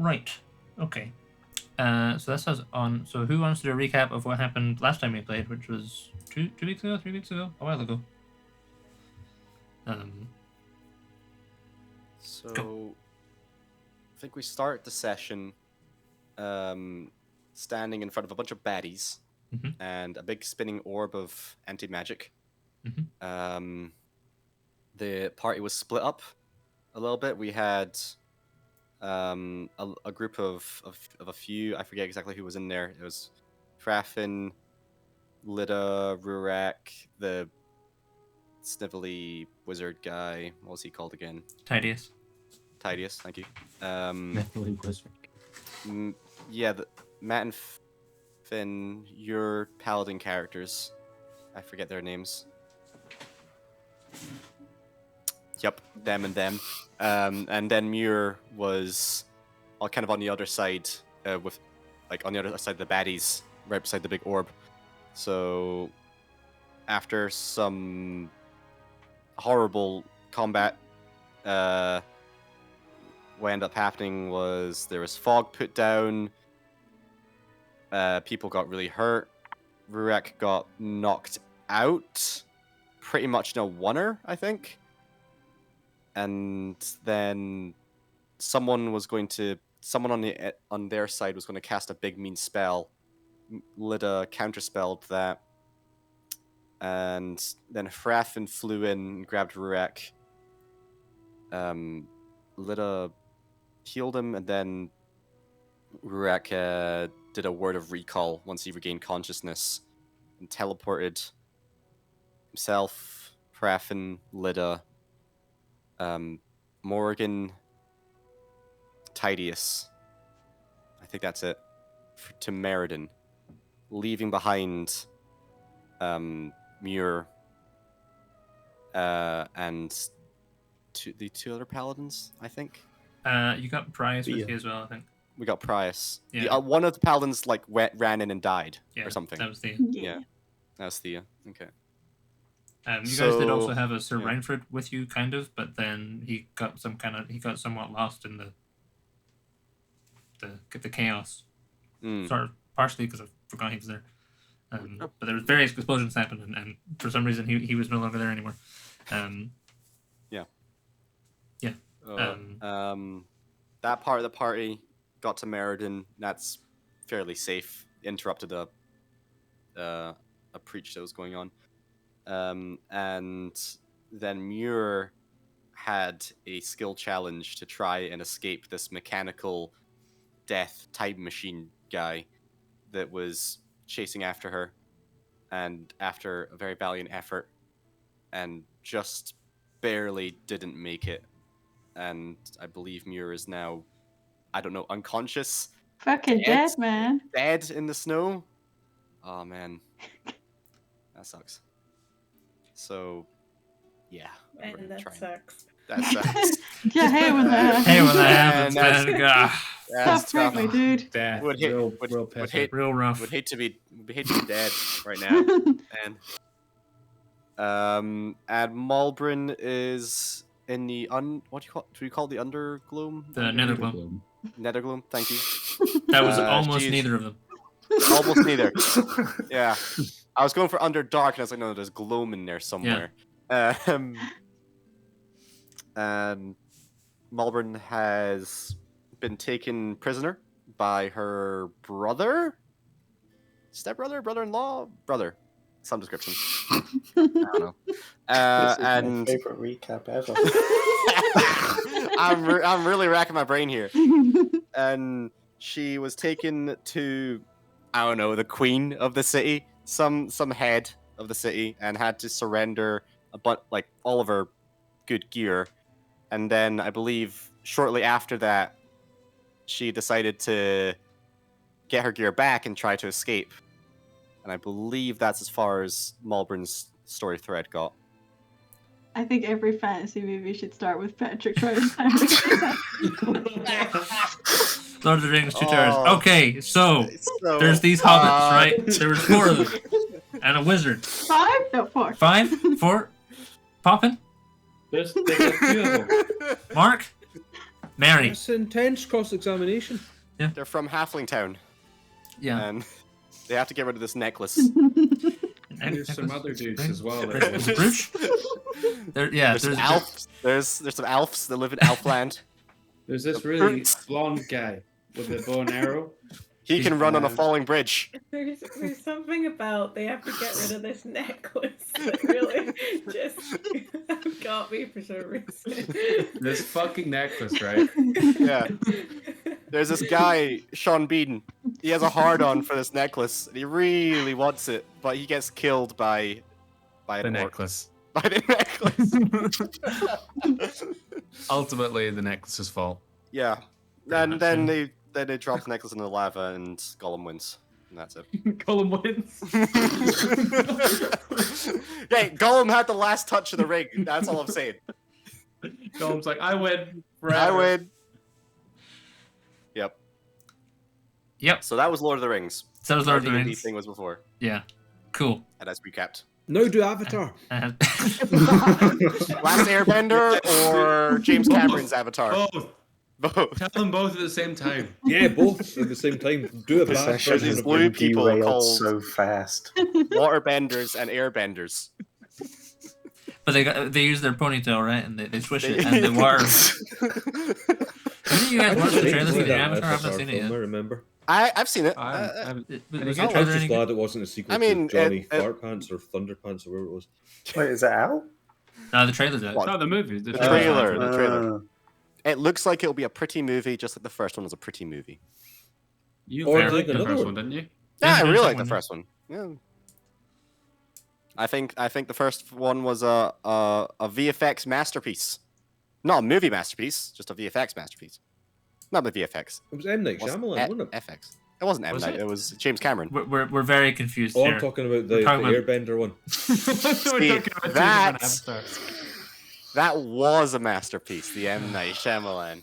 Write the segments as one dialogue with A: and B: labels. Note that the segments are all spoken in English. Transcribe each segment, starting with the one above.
A: Right. Okay. So that says on. So who wants to do a recap of what happened last time we played, which was 2 weeks ago, 3 weeks ago, a while ago?
B: So, I think we start the session standing in front of a bunch of baddies and a big spinning orb of anti-magic. The party was split up a little bit. We had a group of a few. I forget exactly who was in there. It was Fraffin, Lida, Rurak, the snivelly wizard guy. What was he called again?
A: Tidius,
B: thank you.
C: Snivelly wizard.
B: Yeah, Matt and Finn, your paladin characters. I forget their names. Yep, them and them. And then Muir was all kind of on the other side, with like on the other side of the baddies, right beside the big orb. So after some horrible combat, what ended up happening was there was fog put down. People got really hurt. Rurak got knocked out, pretty much in a oneer, I think. And then someone on their side was going to cast a big mean spell. Lida counterspelled that, and then Fraffin flew in and grabbed Rurak. Lida healed him, and then Rurak did a word of recall once he regained consciousness and teleported himself, Fraffin, Lida, Morgan, Tidius, I think that's it, to Meriden, leaving behind Muir and the two other paladins, I think.
A: You got Prius with you as well, I think.
B: We got Prius.
A: Yeah.
B: One of the paladins ran in and died or something.
A: That was Thea.
B: Yeah, that was Thea. Okay.
A: You guys did also have a Sir Rainford with you, kind of, but then he got somewhat lost in the chaos. Sort of partially because I forgot he was there. But there was various explosions happened, and for some reason he was no longer there anymore.
B: That part of the party got to Meriden. That's fairly safe. Interrupted a preach that was going on. And then Muir had a skill challenge to try and escape this mechanical death time machine guy that was chasing after her, and after a very valiant effort, and just barely didn't make it. And I believe Muir is now, I don't know, unconscious.
D: Fucking dead, man.
B: Dead in the snow. Oh man, that sucks. So, yeah.
E: Man, that sucks.
B: That sucks.
D: Yeah, hey when that
A: happens,
B: man.
D: That's tough, my dude.
A: Real rough.
B: Would hate to be dead right now. And Malbryn is in the what do you call it, the undergloom?
A: The nethergloom.
B: Nethergloom. Thank you.
A: That was almost neither of them.
B: Almost neither. Yeah. I was going for Underdark, and I was like, no, there's gloom in there somewhere. Yeah. And Malbryn has been taken prisoner by her brother-in-law, some description. I don't know.
F: This is
B: and
F: my favorite recap ever.
B: I'm really racking my brain here. And she was taken to, I don't know, the queen of the city, some head of the city, and had to surrender all of her good gear. And then I believe shortly after that, she decided to get her gear back and try to escape. And I believe that's as far as Malbryn's story thread got.
D: I think every fantasy movie should start with Patrick trying to
A: Lord of the Rings, Two Towers. Okay, so there's these hobbits, right? There was 4 of them. And a wizard.
D: 5? No, 4.
A: 5? 4? Poppin'?
C: There's a few of them.
A: Mark? Mary.
C: That's intense cross-examination.
B: They're from Halfling Town,
A: Yeah.
B: and they have to get rid of this necklace.
E: And there's some other dudes as well.
A: Bruce?
B: There's some elves. There's some elves that live in Elfland.
E: There's this really blonde guy with a bow and arrow.
B: He can run on a falling bridge.
G: There's something about they have to get rid of this necklace that really just got me for some reason.
E: This fucking necklace, right?
B: Yeah. There's this guy, Sean Bean. He has a hard-on for this necklace, and he really wants it, but he gets killed by
E: The necklace.
B: By the necklace.
E: Ultimately, the necklace's fault.
B: Yeah. And then they drop the necklace into the lava, and Gollum wins. And that's it.
E: Gollum wins.
B: Hey, Gollum had the last touch of the ring. That's all I'm saying.
E: Gollum's like, I win. Forever.
B: I win. Yep.
A: Yep.
B: So that was Lord of the Rings.
A: So was Lord of the
B: D&D
A: Rings.
B: thing was before.
A: Yeah. Cool.
B: And that's recapped.
C: Now do Avatar.
B: Last Airbender or James Cameron's Avatar?
E: Both.
B: Both.
E: Tell them both at the same time.
C: Yeah, both at the same time. Do a
F: This
C: bad
F: session
C: version
F: has
B: These
C: of
B: blue
F: been
B: people
F: derailed
B: called-
F: so fast.
B: Waterbenders and Airbenders.
A: But they use their ponytail, right? And they swish it, and the water. Didn't you guys watch the trailer for the Avatar? I've not seen it
C: I
A: yet.
C: remember.
B: I've seen it.
E: I'm-
A: Was
C: I
A: the
C: was
A: trailer
C: just
A: any good?
C: glad it wasn't a sequel
B: I mean,
C: to Johnny
B: it-
C: Fartpants or Thunderpants or whatever it was.
F: Wait, is it out?
A: No, the trailer's out.
B: What?
E: No, the movie.
B: The trailer.
F: Uh,
B: The trailer. It looks like it'll be a pretty movie, just like the first one was a pretty movie.
E: You
C: Or
E: really liked the
C: another
E: first
C: one.
E: one, didn't you?
B: Yeah,
A: Yeah,
B: I
A: there's
B: really
A: that
B: like the
A: one.
B: first one. Yeah. I think the first one was a VFX masterpiece. Not a movie masterpiece, just a VFX masterpiece. Not the VFX.
C: It was M. Night
B: It wasn't
C: Shyamalan, wasn't it?
B: FX. It wasn't M.
E: Was
B: Night,
E: it?
B: it was James Cameron.
A: We're very confused
C: Oh,
A: here.
C: I'm talking about the
A: We're talking about-
C: Airbender one.
E: We're talking about two different
B: that's-
E: avatars.
B: That was a masterpiece, the M. Night Shyamalan.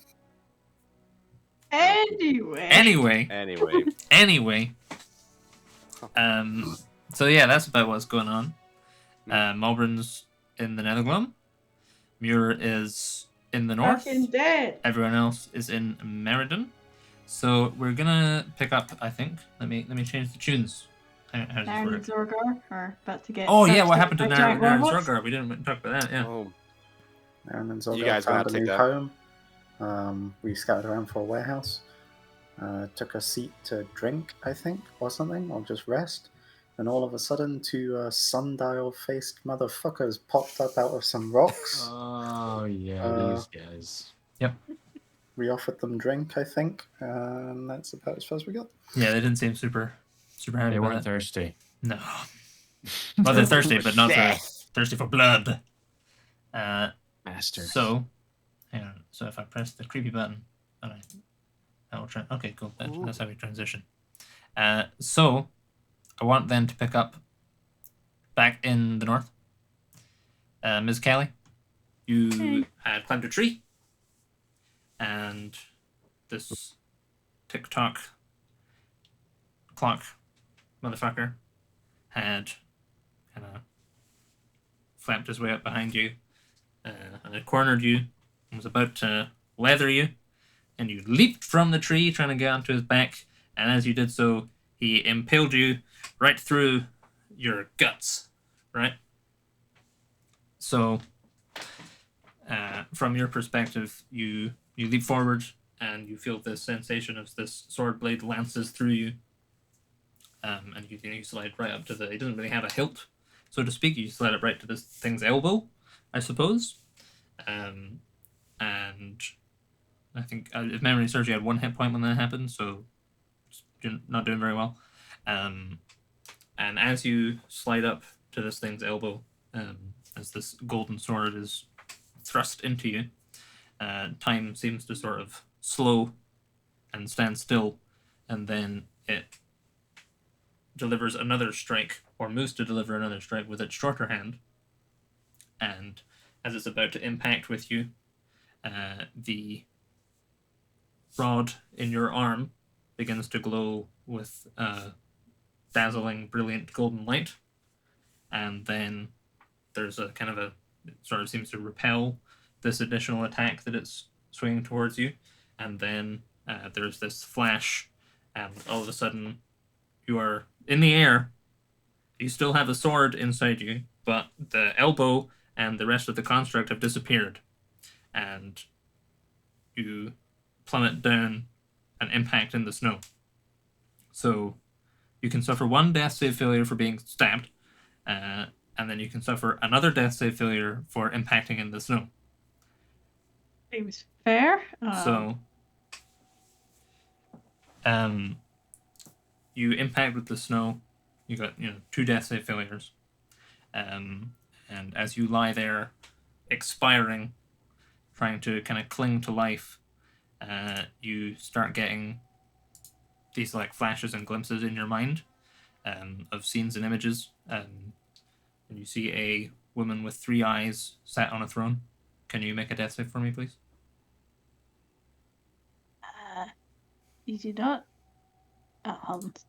D: Anyway.
B: Anyway.
A: So yeah, that's about what's going on. Malbryn's in the Nethergloom. Muir is in the north.
D: Fucking dead.
A: Everyone else is in Meriden. So we're gonna pick up. I think. Let me change the tunes. How does
D: Aaron
A: this
D: and
A: work?
D: Zorgar are about to get.
A: Oh yeah,
D: punched
A: what
D: out
A: happened to
D: by giant
A: Naren and
D: robots.
A: Zorgar? We didn't talk about that. Yeah.
B: Oh,
F: Aaron and
B: You
F: Zolgar
B: guys wanna
F: found a
B: take
F: new
B: that?
F: home. We scouted around for a warehouse. Took a seat to drink, I think, or something, or just rest. And all of a sudden, two sundial-faced motherfuckers popped up out of some rocks.
E: Oh, yeah,
F: Uh,
E: these guys.
F: We offered them drink, I think, and that's about as far as we got.
A: Yeah, they didn't seem super happy
E: They
A: about
E: weren't
A: it.
E: thirsty.
A: No. Well, they're thirsty, but not for thirsty for blood.
E: Bastards.
A: So, hang on. So if I press the creepy button, I will try. Okay, cool. That's how we transition. So I want them to pick up back in the north. Ms. Kelly, you
D: Hey.
A: had climbed a tree, and this tick-tock clock motherfucker had kind of flapped his way up behind you and had cornered you and was about to leather you, and you leaped from the tree trying to get onto his back, and as you did so, he impaled you right through your guts, right? So, from your perspective, you leap forward and you feel this sensation of this sword blade lances through you, and you slide right up to the. It doesn't really have a hilt, so to speak. You slide it right to this thing's elbow, I suppose. And I think, if memory serves, you had 1 hit point when that happened, so you're not doing very well. And as you slide up to this thing's elbow, as this golden sword is thrust into you, time seems to sort of slow and stand still, and then it delivers another strike, or moves to deliver another strike with its shorter hand. And as it's about to impact with you, the rod in your arm begins to glow with dazzling, brilliant golden light, and then there's a kind of it sort of seems to repel this additional attack that it's swinging towards you, and then there's this flash, and all of a sudden you are in the air. You still have a sword inside you, but the elbow and the rest of the construct have disappeared, and you plummet down and impact in the snow. So you can suffer one death save failure for being stabbed, and then you can suffer another death save failure for impacting in the snow.
D: Seems fair.
A: So, you impact with the snow. You got 2 death save failures, and as you lie there, expiring, trying to kind of cling to life, you start getting these like flashes and glimpses in your mind, of scenes and images, and you see a woman with 3 eyes sat on a throne. Can you make a death save for me, please?
D: You do not. Hold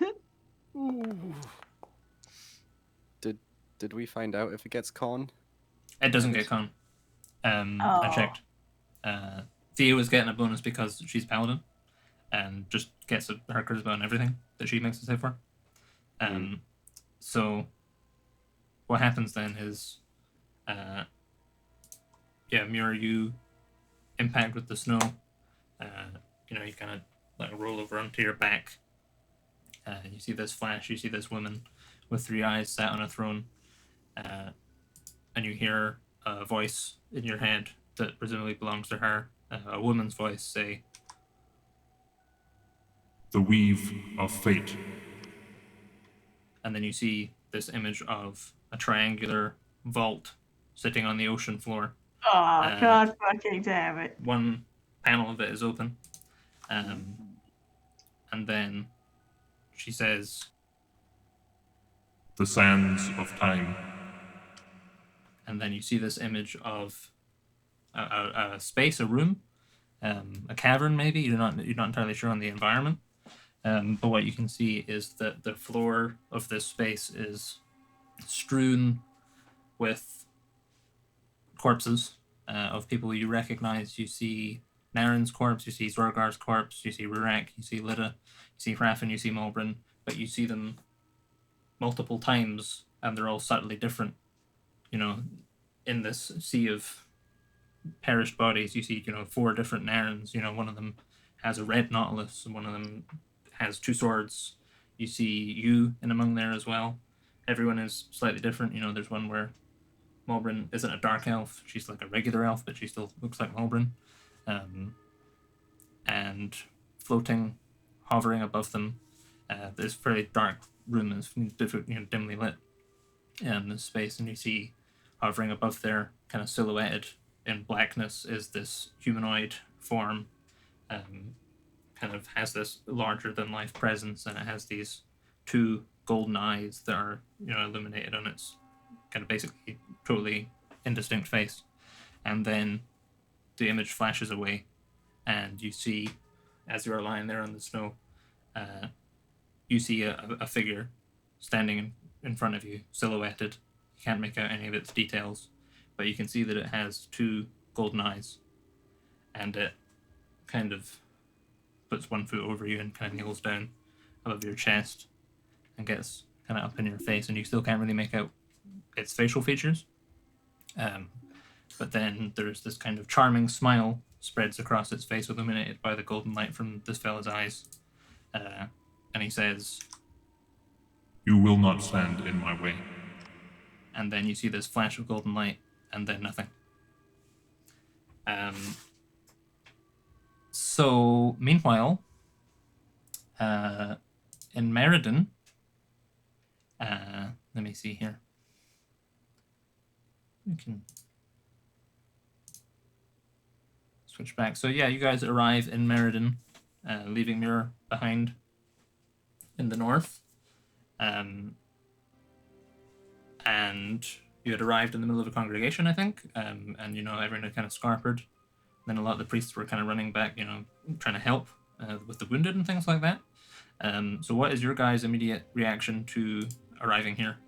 D: on.
B: Ooh. Did we find out if it gets con?
A: It doesn't get con. I checked. Thea was getting a bonus because she's paladin, and just gets her charisma and everything that she makes a save for. So what happens then is, Muir, you impact with the snow. You kind of like roll over onto your back. You see this flash. You see this woman with 3 eyes sat on a throne, and you hear a voice in your head that presumably belongs to her. A woman's voice say,
H: "The weave of fate."
A: And then you see this image of a triangular vault sitting on the ocean floor.
D: Oh, God fucking damn it.
A: One panel of it is open. And then she says,
H: "The sands of time."
A: And then you see this image of a space, a room, a cavern maybe. You're not entirely sure on the environment. But what you can see is that the floor of this space is strewn with corpses of people you recognize. You see Naren's corpse, you see Zorgar's corpse, you see Rurak, you see Lida, you see Hrafn, you see Malbryn, but you see them multiple times, and they're all subtly different. In this sea of perished bodies, you see 4 different Narens. One of them has a red nautilus, and one of them has 2 swords. You see you in among there as well. Everyone is slightly different. There's one where Malbryn isn't a dark elf. She's like a regular elf, but she still looks like Malbryn. And floating, hovering above them, this fairly dark room is dimly lit in this space, and you see hovering above there, kind of silhouetted in blackness, is this humanoid form. Kind of has this larger than life presence, and it has these 2 golden eyes that are illuminated on its kind of basically totally indistinct face. And then the image flashes away, and you see, as you are lying there on the snow, you see a figure standing in front of you, silhouetted. You can't make out any of its details, but you can see that it has 2 golden eyes, and it kind of puts 1 foot over you and kind of kneels down above your chest and gets kind of up in your face, and you still can't really make out its facial features. But then there's this kind of charming smile spreads across its face, illuminated by the golden light from this fella's eyes. And he says,
H: "You will not stand in my way."
A: And then you see this flash of golden light, and then nothing. So, meanwhile, in Meriden, let me see here. We can switch back. So yeah, you guys arrive in Meriden, leaving Muir behind in the north. And you had arrived in the middle of a congregation, I think, and everyone had kind of scarpered. Then a lot of the priests were kind of running back, trying to help with the wounded and things like that. So what is your guys' immediate reaction to arriving here?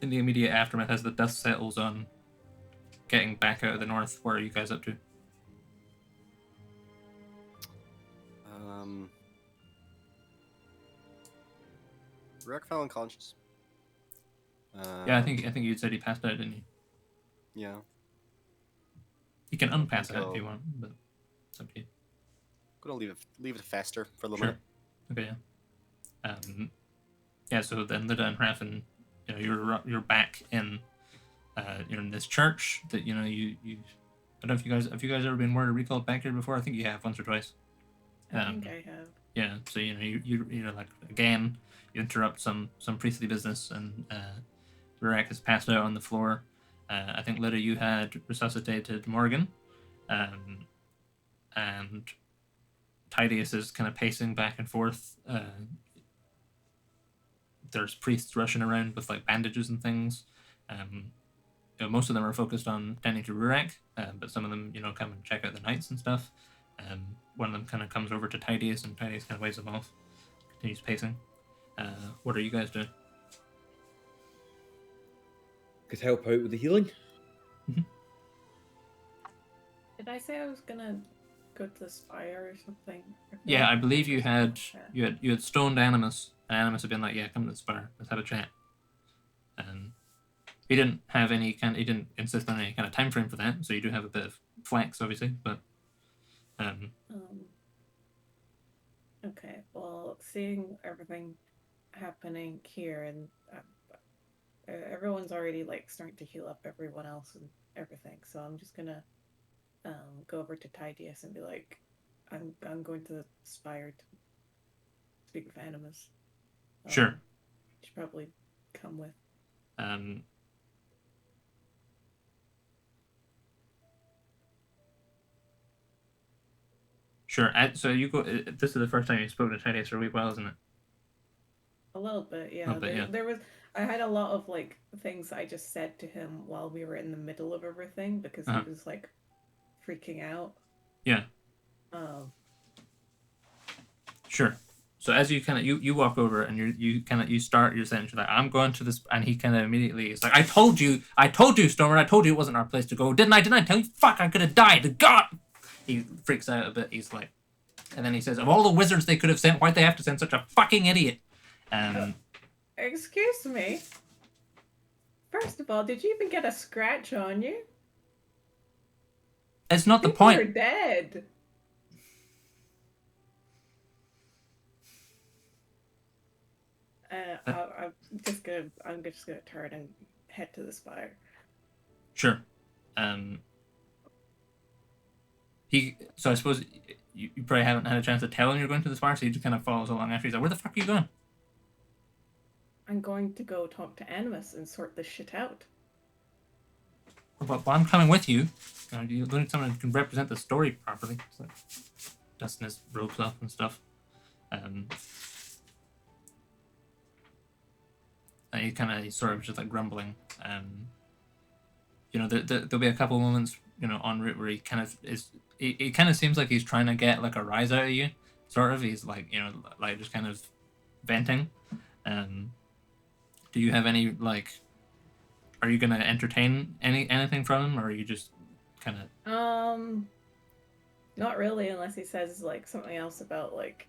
A: in the immediate aftermath, as the dust settles on getting back out of the north, what are you guys up to?
B: Rurik fell unconscious.
A: Yeah, I think you said he passed out, didn't you?
B: Yeah.
A: You can unpass it
B: So-
A: if you want, but it's up to you.
B: Gonna leave it to fester for a little
A: Sure.
B: minute.
A: Okay. Yeah. So then Lida and Hrafn, you're back in, you're in this church that you. I don't know if you guys have you guys ever been murder recalled back here before? I think you have once or twice.
G: I think I have.
A: Yeah. So you like again you interrupt some priestly business, and Rurik has passed out on the floor. I think Lida, you had resuscitated Morgan, and Tidius is kind of pacing back and forth. There's priests rushing around with like bandages and things. Most of them are focused on tending to Rurik, but some of them, come and check out the knights and stuff. One of them kind of comes over to Tidius, and Tidius kind of waves him off. Continues pacing. What are you guys doing?
C: Could help out with the healing.
G: Did I say I was gonna go to the spire or something?
A: Yeah, I believe you had stoned Animus, and Animus had been like, "Yeah, come to the spire. Let's have a chat." And he didn't insist on any kind of time frame for that, so you do have a bit of flex, obviously, but.
G: Okay, well, seeing everything happening here, and everyone's already like starting to heal up everyone else and everything, so I'm just gonna go over to Tidius and be like, I'm going to the spire to speak with Animus.
A: Sure.
G: You should probably come with.
A: Sure. So you go. This is the first time you've spoken to Tidius for a wee while, isn't it?
G: A little bit, yeah.
A: A little bit, yeah.
G: There was. I had a lot of like things I just said to him while we were in the middle of everything because he was like freaking out.
A: Yeah. Sure. So as you kind of you walk over and you start your sentence, you're like, I'm going to this, and he kind of immediately is like, I told you, Stormer, I told you it wasn't our place to go, didn't I tell you? Fuck, I could have died. God. He freaks out a bit. He's like, and then he says, of all the wizards they could have sent, why'd they have to send such a fucking idiot?
G: Excuse me. First of all, did you even get a scratch on you?
A: It's not the
G: People
A: point.
G: are dead. I'm just gonna turn and head to the spire.
A: Sure. So I suppose you probably haven't had a chance to tell him you're going to the spire, so he just kind of follows along after. He's like, where the fuck are you going?
G: I'm going to go talk to Animus and sort this shit out.
A: But I'm coming with you. You need someone who can represent the story properly. So, dusting his robes off and stuff. He's sort of just like grumbling. There'll be a couple of moments, en route where he kind of is. It kind of seems like he's trying to get like a rise out of you. Sort of. He's like, like just kind of venting. Do you have any like? Are you gonna entertain anything from him, or are you just kind of?
G: Not really, unless he says like something else about like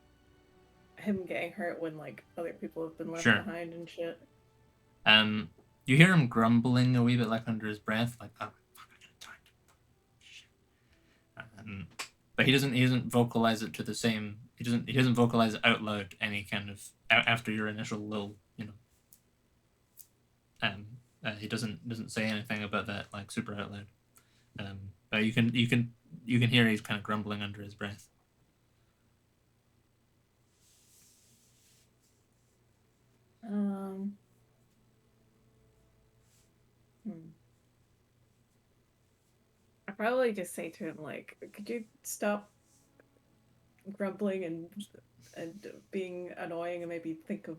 G: him getting hurt when like other people have been left behind and shit.
A: You hear him grumbling a wee bit like under his breath, like, "Oh, fuck, I gotta talk to him." But he doesn't vocalize it to the same. He doesn't vocalize it out loud. Any kind of after your initial little, he doesn't say anything about that like super out loud. But you can hear he's kind of grumbling under his breath.
G: I probably just say to him like, could you stop grumbling and being annoying and maybe think of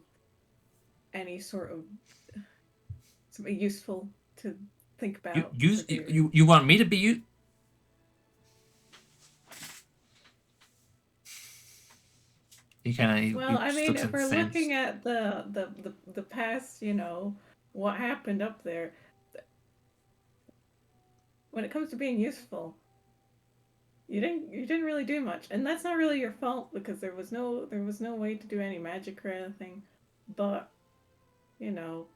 G: any sort of something useful to think about.
A: You want me to be you?
G: Well, I mean, if we're looking at the past, what happened up there. When it comes to being useful, you didn't really do much, and that's not really your fault because there was no way to do any magic or anything. But you know,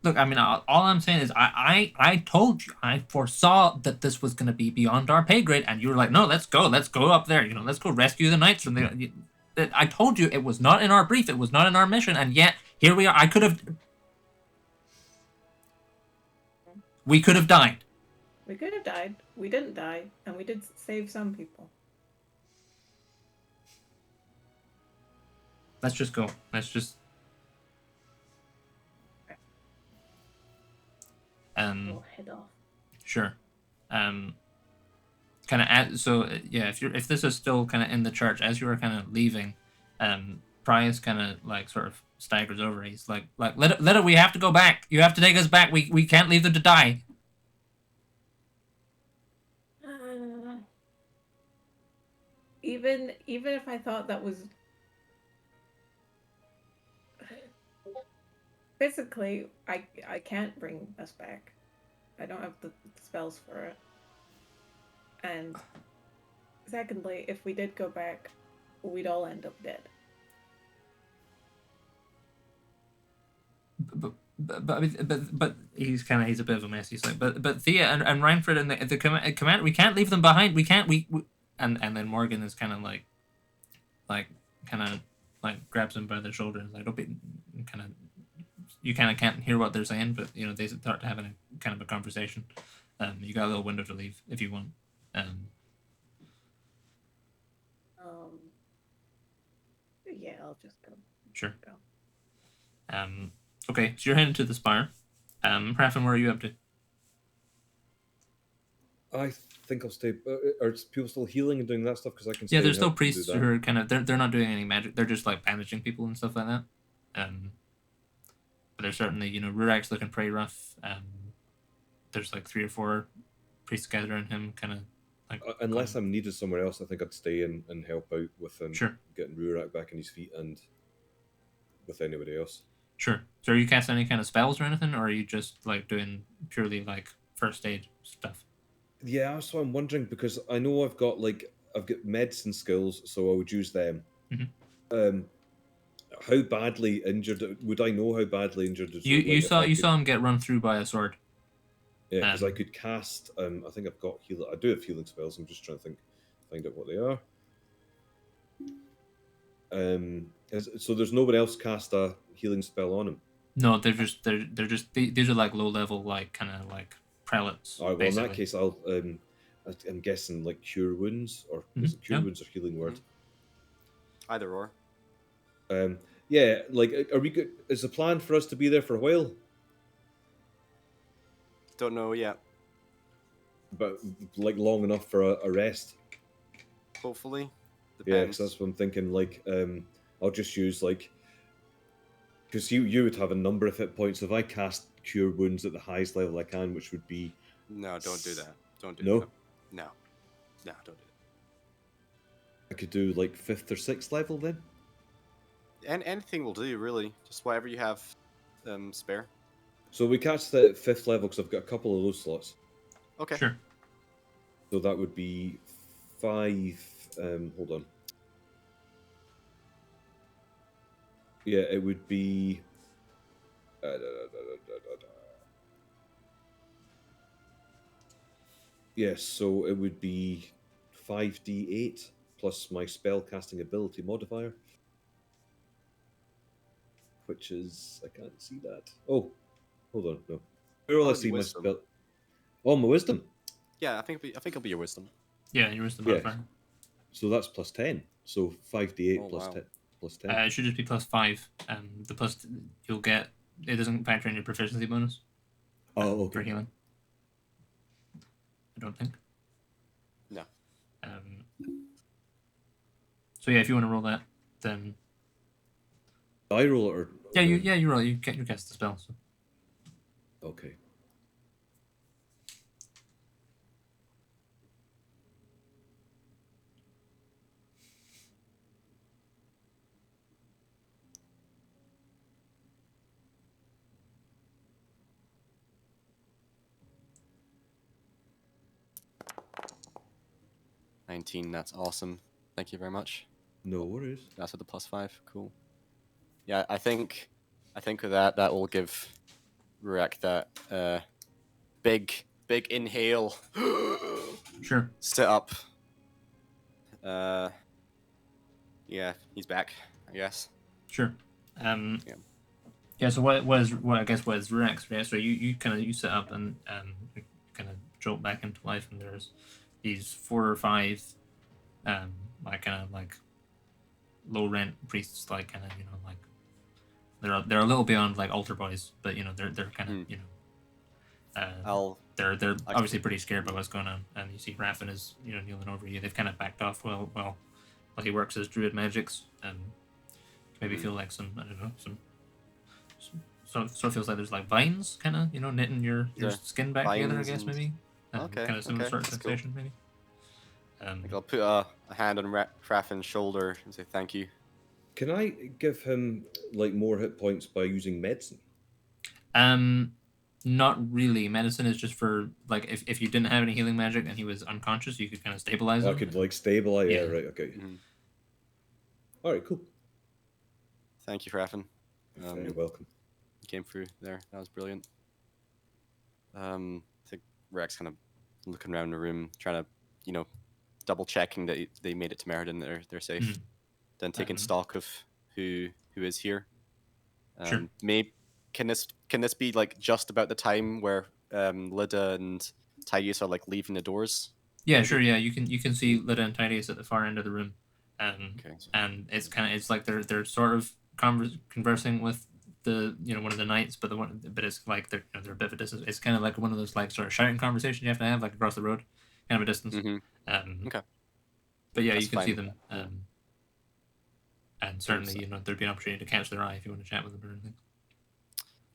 A: Look, I mean, all I'm saying is I told you, I foresaw that this was going to be beyond our pay grade, and you were like, no, let's go up there, let's go rescue the knights from the. I told you it was not in our brief, it was not in our mission, and yet here we are. We could have died.
G: we could have died. We didn't die, and we did save some people.
A: Let's just go.
G: We'll head off.
A: Sure. Kind of yeah. If this is still kind of in the church as you were kind of leaving, Prius kind of like sort of staggers over. He's like let it. We have to go back. You have to take us back. We can't leave them to die.
G: Even if I thought that was physically, I can't bring us back. I don't have the spells for it. And secondly, if we did go back, we'd all end up dead.
A: But he's a bit of a mess. He's like, but Thea and Reinford and the command, we can't leave them behind. We can't. And then Morgan is kind of like grabs him by the shoulder and like, don't be you kind of can't hear what they're saying, but they start having a kind of a conversation. You got a little window to leave if you want.
G: Yeah, I'll just go.
A: Sure. Okay, so you're heading to the spire. Raffin, where are you up to?
C: I think I'll stay. Are people still healing and doing that stuff? Because I can.
A: Yeah, there's still priests who are kind of they're not doing any magic. They're just like bandaging people and stuff like that. But there's certainly Rurak's looking pretty rough. There's like 3 or 4 priests gathering him, kind of like.
C: Unless I'm needed somewhere else, I think I'd stay and help out with
A: Sure.
C: Getting Rurak back on his feet and with anybody else.
A: Sure. So are you casting any kind of spells or anything, or are you just like doing purely like first aid stuff?
C: Yeah, that's what I'm wondering, because I know I've got medicine skills, so I would use them.
A: Mm-hmm.
C: How badly injured would I know? How badly injured is
A: you saw him get run through by a sword.
C: Yeah, because I could cast. I think I've got healing. I do have healing spells. I'm just trying to find out what they are. So there's nobody else cast a healing spell on him.
A: No, they're just these are like low level, like kind of like prelates.
C: All right, well, basically. In that case, I'm guessing like cure wounds, or is it cure wounds or healing word?
B: Either or.
C: Yeah, like, are we good? Is the plan for us to be there for a while?
B: Don't know yet.
C: But like long enough for a rest.
B: Hopefully.
C: Depends. Yeah, because that's what I'm thinking. Like, I'll just use because you would have a number of hit points. If I cast cure wounds at the highest level I can, which would be.
B: No, don't do that. Don't do that. No, don't do that.
C: I could do like 5th or 6th level then.
B: And anything will do, really. Just whatever you have spare.
C: So we catch the 5th level because I've got a couple of those slots.
B: Okay.
A: Sure.
C: So that would be 5. Hold on. Yeah, it would be. Yes, so it would be 5d8 plus my spell casting ability modifier. Which is, I can't see that. Oh, hold on, no. Where will I see my spell? Oh, my wisdom.
B: Yeah, I think it'll be your wisdom.
A: Yeah, your wisdom modifier.
C: So that's plus 10. So 5d8 plus 10.
A: It should just be plus 5. The plus you'll get, it doesn't factor in your proficiency bonus.
C: Okay.
A: For healing. I don't think.
B: No.
A: So yeah, if you want to roll that, then.
C: I roll it, or
A: you roll it. You cast the spell. So.
C: Okay.
B: 19. That's awesome. Thank you very much.
C: No worries.
B: That's with the +5. Cool. Yeah, I think with that will give Rurak that big inhale.
A: Sure.
B: Sit up. Yeah, he's back, I guess.
A: Sure.
B: Yeah.
A: Yeah. So what I guess was Rex, right? So you kind of sit up and you kind of jolt back into life, and there's these 4 or 5 like kind of like low rent priests, like kind of like they're a little beyond like altar boys, but they're kind of they're obviously pretty scared by what's going on, and you see Raffin is kneeling over you. They've kind of backed off while he works his druid magics, and maybe feel like some, I don't know, some sort of feels like there's like vines kind of knitting your skin back together, I guess, maybe.
B: Okay,
A: Kind of similar sort of
B: that's
A: sensation, maybe.
B: I'll put a hand on Raffin's shoulder and say thank you.
C: Can I give him like more hit points by using medicine?
A: Not really. Medicine is just for like if you didn't have any healing magic and he was unconscious, you could kind of stabilize him.
C: I could like stabilize. Yeah, right. Okay.
B: Mm-hmm.
C: All right. Cool.
B: Thank you, Raffin.
C: You're welcome.
B: You came through there. That was brilliant. I think Rex kind of looking around the room, trying to, double checking that they made it to Meriden, they're safe.
A: Mm-hmm.
B: Then taking stock of who is here.
A: Sure.
B: Maybe can this be like just about the time where Lida and Tidius are like leaving the doors?
A: Yeah, maybe? Sure. Yeah, you can see Lida and Tidius at the far end of the room, and it's like they're sort of conversing with the one of the knights, but it's like they're a bit of a distance. It's kind of like one of those like sort of shouting conversations you have to have like across the road, kind of a distance.
B: Mm-hmm. Okay.
A: But yeah, you can see them, and certainly there'd be an opportunity to catch their eye if you want to chat with them or anything.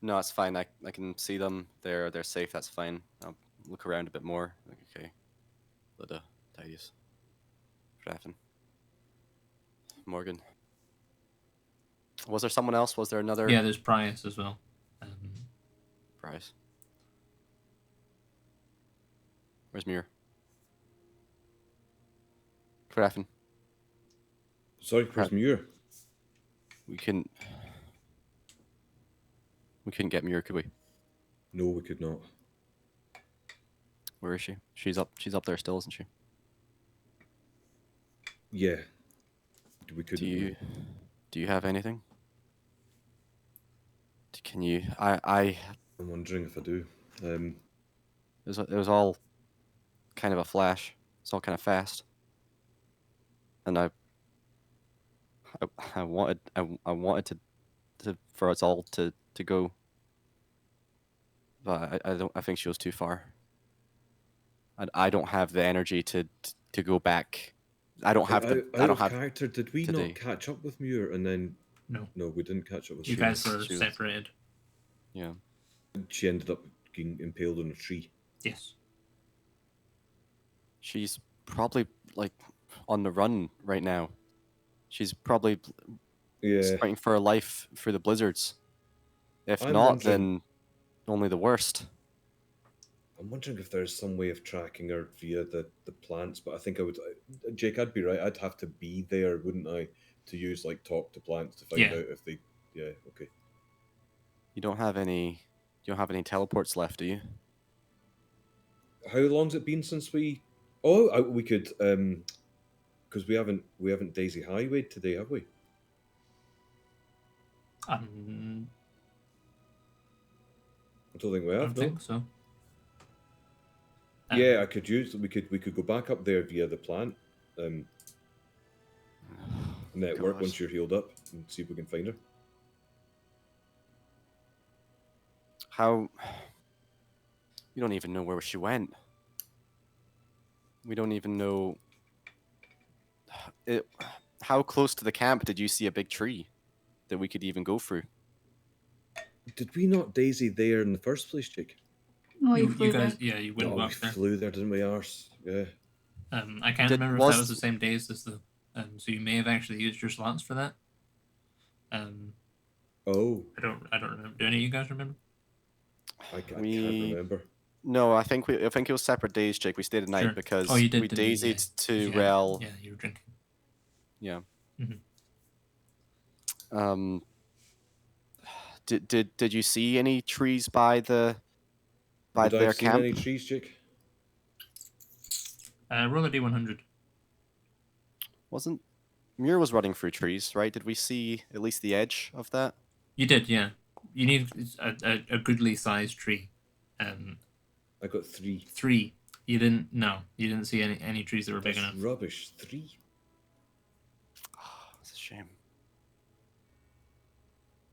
B: No, it's fine. I can see them. They're safe. That's fine. I'll look around a bit more. Okay, Lida, Tidius, Raffin, Morgan. Was there someone else? Was there another?
A: Yeah, there's Prius as well.
B: Prius. Where's Muir? Raffin.
C: Sorry, where's Muir?
B: We couldn't get Muir, could we?
C: No, we could not.
B: Where is she? She's up there still, isn't she?
C: Yeah. We could.
B: Do you have anything? Can you? I'm
C: wondering if I do.
B: It was all kind of a flash. It's all kind of fast, and I wanted to for us all to go, but I think she was too far. I don't have the energy to go back. I don't have
C: character. Did we
B: today.
C: not catch up with Muir and then?
A: No,
C: we didn't catch up with.
A: You guys were separated.
B: Yeah.
C: She ended up getting impaled on a tree.
A: Yes.
B: She's probably like on the run right now. She's probably fighting for her life through the blizzards. If not, then only the worst.
C: I'm wondering if there's some way of tracking her via the plants, but I think I would... Jake, I'd be right. I'd have to be there, wouldn't I, to use, like, talk to plants to find out if they... Yeah, okay.
B: You don't have any teleports left, do you?
C: How long's it been since we... Oh, we could... Because we haven't Daisy Highwayed today, have we?
A: I
C: don't think we have.
A: I don't think so.
C: Yeah, I could use. We could go back up there via the plant, network once you're healed up, and see if we can find her.
B: How? We don't even know where she went. We don't even know. How close to the camp did you see a big tree that we could even go through?
C: Did we not Daisy there in the first place, Jake?
D: Oh,
A: you guys, you went
C: we flew there, didn't we, Arse? Yeah.
A: I can't remember if that was the same days as the. So you may have actually used your slots for that.
C: Oh.
A: I don't remember. Do any of you guys remember?
C: I can't remember.
B: No, I think it was separate days, Jake. We stayed at night
A: Sure.
B: because
A: Oh, you did
B: we
A: do-
B: daisied
A: yeah,
B: to
A: you had-
B: Rel.
A: Yeah, you were drinking.
B: Yeah.
A: Mhm.
B: Did you see any trees by
C: Would I
B: their
C: have seen
B: camp?
C: any trees, Jake?
A: Roll a d100.
B: Wasn't Muir was running through trees, right? Did we see at least the edge of that?
A: You did, yeah. You need a goodly sized tree.
C: I got 3.
A: 3. You didn't. No, you didn't see any trees that were big
C: That's
A: enough.
C: rubbish. 3.
B: Oh, that's a shame.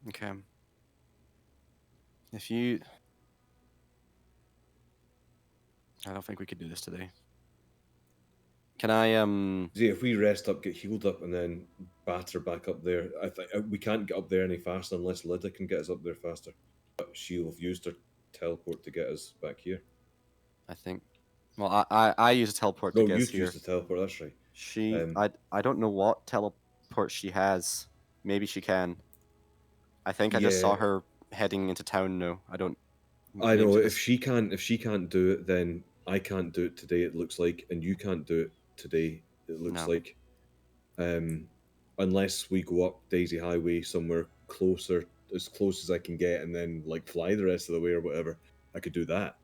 B: Okay. I don't think we could do this today. Can I
C: See, if we rest up, get healed up, and then batter back up there, I think we can't get up there any faster unless Lydia can get us up there faster. But she'll have used her teleport to get us back here.
B: I think. Well, I use a teleport to
C: No,
B: get us
C: you
B: here.
C: used the teleport. That's right.
B: She, I don't know what teleport she has. Maybe she can. I think I just saw
C: Yeah.
B: her heading into town now. I don't.
C: I
B: maybe
C: know
B: she
C: if she can't do it, then I can't do it today. It looks like, and you can't do it today. It looks
B: No.
C: like, unless we go up Daisy Highway somewhere closer, as close as I can get, and then like fly the rest of the way or whatever. I could do that.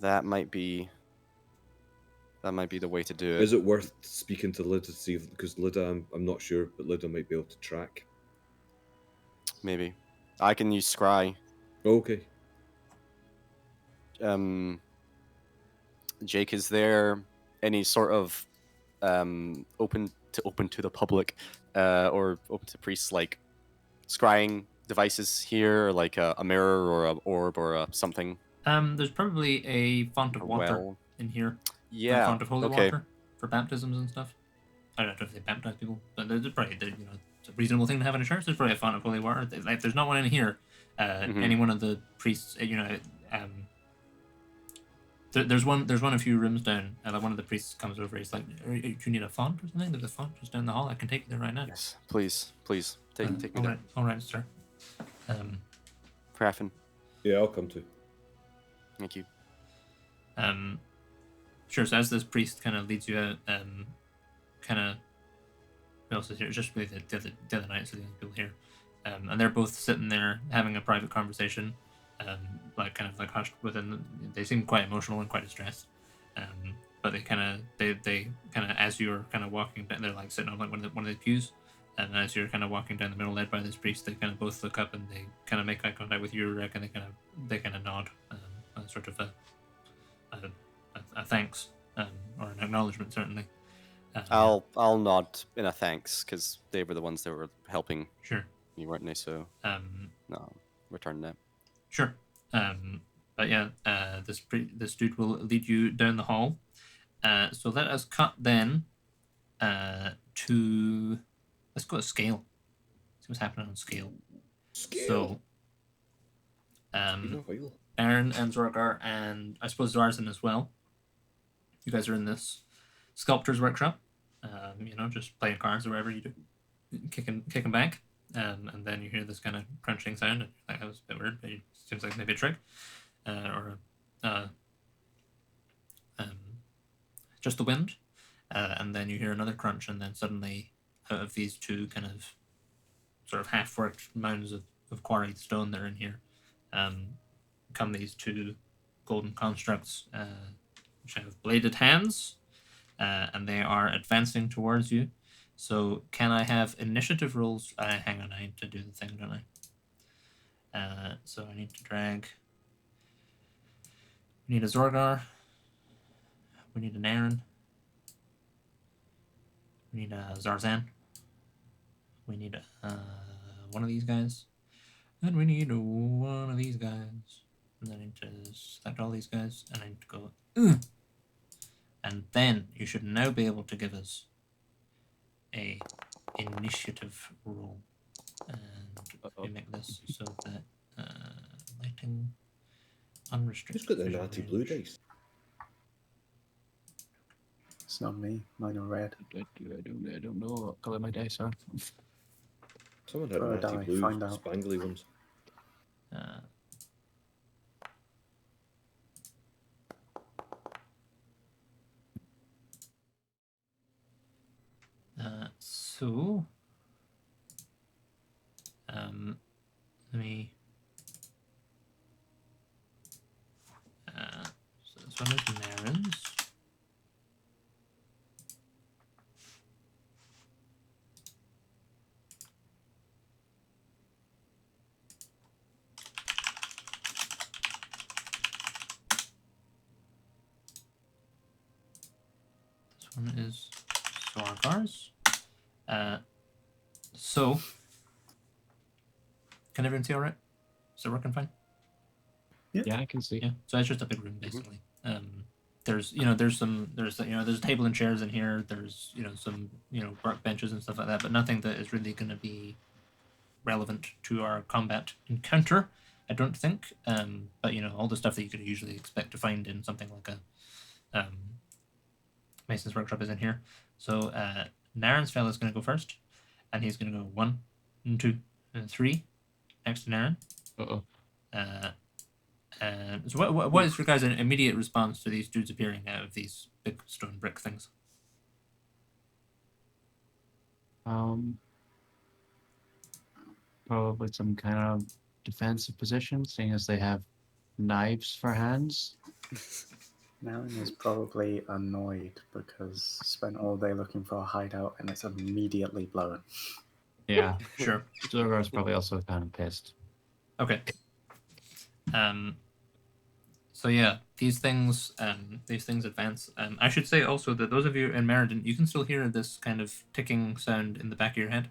B: That might be the way to do it.
C: Is it worth speaking to Lydia to see if, because Lydia, I'm not sure, but Lydia might be able to track.
B: Maybe. I can use Scry.
C: Okay.
B: Jake, is there any sort of open to the public or open to priests like scrying devices here, or like a mirror or a orb or a something?
A: There's probably a font of
B: Or
A: water
B: well?
A: in here. A
B: Yeah.
A: font of holy
B: Okay.
A: water for baptisms and stuff. I don't know if they baptize people, but there's probably it's a reasonable thing to have in a church. There's probably a font of holy water. If there's not one in here, any one of the priests, there's one a few rooms down. Like one of the priests comes over. He's like, "Do you need a font or something? There's a font just down the hall. I can take you there right now."
B: Yes. Please take me there.
A: All right, sir.
B: Craffin.
C: Yeah, I'll come too.
B: Thank you.
A: Sure. So as this priest kind of leads you out, who else is here? It's just really the other night, so the other people here, and they're both sitting there having a private conversation, like kind of like hushed within. They seem quite emotional and quite distressed, but they kind of as you're kind of walking down, they're like sitting on like one of the pews, and as you're kind of walking down the middle, led by this priest, they kind of both look up and they kind of make eye contact with you, Rick, and they kind of nod, sort of a thanks, or an acknowledgement certainly.
B: I'll nod in a thanks because they were the ones that were helping.
A: Sure.
B: You weren't they? So no, return that.
A: Sure. But yeah, this dude will lead you down the hall. So let us cut then to let's go to scale. See what's happening on scale. So Aaron and Zorgar and I suppose Zarzan as well. You guys are in this sculptor's workshop. Just playing cards or whatever you do, kicking back. And then you hear this kind of crunching sound, and you're like, that was a bit weird, but it seems like maybe a trick, or just the wind. And then you hear another crunch, and then suddenly, out of these two kind of sort of half-worked mounds of quarried stone that are in here, come these two golden constructs, which have bladed hands, and they are advancing towards you. So can I have initiative rolls? Hang on, I need to do the thing, don't I? So I need to drag. We need a Zorgar. We need an Aaron. We need a Zarzan. We need one of these guys. And we need one of these guys. And then I need to select all these guys. And I need to go. Ugh! And then you should now be able to give us a initiative roll, and we make this so that lighting unrestricted.
C: Who's got the natty blue dice?
F: It's not me. Mine are red.
I: I don't know what colour my dice are.
C: Someone had
F: Throw a
C: natty
F: die,
C: blue,
F: find out.
C: spangly ones.
A: So, let me. So this one is Naren's. This one is Sorgar's. So, can everyone see all right? Is it working fine?
I: Yeah, I can see.
A: Yeah. So it's just a big room basically. There's there's a table and chairs in here. There's some work benches and stuff like that, but nothing that is really going to be relevant to our combat encounter, I don't think. But all the stuff that you could usually expect to find in something like a Mason's workshop is in here. So Naren's fella is going to go first, and he's going to go 1, 2, and 3 next to Naren.
I: Uh-oh.
A: And so what is your guys' immediate response to these dudes appearing out of these big stone brick things?
I: Probably some kind of defensive position, seeing as they have knives for hands.
F: Naren is probably annoyed because spent all day looking for a hideout and it's immediately blown.
I: Yeah,
A: Sure.
I: Zorgar's probably also kind of pissed.
A: Okay. So yeah, these things advance. I should say also that those of you in Meriden, you can still hear this kind of ticking sound in the back of your head,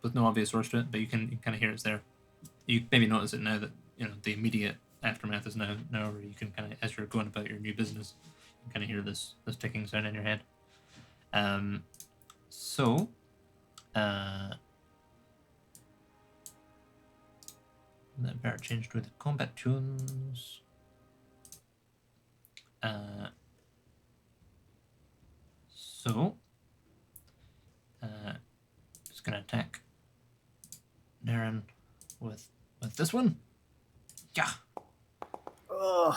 A: with no obvious source to it, but you can kind of hear it's there. You maybe notice it now that the immediate aftermath is now where you can kind of, as you're going about your new business, you kind of hear this ticking sound in your head. So. That better change to the combat tunes. So, just gonna attack Naren with this one. Yeah.
F: Ugh.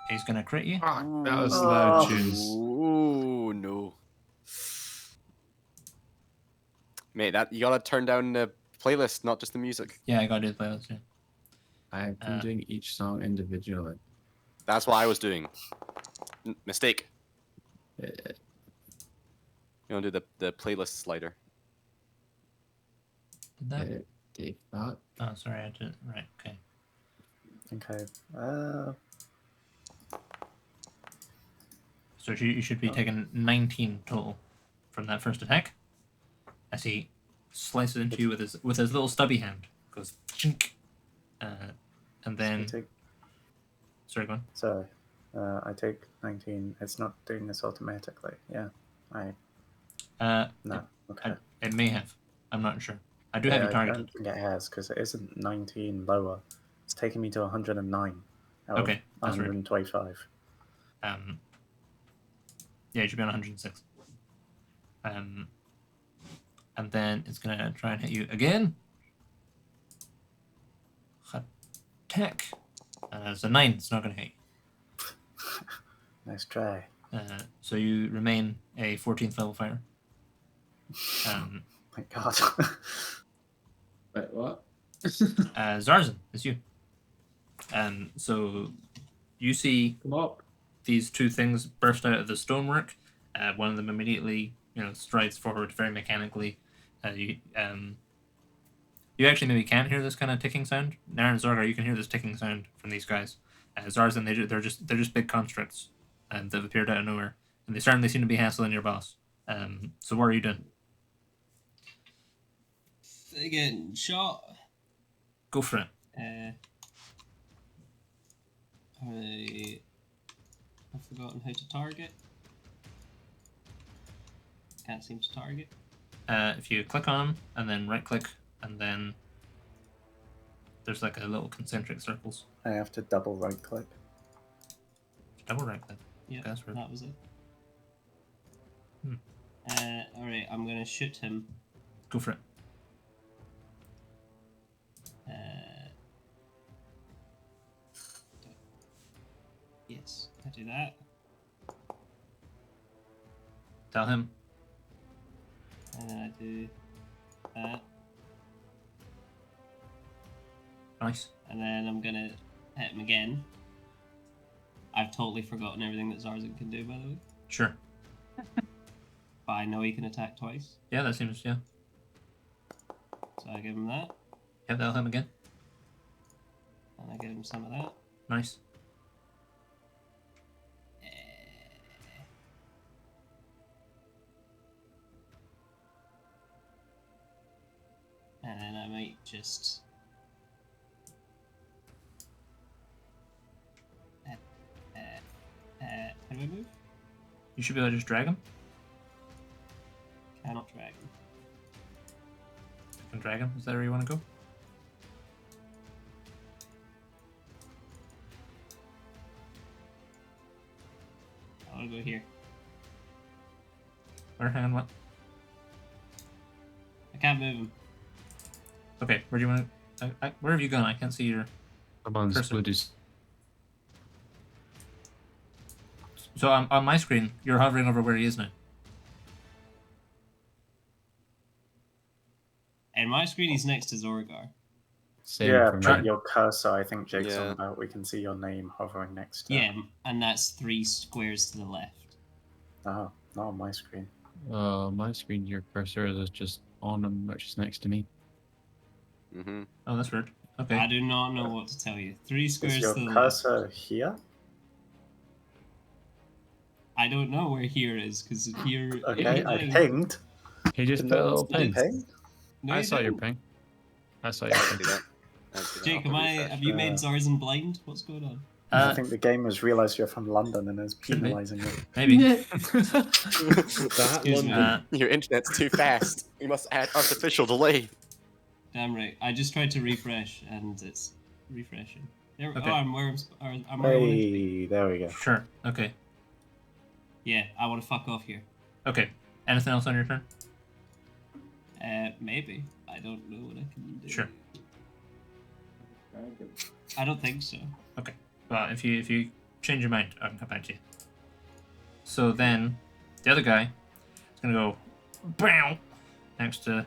A: He's gonna crit you.
E: Fuck, that was loud
F: Oh.
E: tunes.
B: Ooh, no. Mate, that you gotta turn down the playlist, not just the music.
A: Yeah, I gotta do the playlist. Yeah.
I: I've been doing each song individually.
B: That's what I was doing. Mistake.
I: Uh,
B: You want to do the playlist slider.
A: Did that?
I: Take that.
A: Oh, sorry, I did. Right. Okay.
F: Okay.
A: So you should be taking 19 total from that first attack. As he slices into you with his little stubby hand. Goes chink. And then. Sorry, go on.
F: Sorry. I take 19. It's not doing this automatically. Yeah. No. Okay.
A: It may have. I'm not sure. I do have you
F: I
A: targeted.
F: don't think it has because it isn't 19 lower. It's taking me to 109.
A: Okay, that's weird.
F: 125.
A: Yeah, you should be on 106. And then it's gonna try and hit you again. Attack. It's a 9. It's not gonna hit you.
F: Nice try.
A: So you remain a 14th level fighter.
F: Thank God.
E: Wait, what?
A: Zarzan, it's you. So you see
E: Come up.
A: these two things burst out of the stonework. One of them immediately, strides forward very mechanically. You actually maybe can't hear this kind of ticking sound. Naren and Zorgar, you can hear this ticking sound from these guys. Zarzan, they're just big constructs, that have appeared out of nowhere, and they certainly seem to be hassling your boss. So what are you doing?
J: They getting shot.
A: Go for it.
J: I've forgotten how to target. Can't seem to target.
A: If you click on them and then right click and then there's like a little concentric circles.
F: I have to double right click.
A: Double right click.
J: Yeah,
A: that's right.
J: that was it. Alright, I'm gonna shoot him.
A: Go for it.
J: Yes, I do that.
A: Tell him.
J: And then I do that.
A: Nice.
J: And then I'm gonna hit him again. I've totally forgotten everything that Zarzan can do, by the way.
A: Sure.
J: But I know he can attack twice.
A: Yeah, that seems, yeah.
J: So I give him that.
A: Yeah, that'll hit him again.
J: And I give him some of that.
A: Nice.
J: And then I might just... how do I move?
A: You should be able to just drag him.
J: Cannot drag him.
A: You can drag him. Is that where you want to go?
J: I want to go here.
A: Or hang on, what?
J: I can't move him.
A: Okay, where do you want to... where have you gone? I can't see your...
I: I'm on
A: Cursor.
I: Spludies.
A: So on my screen, you're hovering over where he is now.
J: And my screen, he's next to Zorgar.
I: Same
F: Yeah,
I: for
F: but
I: me.
F: your cursor, I think Jake's on
B: Yeah.
F: about. We can see your name hovering next to.
J: Yeah, and that's 3 squares to the left.
F: Oh, not on my screen.
I: My screen, your cursor is just on him, which is next to me.
B: Mm-hmm.
A: Oh, that's weird. Okay.
J: I do not know what to tell you. 3 squares
F: Is
J: to
F: your
J: the left.
F: cursor here?
J: I don't know where here is, because here...
F: Okay, I pinged.
I: He just
F: Did
I: put a
F: no
I: little
F: one see
I: ping.
F: ping?
J: No,
I: I
J: you
I: saw your
J: didn't.
I: ping. I saw your
B: I see
I: ping.
B: that. I see that.
J: Jake,
B: I'll
J: have
B: refresh.
J: you made Zarzan blind? What's going on?
F: I think the game has realised you're from London and is
A: Should be.
F: penalising you.
A: Maybe.
C: That
J: Excuse me.
C: London.
B: Your internet's too fast. You must add artificial delay.
J: Damn right. I just tried to refresh, and it's refreshing. There,
A: Okay.
J: Oh, I'm where I'm where I wanted to be.
F: Hey, there we go.
A: Sure. Okay.
J: Yeah, I want to fuck off here.
A: Okay. Anything else on your turn?
J: Maybe. I don't know what I can do.
A: Sure.
J: I don't think so.
A: Okay. Well, if you change your mind, I can come back to you. So then, the other guy is gonna go, BAM! next to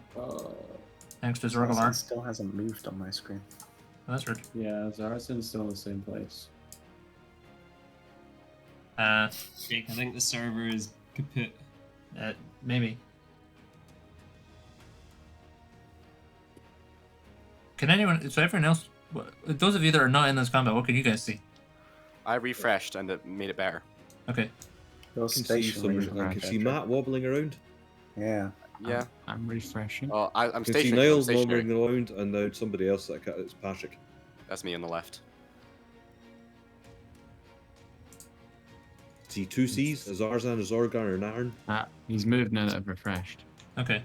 F: Zarzan
A: Zorgalar.
F: still hasn't moved on my screen.
A: Oh, that's weird.
E: Yeah, Zarzan's still in the same place.
J: Jake, I think the server is kaput.
A: Maybe. Can anyone? So everyone else, those of you that are not in this combat, what can you guys see?
B: I refreshed and it made it better.
A: Okay.
F: You're
C: I can see
F: stationary.
C: some. I can see Matt wobbling around.
F: Yeah.
B: Yeah.
I: I'm refreshing.
B: Oh, I'm
C: I can see
B: stationary. I'm
C: Niles
B: stationary.
C: wobbling around, and now somebody else. It's Patrick.
B: That's me on the left.
C: See two C's: a Zarzan, a Zorgar, and an Aaron.
I: He's moved now that I've refreshed.
A: Okay.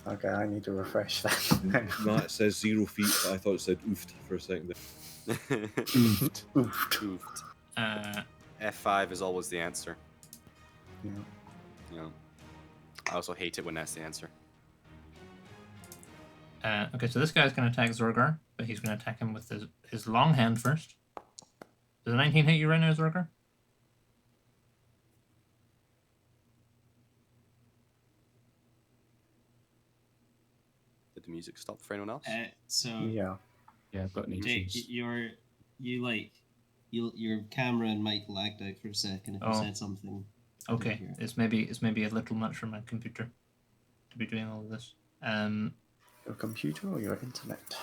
F: Okay, I need to refresh that.
C: Matt says 0 feet, but I thought it said oofed for a second.
F: Oofed.
B: Oofed. F5 is always the answer.
F: Yeah.
B: You know. I also hate it when that's the answer.
A: Okay, so this guy's going to attack Zorgar, but he's going to attack him with his long hand first. Does a 19 hit you right now, Zorgar?
B: Did the music stop for anyone else?
J: So
F: Yeah.
I: Yeah, I've got an
J: Jake,
I: issues.
J: your camera and mic lagged out for a second if you said something. I didn't
A: Okay,
J: hear it.
A: it's maybe a little much for my computer to be doing all of this.
F: Your computer or your internet?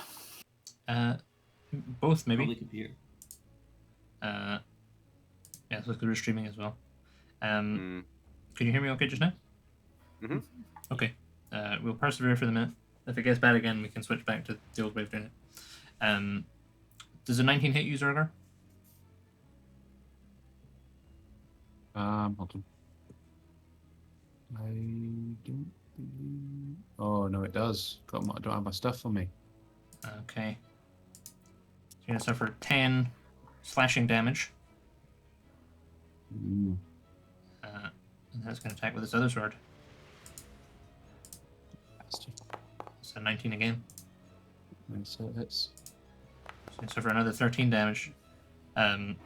A: Both maybe.
J: Probably computer.
A: Yeah, so we're streaming as well.
B: Mm.
A: Can you hear me okay just now?
B: Mhm.
A: Okay. We'll persevere for the minute. If it gets bad again, we can switch back to the old way of doing it. Does a 19 hit you, Zorgar?
I: Hold on. I don't believe... Oh, no, it does. I don't have my stuff on me.
A: Okay. So you're going to suffer 10 slashing damage.
I: Ooh.
A: And that's going to attack with his other sword.
I: Bastard.
A: So 19 again.
I: So it hits.
A: So you suffer another 13 damage. And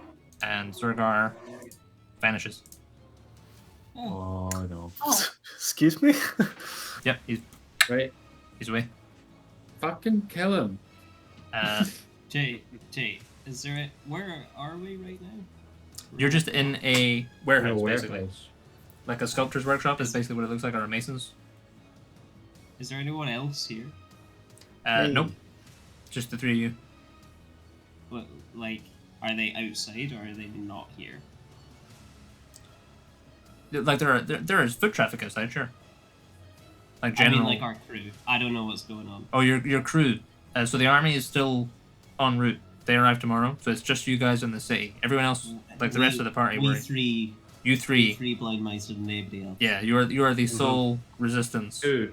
A: Zorgar vanishes.
I: Oh, no.
D: Oh,
F: Excuse me?
A: Yep,
E: Right.
A: he's away.
E: Fucking kill him.
J: Jay, is there where are we right now?
A: You're just in a warehouse,
E: No
A: basically.
E: warehouse.
A: Like a sculptor's workshop is basically what it looks like, or a mason's.
J: Is there anyone else here?
A: Nope. Just the three of you.
J: What, like, are they outside or are they not here?
A: Like there is foot traffic outside, sure. Like general.
J: I mean, like our crew. I don't know what's going on.
A: Oh, your crew. So the army is still en route. They arrive tomorrow, so it's just you guys in the city. Everyone else, like the rest of the party,
J: we
A: were
J: three.
A: You three.
J: Three blind mice and nobody else.
A: Yeah, you are the sole resistance.
E: Two.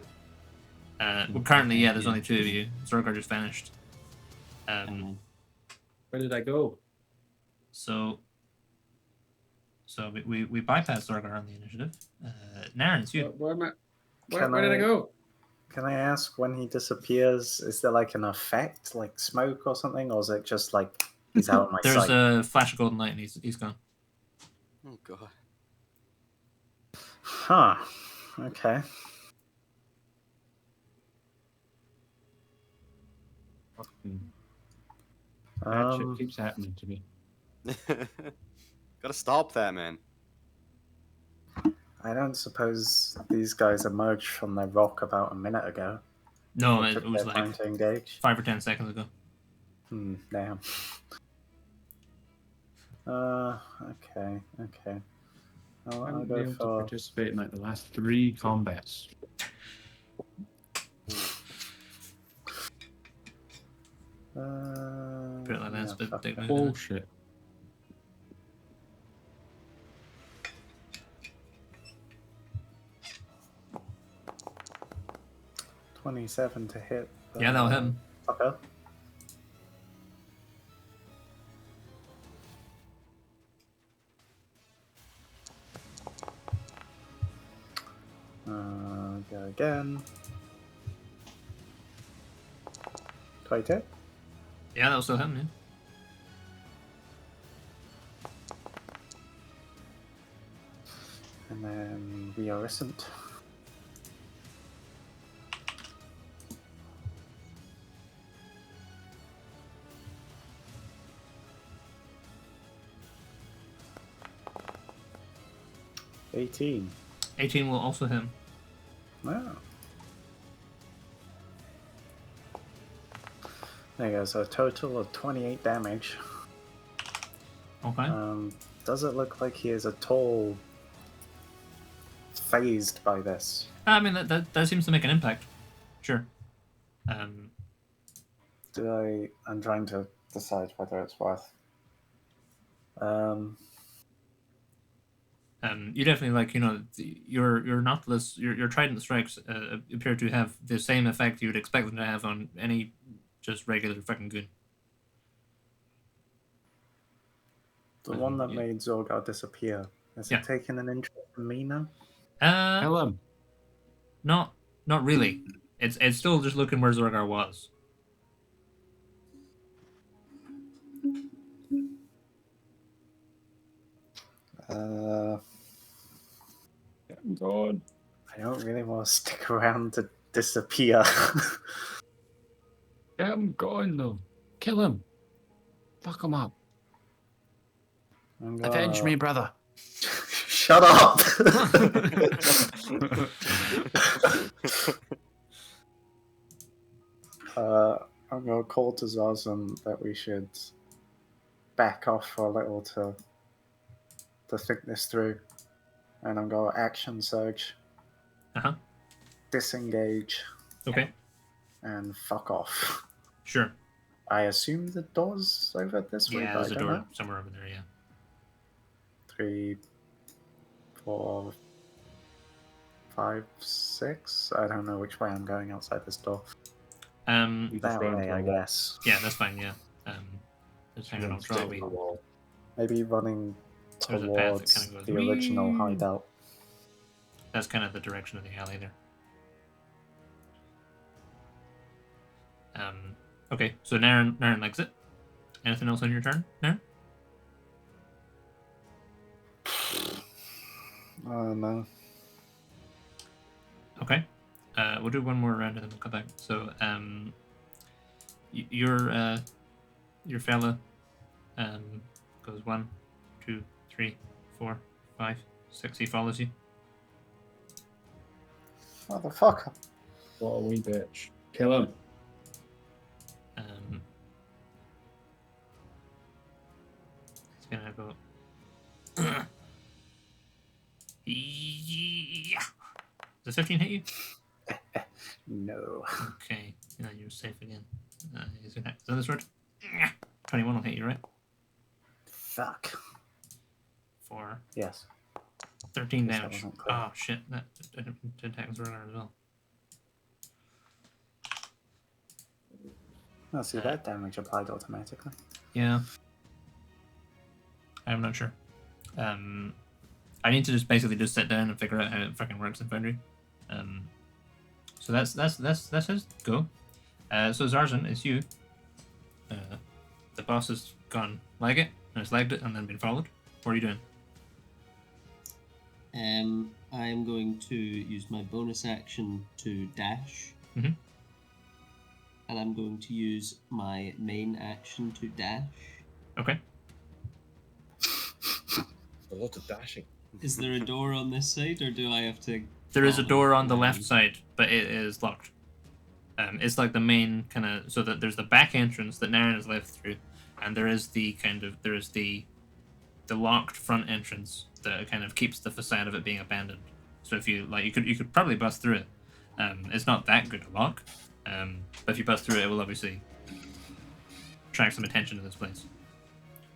A: Well, currently, yeah, there's only two of you. Zorgar just vanished.
E: Where did I go?
A: So we bypassed Zorgar on the initiative. Naren, it's you.
E: Where am I? Where did I go?
F: Can I ask, when he disappears, is there like an effect, like smoke or something, or is it just like he's out of my
A: There's
F: sight?
A: a flash of golden light and he's gone.
B: Oh god.
F: Huh. Okay.
I: That shit keeps happening to me.
B: Gotta stop that, man.
F: I don't suppose these guys emerged from their rock about a minute ago.
A: No,
F: They
A: it
F: took
A: was
F: their time
A: like
F: to engage.
A: 5 or 10 seconds ago.
F: Damn. Okay.
I: I
F: I'll
I: haven't
F: go
I: been able to
F: for...
I: participate in like the last 3 combats.
A: Put it like that, it's a bit
F: fuck
A: big
F: that.
A: move, isn't it?
I: Bullshit.
F: $27 to hit.
A: Yeah, that'll hit him.
F: Fucker. Go again. 22.
A: Yeah, that'll still hit him, yeah.
F: And then Reoricent. $18.
A: 18 will also hit him.
F: Wow. There you go, so a total of 28 damage.
A: Okay.
F: Does it look like he is at all phased by this?
A: I mean, that seems to make an impact. Sure.
F: I'm trying to decide whether it's worth.
A: You definitely like, you know, your Nautilus, your Trident strikes appear to have the same effect you would expect them to have on any just regular fucking goon.
F: The one that made Zorgar disappear, has it taken an interest in me now?
I: Kill him.
A: Not really. It's still just looking where Zorgar was.
I: I'm gone.
F: I don't really want to stick around to disappear.
I: Get him going though. Kill him. Fuck him up. Avenge me, brother.
F: Shut up! I'm going to call to Zazen that we should back off for a little to think this through. And I'm going to action surge. Disengage.
A: Okay.
F: And fuck off.
A: Sure.
F: I assume the door's over this way.
A: Yeah, there's a door somewhere over there, yeah.
F: 3, 4, 5, 6. I don't know which way I'm going outside this door. That way, I guess.
A: Yeah, that's fine, yeah. Just hanging on draw we.
F: Maybe running
A: There's a path that
F: towards
A: kinda goes
F: the original hideout.
A: That's kind of the direction of the alley there. Okay, so Naren likes it. Anything else on your turn, Naren?
F: No.
A: Okay. we'll do one more round and then we'll come back. So, your fella, goes 1, 2, 3, 4, 5, 6. He follows you.
F: Motherfucker.
E: What a wee bitch. Kill him.
A: He's gonna go. Yeah. Does 15 hit you?
F: No.
A: Okay, yeah, you're safe again. He's gonna. Is that the sword? 21 will hit you, right?
F: Fuck.
A: For
F: Yes.
A: 13
F: Guess that
A: damage.
F: wasn't clear.
A: Oh shit! That attack was running as well.
F: I'll see that damage applied automatically.
A: Yeah. I'm not sure. I need to just sit down and figure out how it fucking works in Foundry. So that's his go. So Zarzan, it's you. The boss has gone leg it and has legged it and then been followed. What are you doing?
J: I'm going to use my bonus action to dash.
A: Mhm.
J: And I'm going to use my main action to dash.
A: Okay.
C: A lot of dashing.
J: Is there a door on this side, or do I have to?
A: There is a
J: follow
A: door on the
J: around?
A: left side, but it is locked. It's like the main kind of, so that there's the back entrance that Naren has left through, and there is the locked front entrance that kind of keeps the facade of it being abandoned. So if you like, you could probably bust through it. It's not that good a lock, but if you bust through it, it will obviously attract some attention to this place.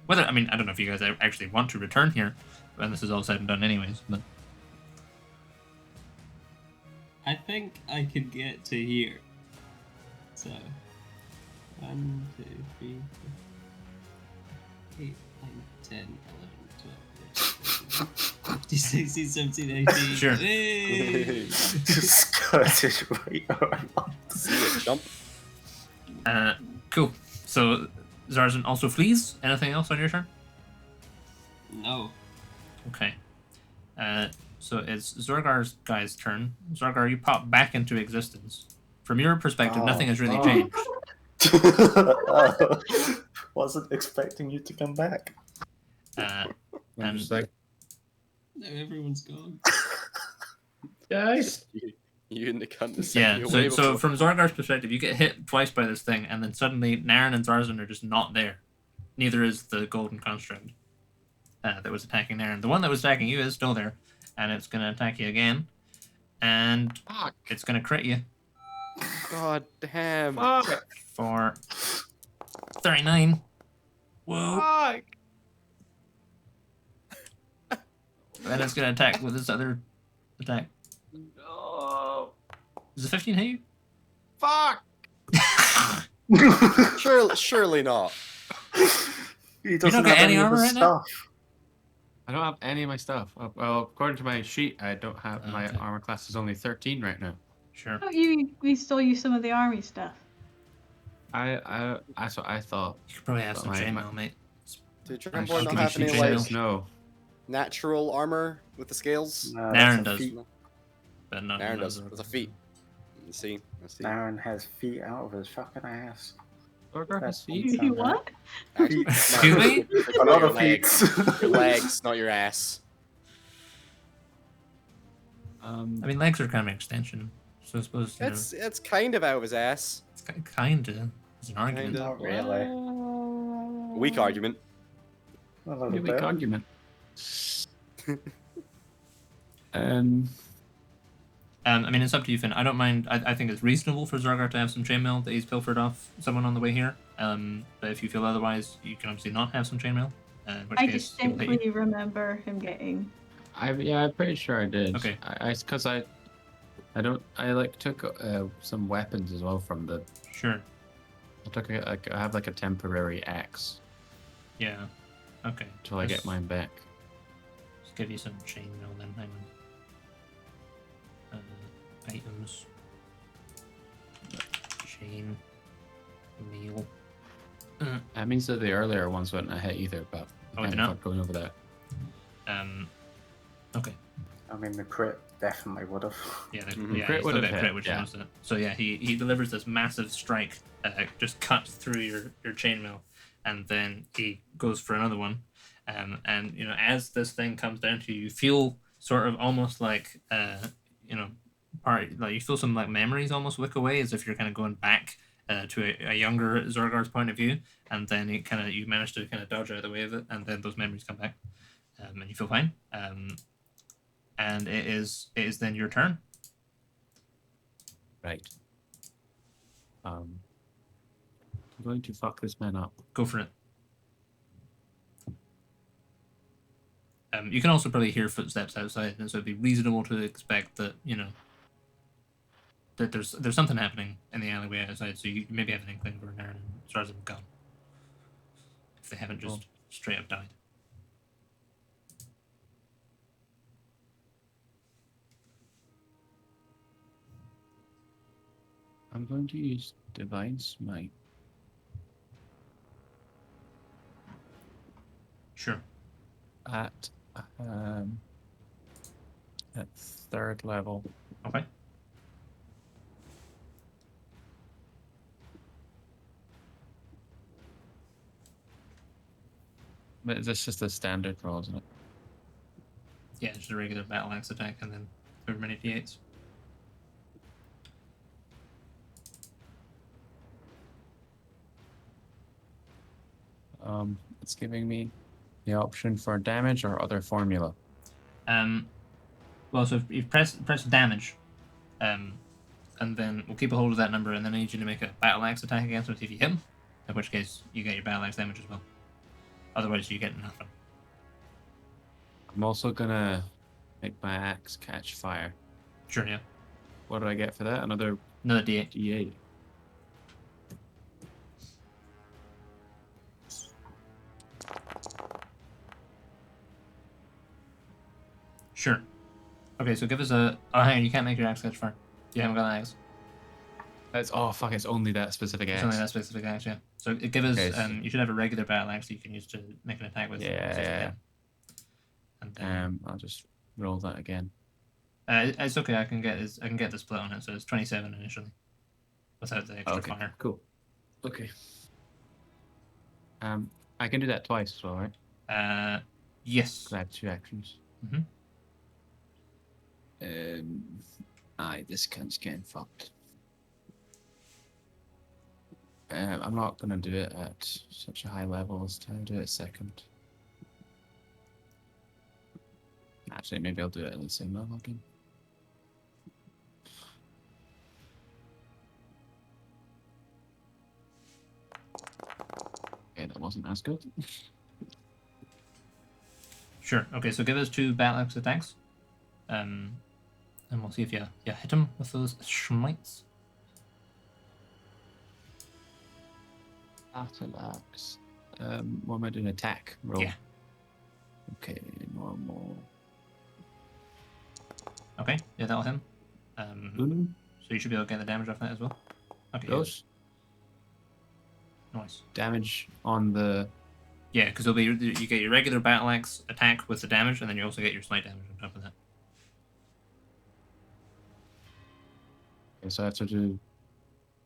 A: Whether, I mean, I don't know if you guys actually want to return here when this is all said and done, anyways. But
J: I think I could get to here. So 1, 2, 3, 4, 8, 9, 10, 11, 12, 13, 15, 16, 17, 18.
A: Sure.
J: Hey!
F: Scottish right
B: See it jump.
A: cool. So Zarzan also flees. Anything else on your turn?
J: No.
A: Okay. So it's Zorgar's guy's turn. Zorgar, you pop back into existence. From your perspective, nothing has really changed.
F: Wasn't expecting you to come back.
E: I'm
A: And
E: just like,
J: Now everyone's gone.
E: guys.
B: You and the cunt. that sent
A: yeah,
B: me
A: so,
B: away
A: so
B: before.
A: from Zorgar's perspective, you get hit twice by this thing, and then suddenly Naren and Zarzan are just not there. Neither is the golden construct that was attacking Naren. The one that was attacking you is still there, and it's going to attack you again, and it's going to crit you
B: God damn.
A: for 39. Whoa. Then it's going to attack with this other attack.
E: No.
A: Does the 15 hit you?
E: Fuck.
B: Surely not.
F: He
A: don't
F: doesn't
A: get
F: have
A: any
F: of
A: armor
F: his
A: right now?
F: stuff.
I: I don't have any of my stuff. Well, according to my sheet, I don't have my
A: Okay.
I: armor class is only 13 right now.
A: Sure.
D: Oh, we stole you some of the army stuff.
I: That's what I thought.
A: You could probably have
I: But
A: some
I: my-
A: chainmail, mate.
B: Did
I: I'm
B: Dragonborn not
A: give you
B: have
A: some
B: any
A: chainmail.
B: like
I: No.
B: natural armor with the scales?
F: No,
A: Naren
F: that's a
A: does.
F: feat.
A: But not
B: Aaron
A: not
B: does.
A: Zorgar.
B: That's a feet. You see? I see.
F: Naren has feet out of his fucking ass.
I: Zorgar has
F: That's
I: feet?
D: You what?
B: Actually,
A: Excuse me?
F: A lot
B: your
F: of
B: legs.
F: feet.
B: Your legs, not your ass.
A: I mean, legs are kind of an extension. So I suppose, you know,
B: It's kind of out of his ass.
A: it's kind of. It's an argument.
B: Kinda.
F: Not really.
B: Weak argument.
F: A little
I: Weak
F: bit.
I: argument.
A: I mean, it's up to you, Finn. I don't mind. I think it's reasonable for Zorgar to have some chainmail that he's pilfered off someone on the way here. But if you feel otherwise, you can obviously not have some chainmail. In which
D: I
A: case, he'll hit you.
D: distinctly remember him getting.
I: I'm pretty sure I did.
A: Okay.
I: Because I took some weapons as well from the.
A: Sure.
I: I have like a temporary axe
A: Yeah. Okay.
I: till I get
A: Let's-
I: mine back.
A: Let's give you some chainmail then. Hang on. Items. Chain. Meal.
I: That means that the earlier ones wouldn't have hit either, but
A: Oh,
I: I
A: they
I: can't
A: not?
I: afford going over that.
A: Okay.
F: I mean, the crit definitely would have.
A: Yeah,
B: Mhm.
A: yeah,
I: Crit
A: you
I: would
A: still
I: have
A: get crit,
I: hit,
A: which
I: yeah.
A: knows that. So yeah, he delivers this massive strike, just cuts through your chainmail, and then he goes for another one, and you know, as this thing comes down to you, you feel sort of almost like you know, like you feel some like memories almost wick away, as if you're kind of going back to a younger Zorgar's point of view, and then you manage to kind of dodge out of the way of it, and then those memories come back, and you feel fine. And it is then your turn.
I: Right. I'm going to fuck this man up.
A: Go for it. You can also probably hear footsteps outside, and so it'd be reasonable to expect that, you know, that there's something happening in the alleyway outside, so you maybe have an inkling where Naren and Stars have gone. If they haven't just straight up died.
I: I'm going to use Divine Smite.
A: Sure.
I: At 3rd level.
A: Okay.
I: But that's just a standard roll, isn't it?
A: Yeah, just a regular battle axe attack, and then however many d8s.
I: It's giving me the option for damage or other formula.
A: Well, so if you press damage, and then we'll keep a hold of that number, and then I need you to make a battle axe attack against him if you hit him, in which case you get your battle axe damage as well. Otherwise, you get nothing.
I: I'm also gonna make my axe catch fire.
A: Sure, yeah.
I: What do I get for that? Another
A: d8.
I: D8.
A: Sure. Okay, so give us a. Oh, hang on, you can't make your axe catch fire. You haven't got an axe.
I: It's only that specific axe.
A: It's only that specific axe, yeah. So it give us.
I: Okay, so-
A: You should have a regular battle axe that you can use to make an attack with.
I: Yeah.
A: And then,
I: I'll just roll that again.
A: it's okay. I can get the split on it, so it's 27 initially, without the extra
I: Okay,
A: fire.
I: cool. Okay. I can do that twice as well, right?
A: Yes.
I: 'Cause I have 2 actions.
A: Mhm.
I: Aye, this cunt's getting fucked. I'm not gonna do it at such a high level as to do it second. Actually, maybe I'll do it at the same level again. Okay, that wasn't as good.
A: Sure. Okay, so give us 2 battle axe attacks. And we'll see if you hit him with those schmites.
I: Battle axe. What am I doing? Attack roll.
A: Yeah.
I: Okay, normal.
A: Okay, yeah, that'll hit him.
I: Ooh,
A: So you should be able to get the damage off that as well. Okay.
I: goes.
A: Nice.
I: Damage on the.
A: Yeah, because it'll be you get your regular battle axe attack with the damage, and then you also get your smite damage on top of that.
I: Okay, so I have to do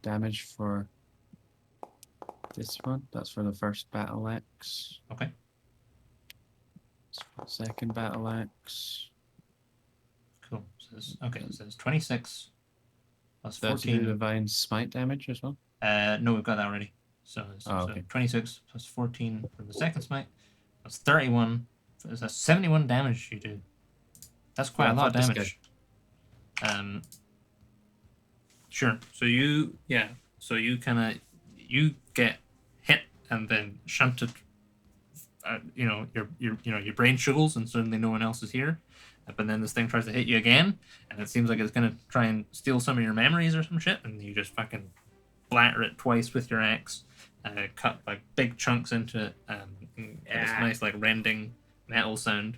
I: damage for this one. That's for the first battle axe.
A: Okay.
I: Second battle axe.
A: Cool. So it's 26 plus
I: That's
A: 14.
I: divine smite damage as well.
A: No, we've got that already. So it's
I: Oh, okay.
A: 26 plus 14 for the second smite. That's 31. That's 71 damage you do. That's quite
I: Yeah,
A: a lot of
I: fuck this
A: damage. Sure. So you get hit and then shunted. Your brain shuggles and suddenly no one else is here. But then this thing tries to hit you again, and it seems like it's gonna try and steal some of your memories or some shit, and you just fucking blatter it twice with your axe, cut like big chunks into it, and get this nice like rending metal sound.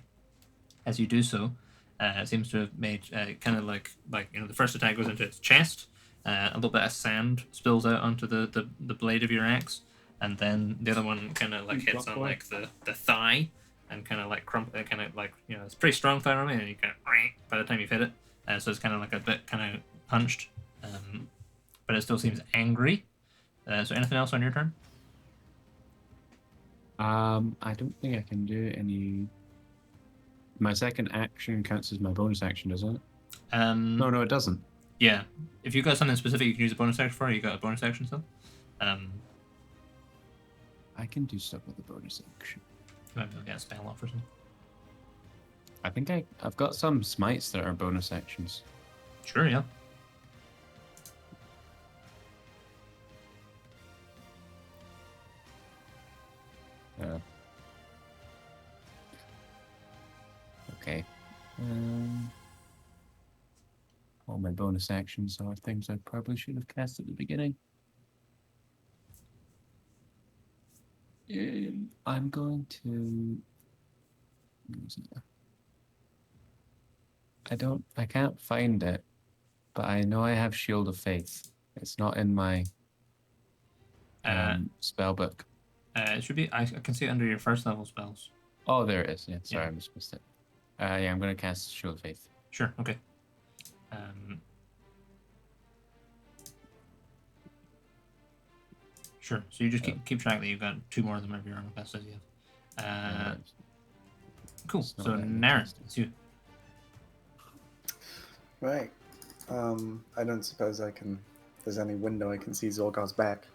A: As you do so, it seems to have made kind of like the first attack goes into its chest, a little bit of sand spills out onto the blade of your axe, and then the other one kind of like hits on like the thigh, and kind of like kind of like it's pretty strong fire army, and you kind of by the time you've hit it, so it's kind of like a bit kind of hunched, but it still seems angry. So anything else on your turn?
I: I don't think I can do any. My second action counts as my bonus action, doesn't it? No, it doesn't.
A: Yeah, if you got something specific you can use a bonus action for, you got a bonus action still.
I: I can do stuff with a bonus action.
A: You might be able to get a spell off or something.
I: I think I've got some smites that are bonus actions.
A: Sure, yeah.
I: Okay. All my bonus actions are things I probably should have cast at the beginning. I'm going to. I can't find it, but I know I have Shield of Faith. It's not in my spell book.
A: It should be. I can see it under your first level spells.
I: Oh, there it is. Yeah, sorry, I missed it. Yeah, I'm going to cast Shield of Faith.
A: Sure. Okay. Sure. So you just keep track that you've got 2 more of them of your armor class as you have. Cool. So Naren, it's you.
F: Right. I don't suppose I can. There's any window I can see Zorgar's back.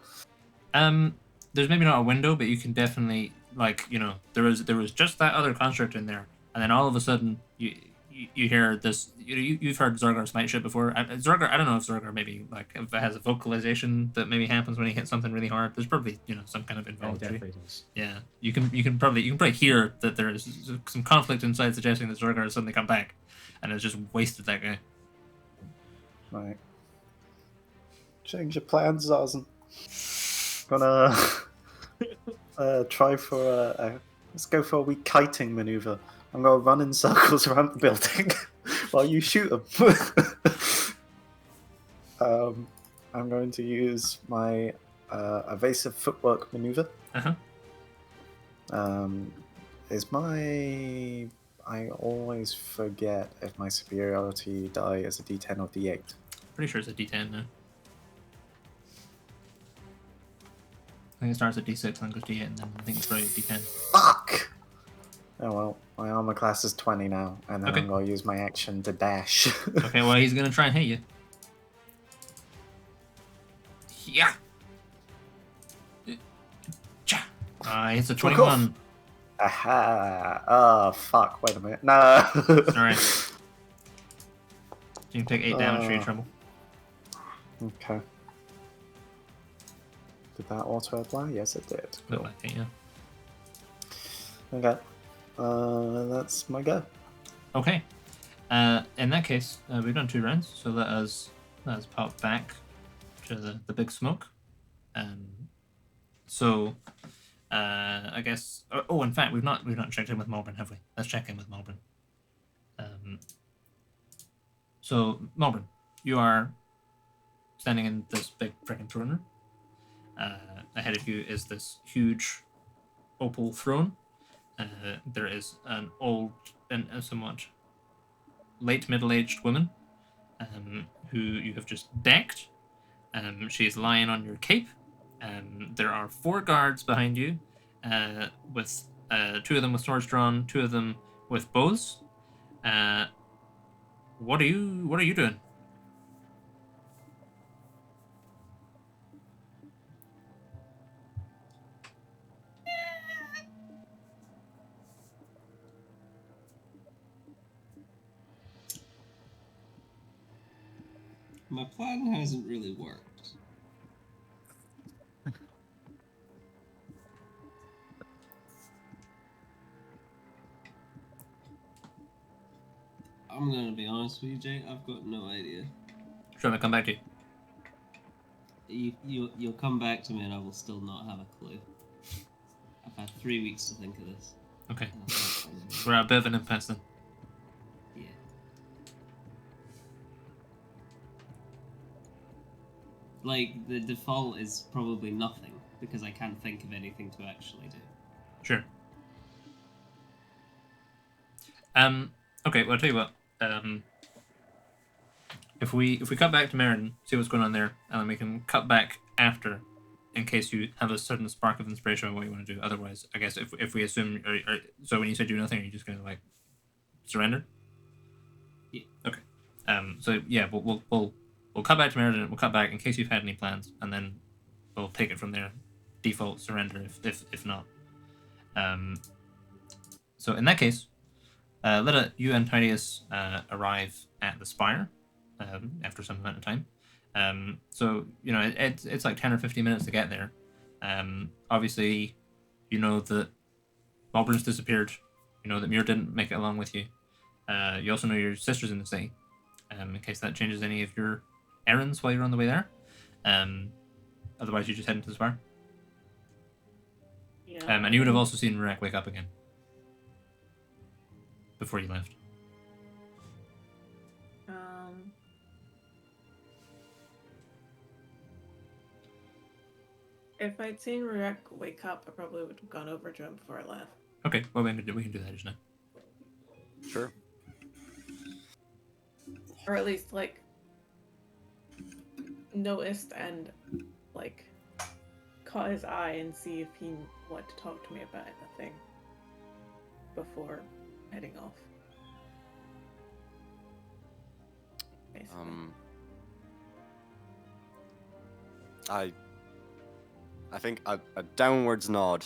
A: There's maybe not a window, but you can definitely there was just that other construct in there, and then all of a sudden you hear this. You've heard Zorgar smite shit before. Zorgar, I don't know if Zorgar maybe if it has a vocalization that maybe happens when he hits something really hard. There's probably some kind of involuntary. Yeah, you can probably hear that there is some conflict inside suggesting that Zorgar has suddenly come back, and has just wasted that guy.
F: Right. Change your plans, Zazen. Gonna try for let's go for a wee kiting maneuver. I'm gonna run in circles around the building while you shoot them. I'm going to use my evasive footwork maneuver. I always forget if my superiority die is a D10 or D8.
A: Pretty sure it's a D10 now. I think it starts at D6 and then goes D8, and then I think it's probably D10.
F: Fuck! Oh well, my armor class is 20 now, and then I'm going to use my action to dash.
A: Okay, well, he's going to try and hit you. Yeah! It's a 21.
F: Aha! Oh, fuck, wait a minute. No!
A: Alright. You can take 8 damage for your trouble.
F: Okay. Did that auto apply? Yes, it did.
A: Cool. Yeah.
F: Okay. That's my go.
A: Okay. In that case, we've done 2 rounds, so let us pop back to the big smoke. I guess. Oh, in fact, we've not checked in with Malbryn, have we? Let's check in with Malbryn. So Malbryn, you are standing in this big freaking throne room. Ahead of you is this huge opal throne. There is an old and somewhat late middle-aged woman who you have just decked. She's lying on your cape. There are 4 guards behind you, with 2 of them with swords drawn, 2 of them with bows. What are you doing?
J: My plan hasn't really worked. I'm gonna be honest with you, Jay. I've got no idea.
A: Should I come back to you?
J: You'll come back to me, and I will still not have a clue. I've had 3 weeks to think of this.
A: Okay. We're at a bit of an impasse then.
J: Yeah. Like, the default is probably nothing, because I can't think of anything to actually do.
A: Sure. Okay. Well, I'll tell you what. If we cut back to Meriden, see what's going on there, and then we can cut back after, in case you have a sudden spark of inspiration on what you want to do. Otherwise, I guess if we assume, so when you say do nothing, are you just gonna like surrender?
J: Yeah.
A: Okay. So yeah, we'll cut back to Meriden. We'll cut back in case you've had any plans, and then we'll take it from there. Default surrender if not. So in that case, you and Tidius arrive at the spire after some amount of time. So it's like 10 or 15 minutes to get there. Obviously, you know that Malbryn's disappeared. You know that Muir didn't make it along with you. You also know your sister's in the city. In case that changes any of your errands while you're on the way there. Otherwise, you just head into the spire.
G: Yeah.
A: And you would have also seen Rek wake up again before you left.
G: If I'd seen Rek wake up, I probably would have gone over to him before I left.
A: Okay, well we can do that just now.
B: Sure.
G: Or at least like noticed and like caught his eye and see if he wanted to talk to me about anything before heading off. Basically.
B: I think a downwards nod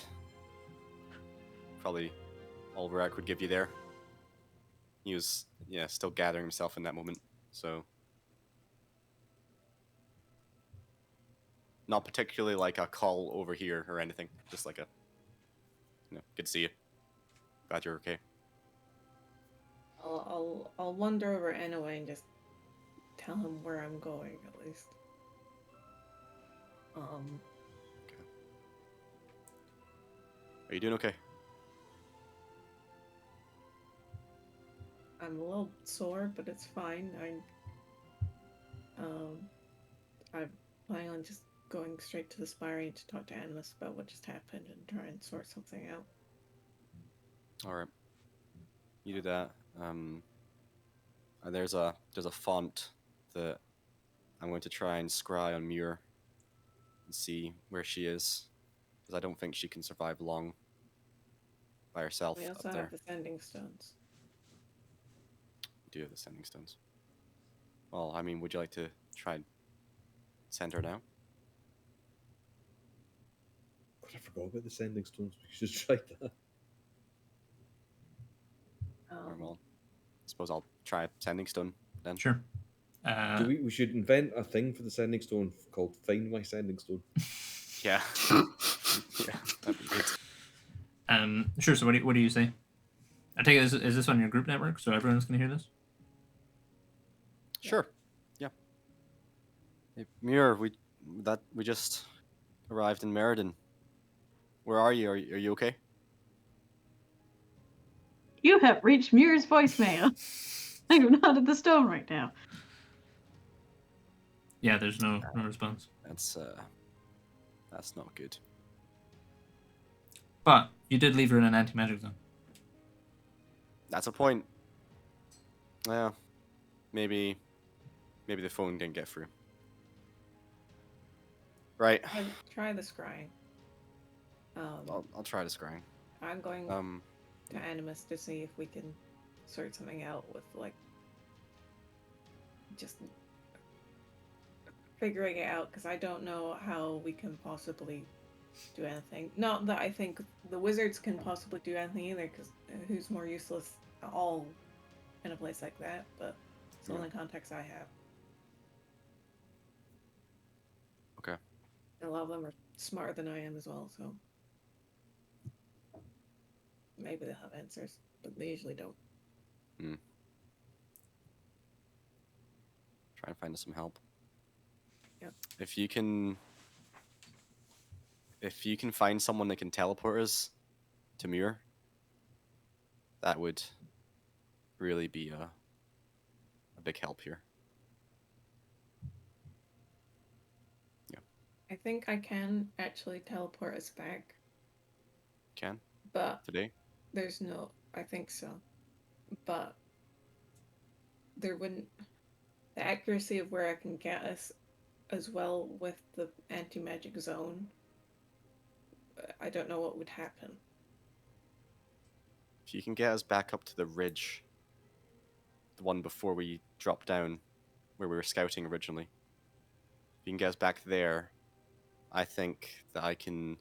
B: probably all Rek would give you there. He was still gathering himself in that moment, so not particularly like a call over here or anything, just like a good to see you. Glad you're okay.
G: I'll wander over anyway and just tell him where I'm going at least.
B: Okay. Are you doing okay?
G: I'm a little sore, but it's fine. I'm planning on just going straight to the spire to talk to Animus about what just happened and try and sort something out.
B: All right, you do that. There's a font that I'm going to try and scry on Muir and see where she is, because I don't think she can survive long by herself
G: We also
B: up
G: have
B: there.
G: the sending stones.
B: We do have the sending stones. Well, I mean, would you like to try and send her now?
C: God, I forgot about the sending stones. We should try that.
B: Well, I suppose I'll try a sending stone then.
A: Sure.
C: We should invent a thing for the sending stone called Find My Sending Stone.
B: Yeah. Yeah, that'd be good.
A: Sure. So what do you say? I take it is this on your group network, so everyone's gonna hear this?
B: Sure. Yeah. Hey, Muir, we just arrived in Meriden. Where are you? Are you okay?
D: You have reached Muir's voicemail. I am not at the stone right now.
A: Yeah, there's no response.
B: That's not good.
A: But you did leave her in an anti-magic zone.
B: That's a point. Yeah. Maybe the phone didn't get through. Right.
G: I'll try the scrying.
B: I'll try to scrying.
G: I'm going to Animus to see if we can sort something out with like just figuring it out, because I don't know how we can possibly do anything. Not that I think the wizards can possibly do anything either, because who's more useless at all in a place like that, but it's the only context I have.
B: Okay.
G: A lot of them are smarter than I am as well, so maybe they'll have answers, but they usually don't.
B: Try and find us some help.
G: Yep.
B: If you can find someone that can teleport us to Muir, that would really be a big help here. Yeah.
G: I think I can actually teleport us back.
B: Can?
G: But
B: Today?
G: there's no... I think so. but there wouldn't the accuracy of where I can get us as well with the anti-magic zone. I don't know what would happen.
B: If you can get us back up to the ridge, the one before we dropped down, where we were scouting originally. If you can get us back there, I think that I can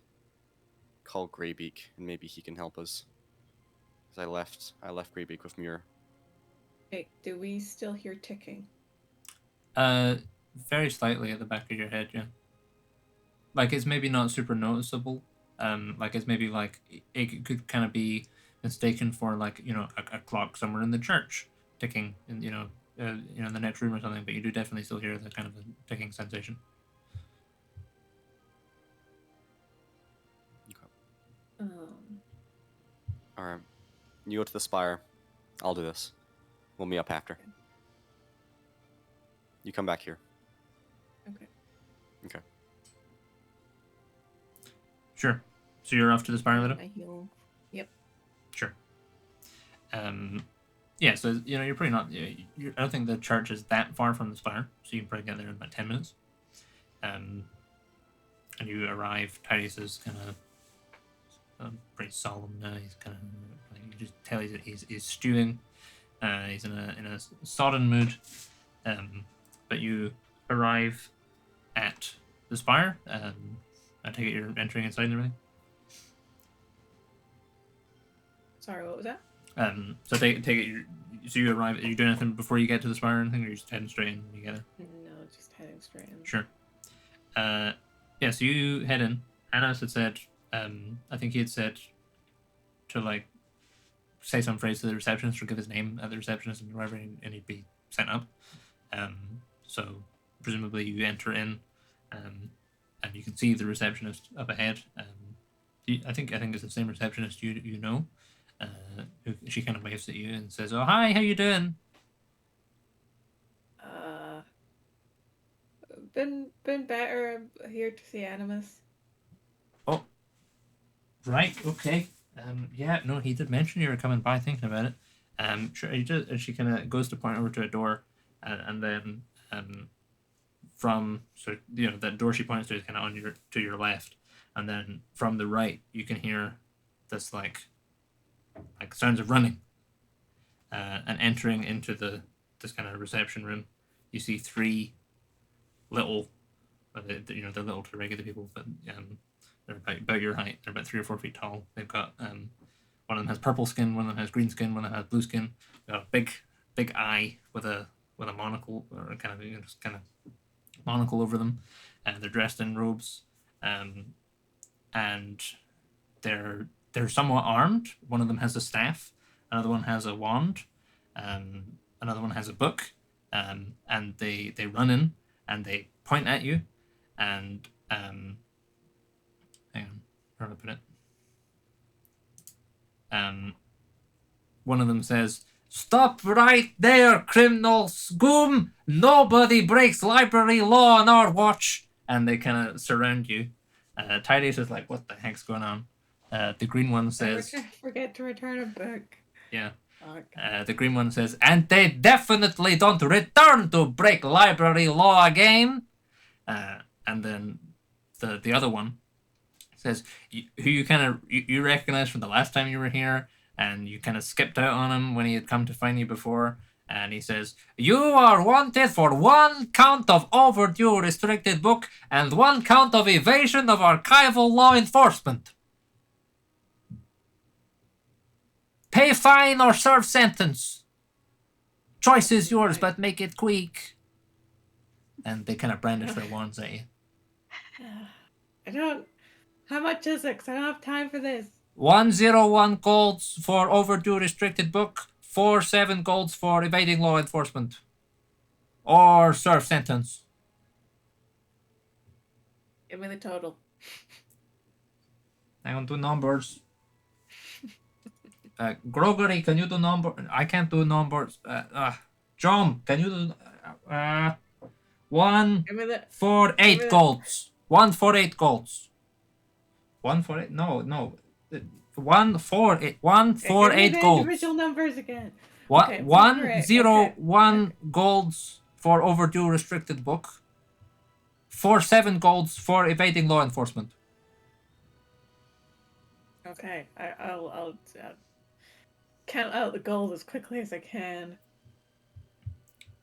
B: call Greybeak and maybe he can help us. Because I left Greybeak with Muir.
G: Okay, do we still hear ticking?
A: Very slightly at the back of your head, yeah. Like it's maybe not super noticeable. Like it's maybe like it could kind of be mistaken for like a clock somewhere in the church ticking in in the next room or something. But you do definitely still hear the kind of ticking sensation.
B: All right, you go to the spire. I'll do this. We'll meet up after. You come back here.
G: Okay.
B: Okay.
A: Sure. So you're off to the spire, Lita?
G: I heal. Yep.
A: Sure. Yeah. So you're pretty not. I don't think the church is that far from the spire, so you can probably get there in about 10 minutes. And you arrive. Tyrese is kind of pretty solemn now. He's kind of like, you just tell he's stewing. He's in a sodden mood. But you arrive at the spire. I take it you're entering inside and everything.
G: Sorry, what was that?
A: So take it. So you arrive. Are you doing anything before you get to the spire or anything, or are you just heading straight in when you get there?
G: No, just heading straight in.
A: Sure. Yeah. So you head in. Anas had said. I think he had said to like say some phrase to the receptionist or give his name at the receptionist and whatever, and he'd be sent up. So presumably you enter in, and you can see the receptionist up ahead. I think it's the same receptionist you know. She kind of waves at you and says, "Oh, hi, how you doing?"
G: Been better. I'm here to see Animus.
A: Oh, right, okay. Yeah, no, he did mention you were coming by, thinking about it. Sure, she kind of goes to point over to a door, and then from that door she points to is kind of to your left, and then from the right you can hear this like sounds of running, and entering into this kind of reception room. You see three little, they're little to regular people, but they're about your height. They're about 3 or 4 feet tall. They've got one of them has purple skin, one of them has green skin, one of them has blue skin. They've got a big eye with a monocle, or kind of just kind of monocle over them, and they're dressed in robes, and they're somewhat armed. One of them has a staff, another one has a wand, another one has a book, and they run in and they point at you, and hang on, where do I put it? One of them says, "Stop right there, criminal scum! Nobody breaks library law on our watch!" And they kind of surround you. Tyrese is like, "What the heck's going on?" The green one says,
G: "Forget to return a book."
A: Yeah. The green one says, "And they definitely don't return to break library law again." And then the other one says, who you recognize from the last time you were here, and you kind of skipped out on him when he had come to find you before. And he says, "You are wanted for 1 count of overdue restricted book and 1 count of evasion of archival law enforcement. Pay fine or serve sentence. Choice is yours, but make it quick." And they kind of brandish their wands at you.
G: How much is it? 'Cause I don't have time for this.
A: 101 golds for overdue restricted book, 47 golds for evading law enforcement. Or serve sentence.
G: Give me the total.
A: I don't do numbers. Gregory, can you do number? I can't do numbers. John, can you do 148 golds? 148 golds. 148? No. 148 golds.
G: Individual numbers again.
A: What?
G: Okay,
A: 101 golds for overdue restricted book. 47 golds for evading law enforcement.
G: Okay, I'll count out the gold as quickly as I can.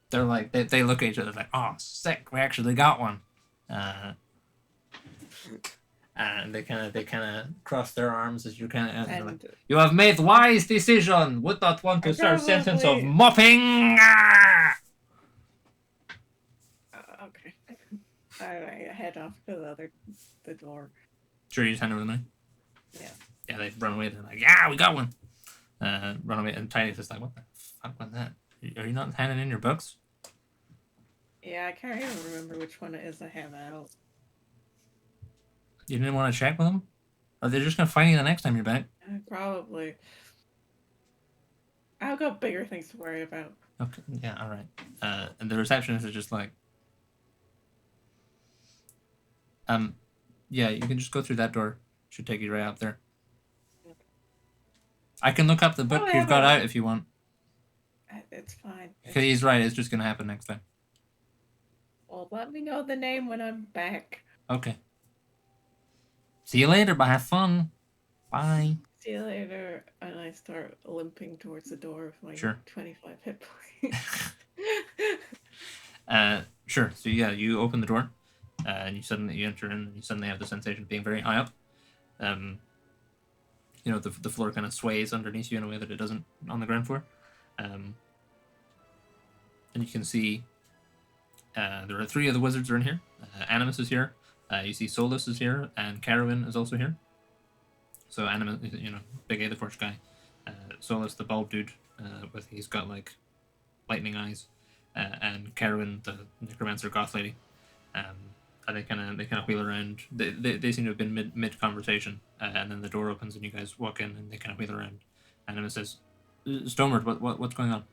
A: They're like they look at each other like, oh, sick, we actually got one. And they kind of cross their arms as you like, you have made wise decision. Would not want to serve sentence of mopping.
G: Okay, I head off to the door.
A: Sure, you just hand over the money.
G: Yeah.
A: Yeah, they run away. They're like, yeah, we got one. Run away, and Tiny's just like, what the fuck was that? Are you not handing in your books?
G: Yeah, I can't even remember which one it is I have out.
A: You didn't want to check with them? Or they're just gonna find you the next time you're back?
G: Probably. I've got bigger things to worry about.
A: Okay, yeah, all right. And the receptionist is just like, yeah, you can just go through that door. Should take you right up there. I can look up the book you've got out if you want.
G: It's fine.
A: Okay, he's right. It's just gonna happen next time.
G: Well, let me know the name when I'm back.
A: Okay. See you later, but have fun. Bye.
G: See you later. And I start limping towards the door with my 25 hit points.
A: Sure. So yeah, you open the door, and you enter in. And you suddenly have the sensation of being very high up. You know, the floor kind of sways underneath you in a way that it doesn't on the ground floor. And you can see there are 3 of the wizards are in here. Animus is here. You see Solus is here, and Carowin is also here. So Animus, you know, big Aetherforge guy. Solus, the bald dude, he's got like lightning eyes, and Carowin, the necromancer goth lady. And they kind of wheel around. They seem to have been mid conversation, and then the door opens and you guys walk in and they kind of wheel around. Animus says, "Stoneward, what's going on?"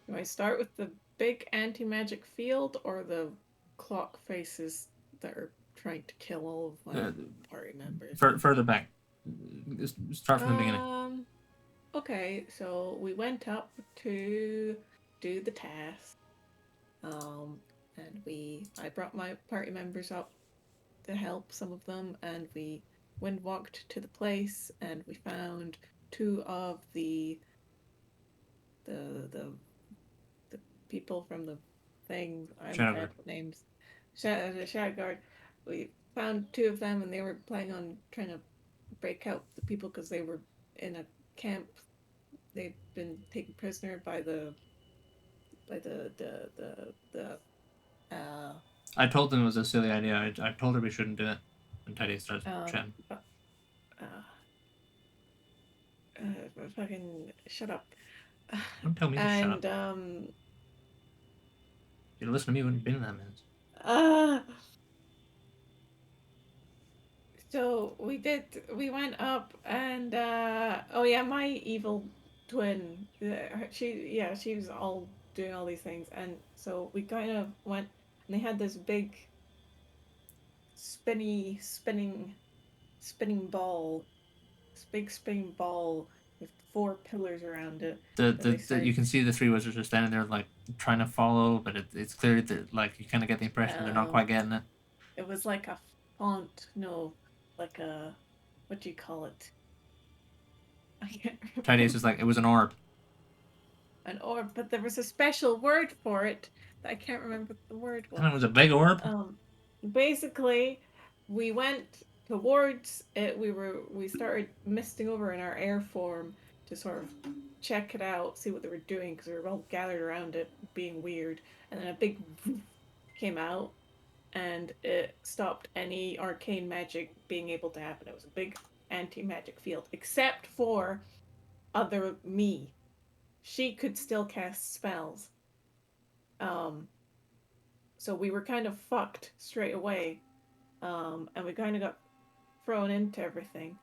G: Do I start with the big anti-magic field or the clock faces that are trying to kill all of my party members?
A: Further back. Start from the beginning.
G: Okay, so we went up to do the task. And I brought my party members up to help some of them, and we wind walked to the place, and we found 2 of the people from the thing. I forget names. The Shadow Guard. We found 2 of them, and they were planning on trying to break out the people because they were in a camp. They'd been taken prisoner by the.
A: I told them it was a silly idea. I told her we shouldn't do it. And Teddy starts chatting.
G: Fucking shut up.
A: Don't tell me to shut up. You listen to me when you've been in that minute.
G: So we went up and my evil twin, she was all doing all these things, and so we kind of went and they had this big spinning ball, this big spinning ball with 4 pillars around it.
A: You can see the 3 wizards are standing there like trying to follow, but it's clear that like you kind of get the impression they're not quite getting it.
G: It was like a font, like a, what do you call it? I can't remember.
A: Tidy's is like, it was an orb.
G: An orb, but there was a special word for it that I can't remember what the word was.
A: And it was a big orb?
G: Basically, we went towards it. We started misting over in our air form to sort of check it out, see what they were doing, because we were all gathered around it, being weird. And then a big came out, and it stopped any arcane magic being able to happen. It was a big anti-magic field, except for other me. She could still cast spells. So we were kind of fucked straight away. And we kind of got thrown into everything.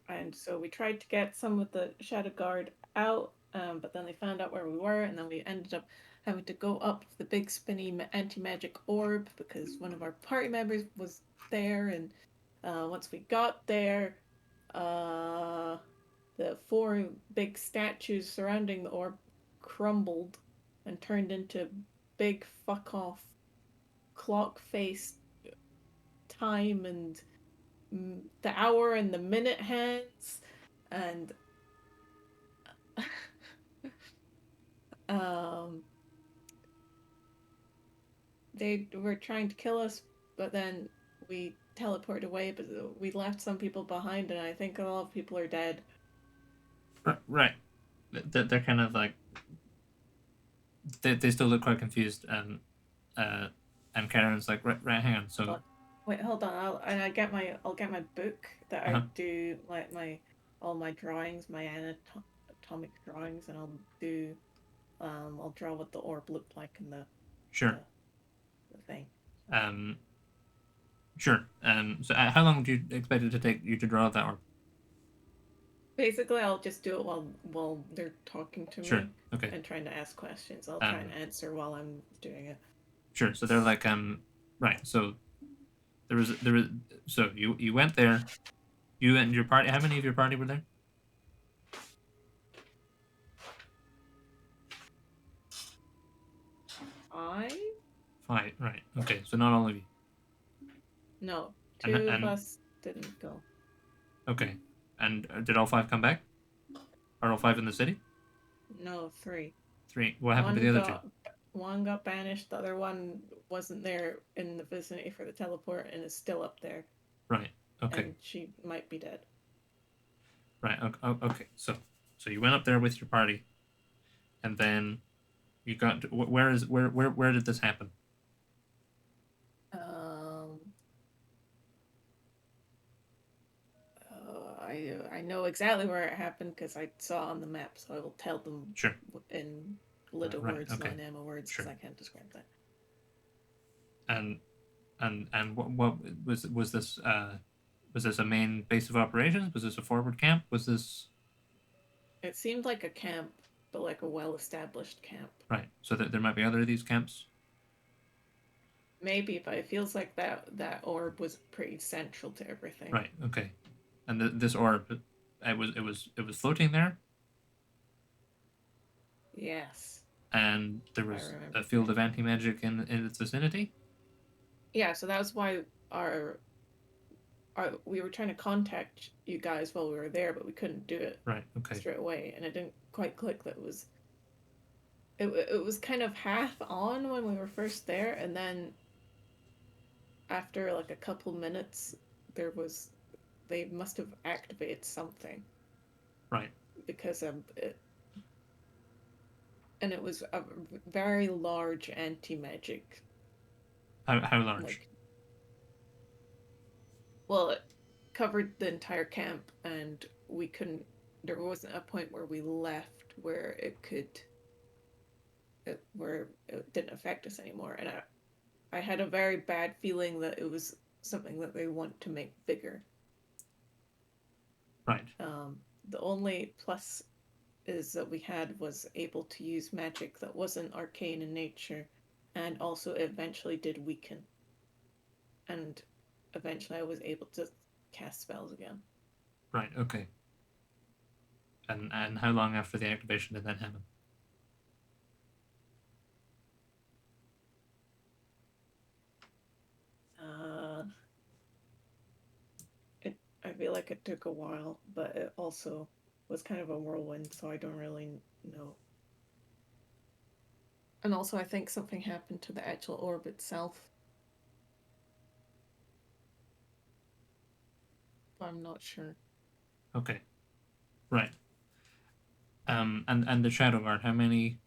G: And so we tried to get some of the Shadow Guard out, but then they found out where we were, and then we ended up having to go up the big spinny anti-magic orb because one of our party members was there, and once we got there, the 4 big statues surrounding the orb crumbled and turned into big fuck off clock face time and the hour and the minute hands, and they were trying to kill us, but then we teleported away, but we left some people behind, and I think a lot of people are dead.
A: Right. They're kind of like they still look quite confused, and Karen's like, right, hang on. So
G: wait, hold on. I'll get my book that I do like all my drawings, my anatomic drawings, and I'll draw what the orb looked like in the thing.
A: Sure. So how long do you expect it to take you to draw that orb?
G: Basically, I'll just do it while they're talking to me.
A: Okay.
G: And trying to ask questions. I'll try and answer while I'm doing it.
A: Sure. So they're like, right. So there was. So you went there. You and your party. How many of your party were there?
G: 5?
A: 5. Right. Okay. So not all of you.
G: No, 2 of us didn't go.
A: Okay. And did all 5 come back? Are all 5 in the city?
G: No, 3.
A: 3. What happened to the other 2?
G: One got banished. The other one wasn't there in the vicinity for the teleport and is still up there.
A: Right. Okay.
G: And she might be dead.
A: Right. Okay. So you went up there with your party, and then you got to, where did this happen?
G: I know exactly where it happened because I saw on the map, so I will tell them in little words, not Nama words, because I can't describe that.
A: And what was this? Was this a main base of operations? Was this a forward camp? Was this?
G: It seemed like a camp, but like a well-established camp.
A: Right. So there might be other of these camps.
G: Maybe, but it feels like that orb was pretty central to everything.
A: Right. Okay. And this orb, it was floating there.
G: Yes.
A: And there was a field of anti-magic in its vicinity.
G: Yeah. So that was why we were trying to contact you guys while we were there, but we couldn't do it straight away, and it didn't quite click that it was kind of half on when we were first there, and then after like a couple minutes they must have activated something,
A: right?
G: Because it was a very large anti-magic.
A: How large?
G: Well, it covered the entire camp, and there wasn't a point where we left where it didn't affect us anymore. And I had a very bad feeling that it was something that they want to make bigger.
A: Right.
G: The only plus is that we was able to use magic that wasn't arcane in nature, and also eventually did weaken. And eventually I was able to cast spells again.
A: Right, okay. And how long after the activation did that happen?
G: I feel like it took a while, but it also was kind of a whirlwind, so I don't really know. And also I think something happened to the actual orb itself. I'm not sure.
A: Okay. Right. And the Shadow Guard, how many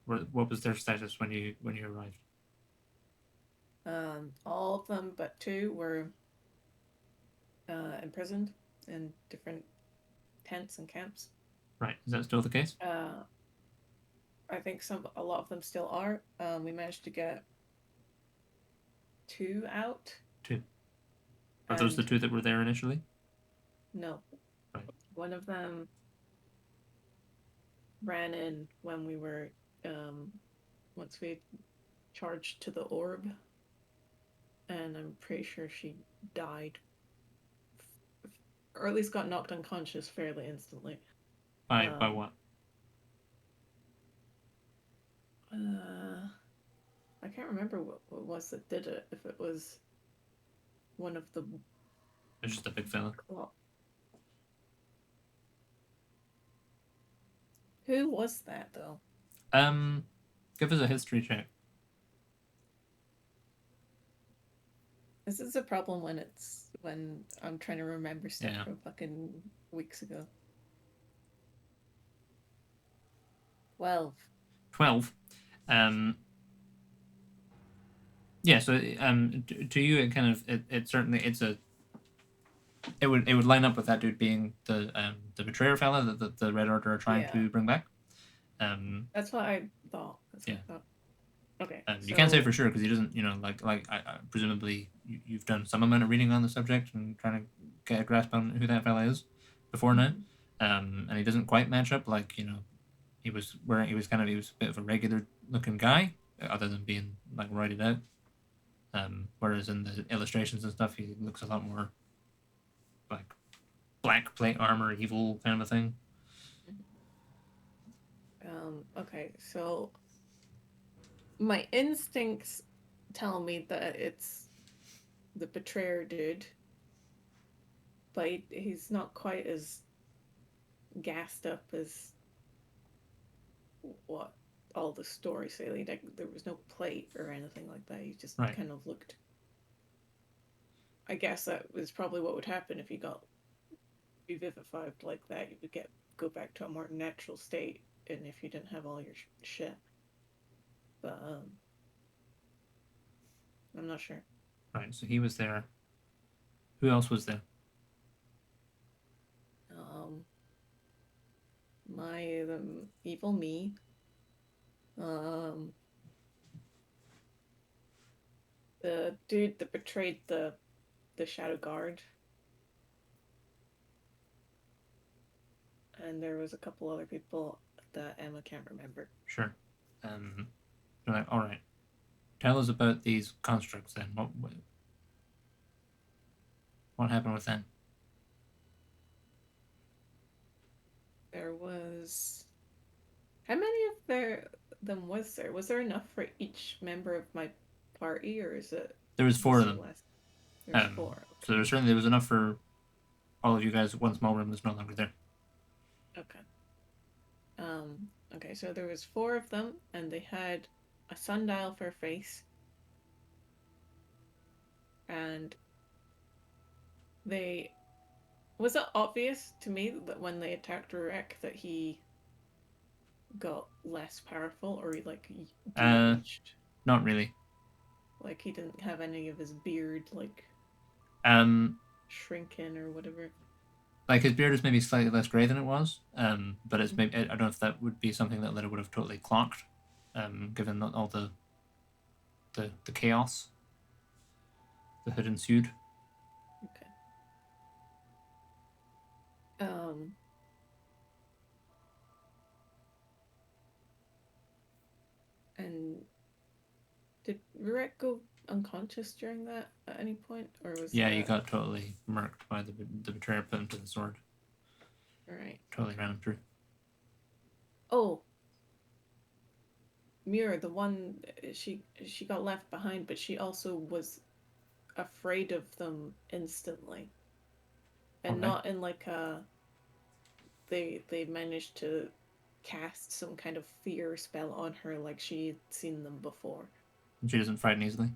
A: what was their status when you arrived?
G: All of them but 2 were imprisoned in different tents and camps.
A: Right. Is that still the case?
G: I think a lot of them still are. We managed to get 2 out.
A: 2. Are those the 2 that were there initially?
G: No.
A: Right.
G: One of them ran in when we were once we charged to the orb, and I'm pretty sure she died, or at least got knocked unconscious fairly instantly.
A: By what?
G: I can't remember what it was that did it. If it was one of the.
A: It's just a big fella.
G: Who was that though?
A: Give us a history check.
G: This is a problem when I'm trying to remember stuff
A: Yeah.
G: from fucking weeks ago. 12.
A: 12. Yeah, so to you it kind of it certainly it would line up with that dude being the betrayer fella that the Red Order are trying to bring back.
G: That's what I thought.
A: Yeah.
G: Okay.
A: You can't say for sure because he doesn't, I presumably you've done some amount of reading on the subject and trying to get a grasp on who that fella is before now, and he doesn't quite match up. He was a bit of a regular looking guy, other than being like roided out. Whereas in the illustrations and stuff, he looks a lot more like black plate armor, evil kind of a thing.
G: Okay, so my instincts tell me that it's the betrayer dude, but he's not quite as gassed up as what all the stories say. Like, there was no plate or anything like that. He just kind of looked. I guess that was probably what would happen if you got revivified like that. You would go back to a more natural state, and if you didn't have all your shit. But I'm not sure.
A: Right, so he was there. Who else was there?
G: The evil me. The dude that betrayed the Shadow Guard. And there was a couple other people that Emma can't remember.
A: Sure. All right. Tell us about these constructs then. What happened with them?
G: There was. How many of them was there? Was there enough for each member of my party, or is it?
A: There was 4 of them.
G: There's 4. Okay.
A: So there was enough for all of you guys once Malbryn was no longer there.
G: Okay. Okay, so there was 4 of them, and they had a sundial for a face. And was it obvious to me that when they attacked Rurek that he got less powerful, or he damaged?
A: Not really.
G: Like he didn't have any of his beard shrinking or whatever.
A: Like his beard is maybe slightly less grey than it was, but it's maybe I don't know if that would be something that Lita would have totally clocked, given all the chaos that had ensued.
G: Okay. And did Rurek go unconscious during that at any point, or was?
A: Yeah, you got totally murked by the betrayer, put him to the sword.
G: Right.
A: Totally ran him through.
G: Oh, Muir, the one she got left behind, but she also was afraid of them instantly, and not in like a. They managed to cast some kind of fear spell on her, like she'd seen them before.
A: And she doesn't frighten easily.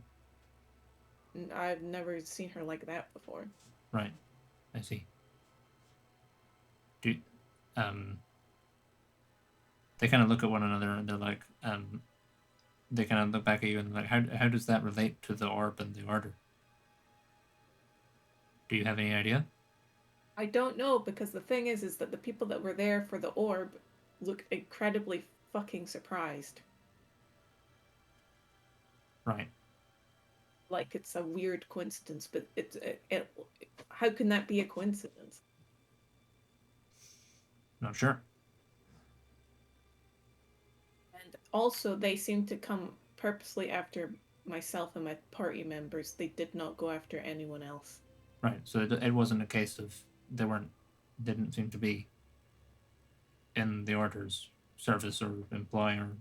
G: I've never seen her like that before.
A: Right, I see. They kind of look at one another and they're like, they kind of look back at you and like, how does that relate to the orb and the order? Do you have any idea?
G: I don't know, because the thing is that the people that were there for the orb look incredibly fucking surprised.
A: Right.
G: Like it's a weird coincidence, but how can that be a coincidence?
A: Not sure.
G: And also they seem to come purposely after myself and my party members. They did not go after anyone else.
A: Right. So it wasn't a case of didn't seem to be in the order's service or employ or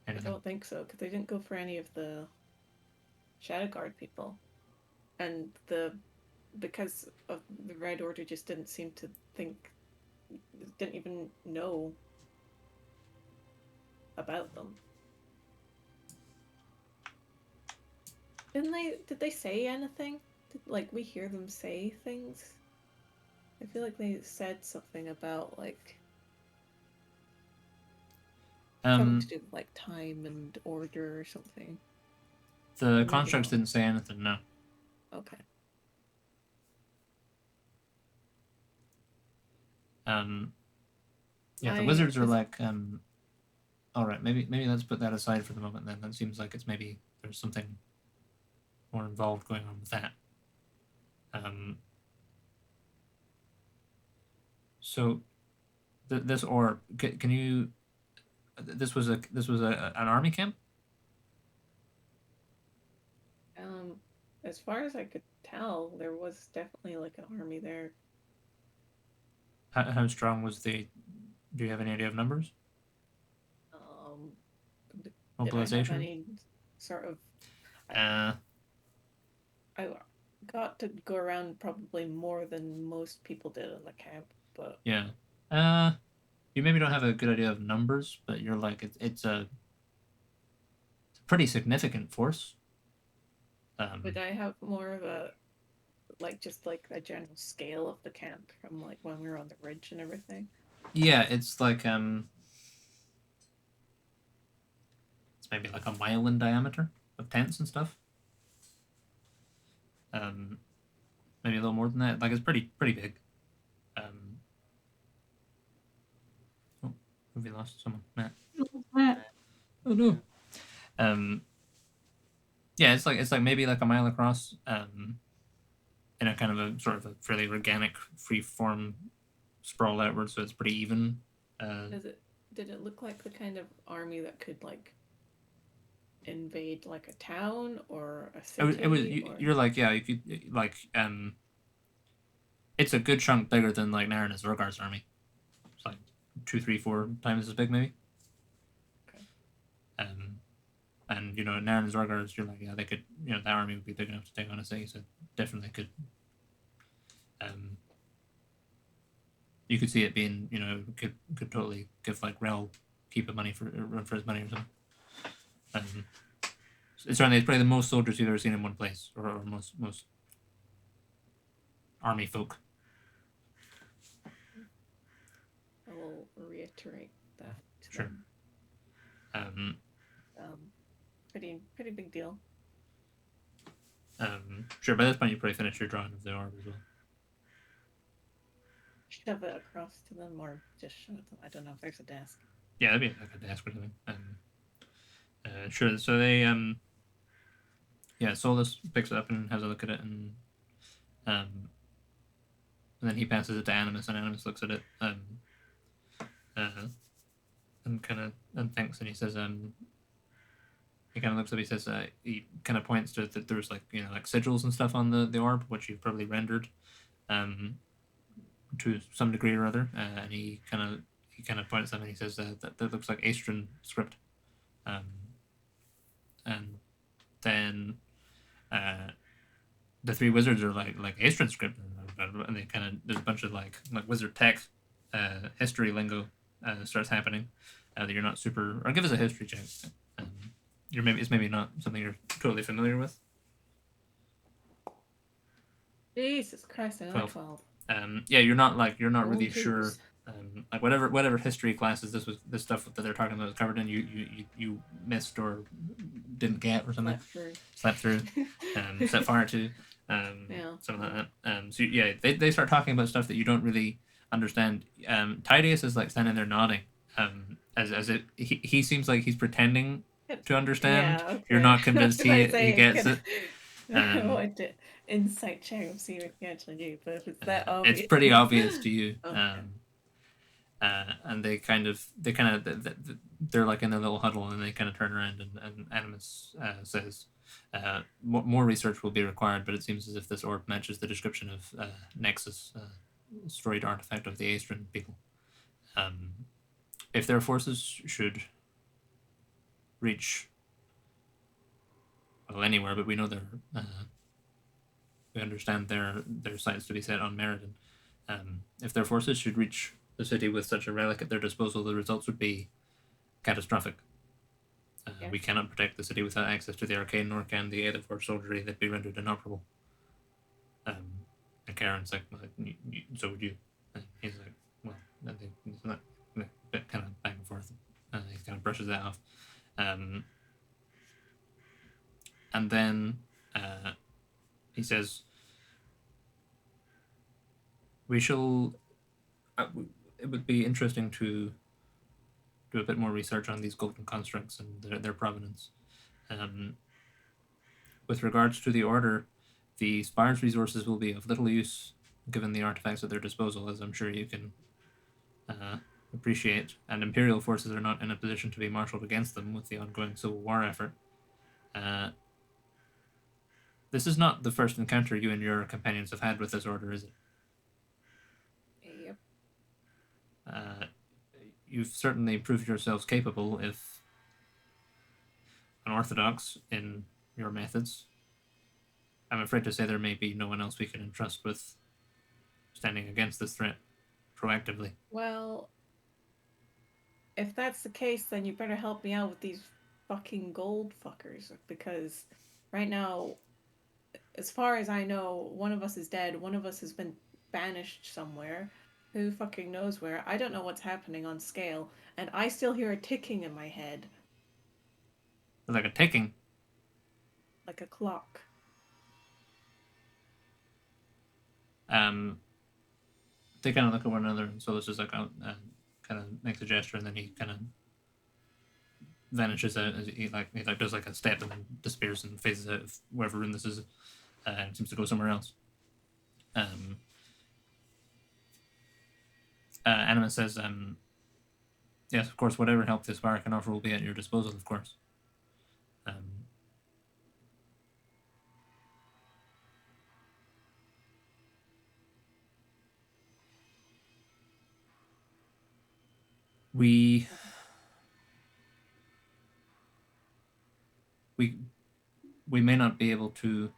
A: anything.
G: I don't think so, because they didn't go for any of the Shadow Guard people, and because of the Red Order just didn't seem to didn't even know about them. Did they say anything? Did we hear them say things? I feel like they said something about something to do with time and order or something.
A: The constructs didn't say anything, no.
G: Okay.
A: Yeah, the wizards are all right, maybe let's put that aside for the moment then. That seems like maybe there's something more involved going on with that. So this orb, can you this was an army camp?
G: As far as I could tell, there was definitely an army there.
A: How strong was do you have any idea of numbers? Mobilization?
G: Did I have any sort of... I got to go around probably more than most people did in the camp, but...
A: Yeah. You maybe don't have a good idea of numbers, but you're it's a pretty significant force.
G: But I have more of a just a general scale of the camp from when we were on the ridge and everything.
A: Yeah, it's it's maybe a mile in diameter of tents and stuff. Maybe a little more than that. It's pretty big. Oh, have we lost someone? Matt. Oh no. Yeah, it's maybe a mile across. In a kind of a sort of a fairly organic, free form sprawl outward, so it's pretty even.
G: Did it look like the kind of army that could invade a town or a city?
A: You're yeah, you could it's a good chunk bigger than Naren and Zorgar's army. It's 2, 3, 4 times as big maybe.
G: Okay.
A: And Naren and Zorgar's, you're yeah, they could, that army would be big enough to take on a city, so definitely could. You could see it being, could totally give Rel keep a money run for his money or something. It's probably the most soldiers you've ever seen in one place, or most army folk.
G: I will reiterate that.
A: Sure.
G: Pretty big deal.
A: Sure. By this point, you probably finished your drawing of the orb as well.
G: Shove it across to them, or just show it to them. I don't know if there's a desk.
A: Yeah, that'd be a desk or something. Sure. So they Solus picks it up and has a look at it, and then he passes it to Animus, and Animus looks at it and thinks, and he says he kind of looks up. He says he kind of points to that there's sigils and stuff on the orb, which you've probably rendered to some degree or other, and he kind of points them and he says that looks like Astron script, and then the 3 wizards are like Astron script, and they there's a bunch of wizard tech history lingo starts happening that you're not super, or give us a history check. It's maybe not something you're totally familiar with.
G: Jesus Christ, I know 12.
A: Yeah, you're not really sure. Whatever history classes this stuff that they're talking about was covered in, you missed or didn't get or something. Slept through. Set fire to. Something like that. So yeah, they start talking about stuff that you don't really understand. Tidius is standing there nodding. He seems like he's pretending to understand.
G: Yeah, okay.
A: You're not convinced he gets it.
G: I want to insight check and see if he actually knew, but if it's that obvious.
A: It's pretty obvious to you.
G: Okay.
A: and they're like in their little huddle, and they kind of turn around, and Animus says, more research will be required, but it seems as if this orb matches the description of Nexus, destroyed artifact of the Aestrin people. If their forces should reach, well, anywhere, but we know we understand their sights to be set on Meriden. If their forces should reach the city with such a relic at their disposal, the results would be catastrophic. We cannot protect the city without access to the arcane, nor can the aid of our soldiery that be rendered inoperable. And Karen's like, well, so would you. And he's like, well, I think he's not kind of back and forth. He kind of brushes that off. And then he says, we shall. It would be interesting to do a bit more research on these golden constructs and their provenance. With regards to the Order, the Spire's resources will be of little use given the artifacts at their disposal, as I'm sure you can appreciate, and Imperial forces are not in a position to be marshaled against them with the ongoing Civil War effort. This is not the first encounter you and your companions have had with this Order, is it?
G: Yep.
A: You've certainly proved yourselves capable, if unorthodox in your methods. I'm afraid to say there may be no one else we can entrust with standing against this threat proactively.
G: Well, if that's the case, then you better help me out with these fucking gold fuckers, because right now, as far as I know, one of us is dead, one of us has been banished somewhere. Who fucking knows where? I don't know what's happening on scale, and I still hear a ticking in my head.
A: Like a ticking?
G: Like a clock.
A: They kind of look at one another, and so this is like kind of makes a gesture, and then he kind of vanishes out as he does like a step and then disappears and phases out of wherever room this is, and seems to go somewhere else. Animus says, yes, of course, whatever help this Spire can offer will be at your disposal, of course. We may not be able to.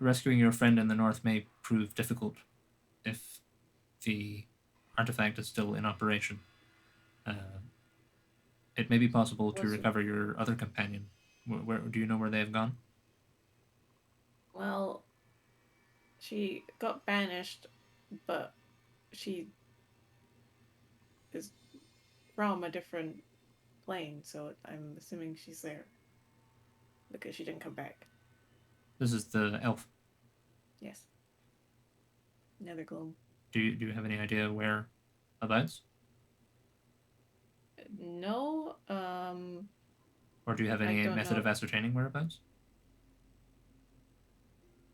A: Rescuing your friend in the north may prove difficult if the artifact is still in operation. It may be possible to recover your other companion. Where do you know where they have gone?
G: Well, she got banished, but she is from a different plane, so I'm assuming she's there because she didn't come back.
A: This is the elf.
G: Yes. Another globe.
A: Do you have any idea whereabouts?
G: No.
A: Or do you have any method of ascertaining whereabouts?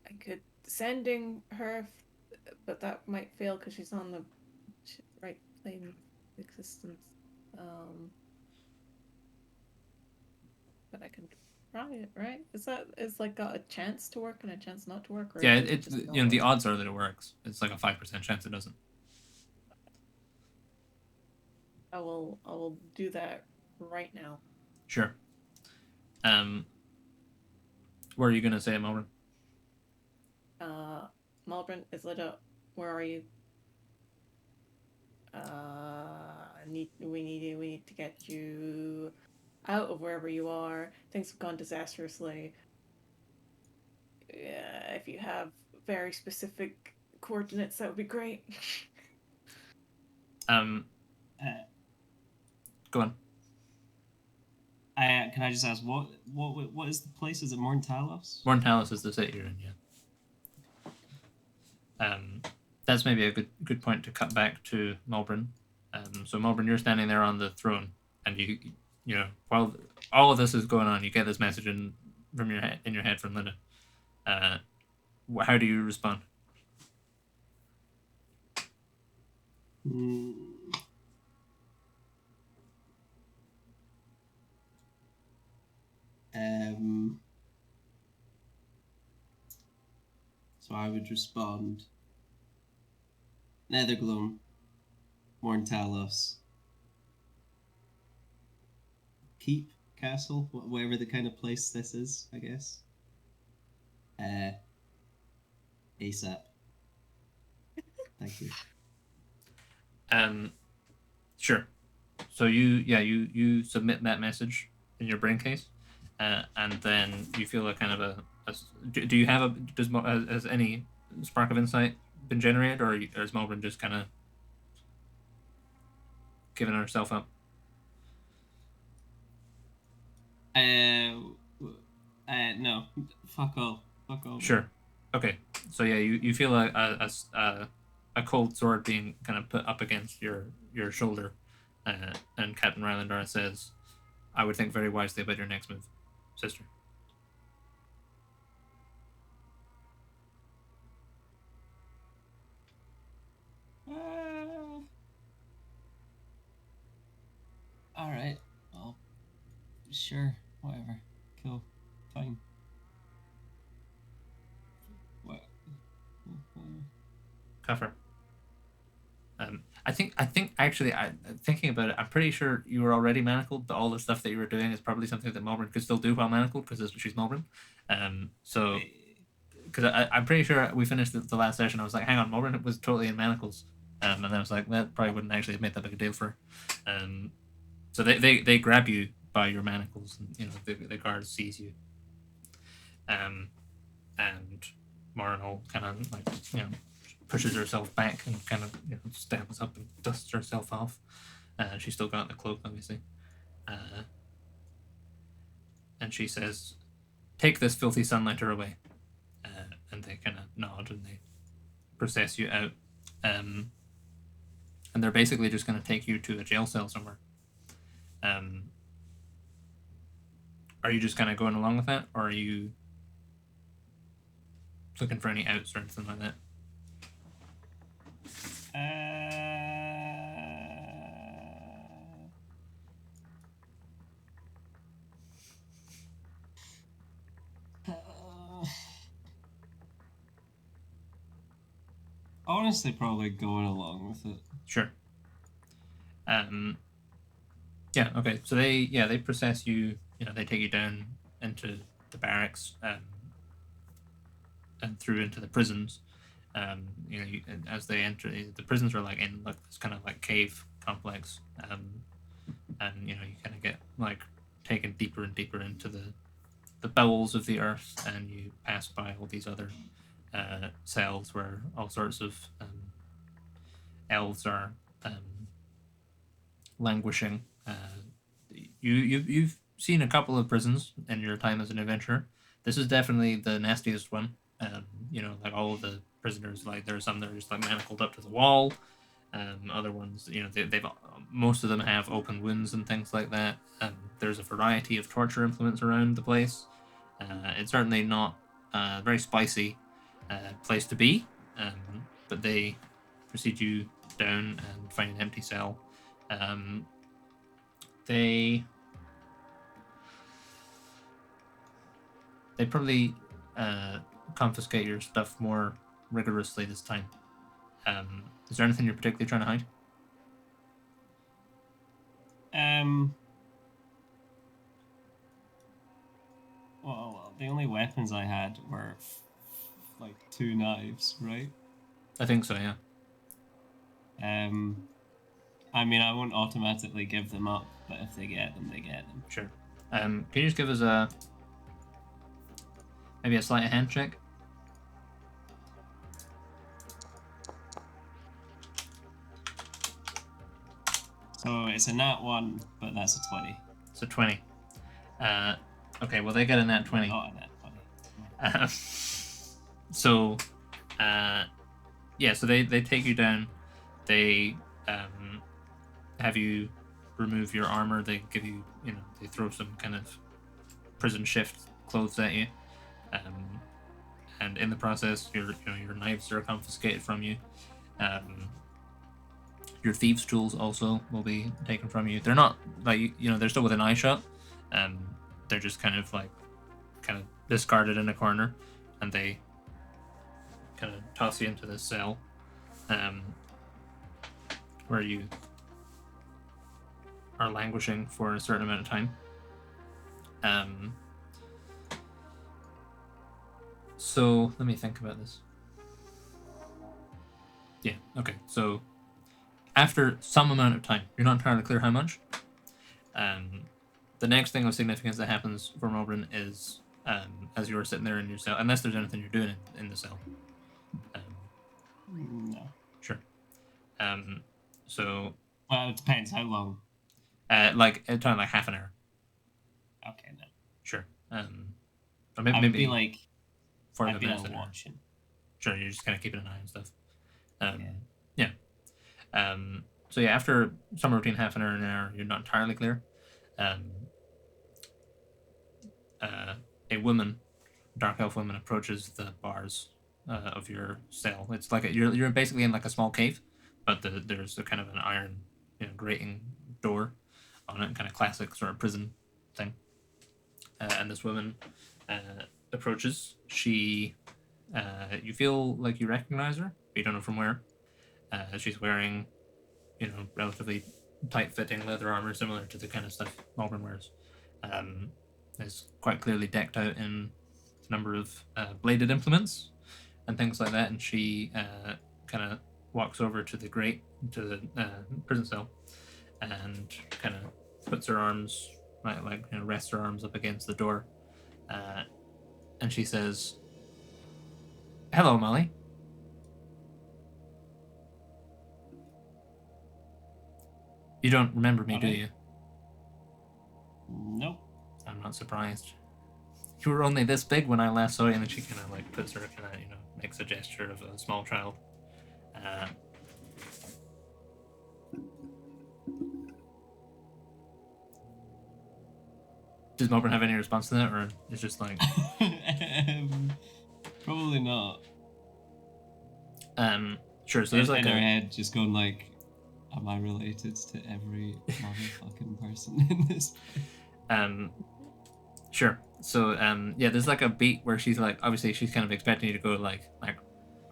G: I could sending her, but that might fail because she's on the right plane of existence. But I can try it, right? Is like got a chance to work and a chance not to work? Or
A: Yeah, it's the odds are that it works. It's like a 5% chance it doesn't.
G: I will do that right now.
A: Sure. Where are you gonna say it, Malbryn?
G: Malbryn is lit up. Where are you? We need to get you out of wherever you are. Things have gone disastrously. Yeah, if you have very specific coordinates, that would be great.
A: Go on.
J: Can I just ask what is the place? Is it Muir and Malbryn?
A: Muir and Malbryn is the city you're in, yeah. That's maybe a good point to cut back to Malbryn. So Malbryn, you're standing there on the throne, and you know, while all of this is going on, you get this message in your head from Linda. How do you respond?
J: Hmm. So I would respond, Nethergloom, Morntalos, Keep, Castle, whatever the kind of place this is, I guess. ASAP. Thank you.
A: Sure. So you submit that message in your brain case, and then you feel a kind of do you have has any spark of insight been generated, or is Malbryn just kind of giving herself up?
J: No. Fuck all.
A: Sure. Okay. So yeah, you feel a cold sword being kind of put up against your shoulder, and Captain Rylandar says, "I would think very wisely about your next move, sister."
J: All right. Well, sure. Whatever. Cool. Fine. What?
A: Cover. I think actually, thinking about it, I'm pretty sure you were already manacled, but all the stuff that you were doing is probably something that Malbryn could still do while manacled because she's Malbryn. So because I'm pretty sure we finished the last session, I was like, hang on, Malbryn was totally in manacles, and then I was like, that probably wouldn't actually have made that big a deal for her. So they grab you by your manacles, and the guard sees you, and Marinol kind of like pushes herself back and kind of stands up and dusts herself off. She's still got the cloak, obviously, and she says, "Take this filthy sunlighter away," and they kind of nod and they process you out, and they're basically just going to take you to a jail cell somewhere. Are you just kind of going along with that, or are you looking for any outs or anything like that?
J: Honestly, probably going along with it.
A: Sure. Yeah. Okay. So they process you. They take you down into the barracks, and through into the prisons. As they enter, the prisons are like in like this kind of like cave complex, and you kind of get like taken deeper and deeper into the bowels of the earth, and you pass by all these other cells where all sorts of elves are languishing. You've seen a couple of prisons in your time as an adventurer. This is definitely the nastiest one. Like all of the prisoners, like there are some that are just like manacled up to the wall. Other ones, they've most of them have open wounds and things like that. There's a variety of torture implements around the place. It's certainly not a very spicy place to be, but they proceed you down and find an empty cell. They probably confiscate your stuff more rigorously this time. Is there anything you're particularly trying to hide?
J: Well, the only weapons I had were like 2 knives, right?
A: I think so, yeah.
J: I mean, I won't automatically give them up, but if they get them, they get them.
A: Sure. Can you just give us maybe a sleight of hand check?
J: So it's a nat 1, but that's a 20.
A: It's a 20. Okay, well they get a nat 20.
J: Not a nat 20.
A: So they take you down. They have you remove your armor. They give you, they throw some kind of prison shift clothes at you, and in the process, your knives are confiscated from you. Your thieves' tools also will be taken from you. They're not like they're still within eye shot. They're just kind of discarded in a corner, and they kind of toss you into this cell, where you are languishing for a certain amount of time. So let me think about this. Yeah, okay. So after some amount of time, you're not entirely clear how much. The next thing of significance that happens for Malbryn is as you're sitting there in your cell, unless there's anything you're doing in the cell.
J: No.
A: Sure. So.
J: Well, it depends how long.
A: It's time like half an hour.
J: Okay, no.
A: Sure. Or
J: I would be like
A: 45
J: I'd be
A: minutes.
J: like watching.
A: Sure, you're just kind of keeping an eye on stuff.
J: Yeah.
A: So yeah, after somewhere between half an hour and an hour, you're not entirely clear. A woman, dark elf woman, approaches the bars of your cell. It's like you're basically in like a small cave, but there's a kind of an iron, grating door on it, kind of classic sort of prison thing. And this woman approaches. She, you feel like you recognize her, but you don't know from where. She's wearing, relatively tight-fitting leather armor, similar to the kind of stuff Malbryn wears. Is quite clearly decked out in a number of bladed implements and things like that. And she kind of walks over to the prison cell, and kind of puts her arms, rests her arms up against the door, and she says, "Hello, Molly." You don't remember me, do you?
J: Nope.
A: I'm not surprised. You were only this big when I last saw you, and then she kind of puts her makes a gesture of a small child. Does Malbryn have any response to that, or it's just like?
J: Probably not.
A: Sure. So there's
J: in her head just going like, am I related to every motherfucking person in this?
A: Sure. So there's like a beat where she's like, obviously she's kind of expecting you to go like,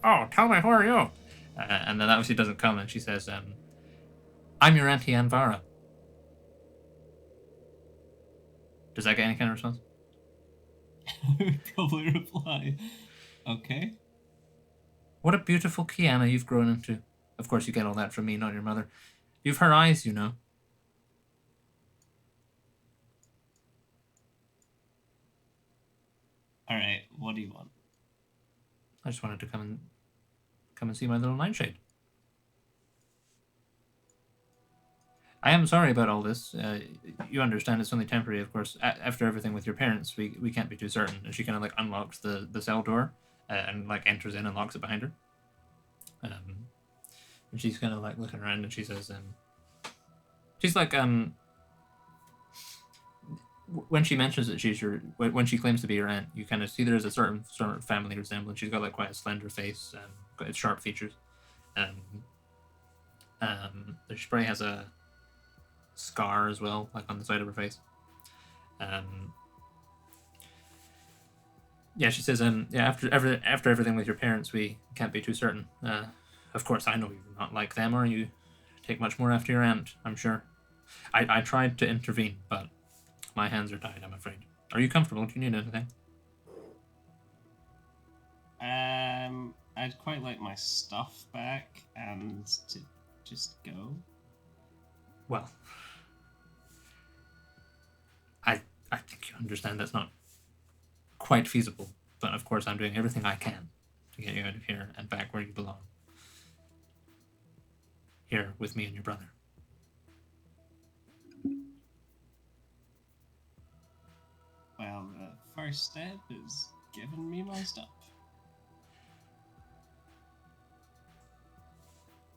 A: oh, tell me, who are you? And then that obviously doesn't come, and she says, I'm your Auntie Anvara. Does that get any kind of response?
J: I would probably reply, okay.
A: What a beautiful Kiana you've grown into. Of course you get all that from me, not your mother. You've her eyes, you know.
J: Alright, what do you want?
A: I just wanted to come and see my little nightshade. I am sorry about all this. You understand it's only temporary, of course. After everything with your parents, we can't be too certain. And she kind of unlocks the cell door and enters in and locks it behind her. And she's kind of looking around, and she says, she's when she mentions that when she claims to be your aunt, you kind of see there's a certain sort of family resemblance. She's got quite a slender face, got sharp features. She probably has a scar as well, on the side of her face. She says, after everything with your parents, we can't be too certain. Of course, I know you're not like them, or you take much more after your aunt, I'm sure. I tried to intervene, but my hands are tied, I'm afraid. Are you comfortable? Do you need anything?
J: I'd quite like my stuff back and to just go.
A: Well, I think you understand that's not quite feasible, but of course I'm doing everything I can to get you out of here and back where you belong. Here with me and your brother.
J: Well, the first step is giving me my stuff.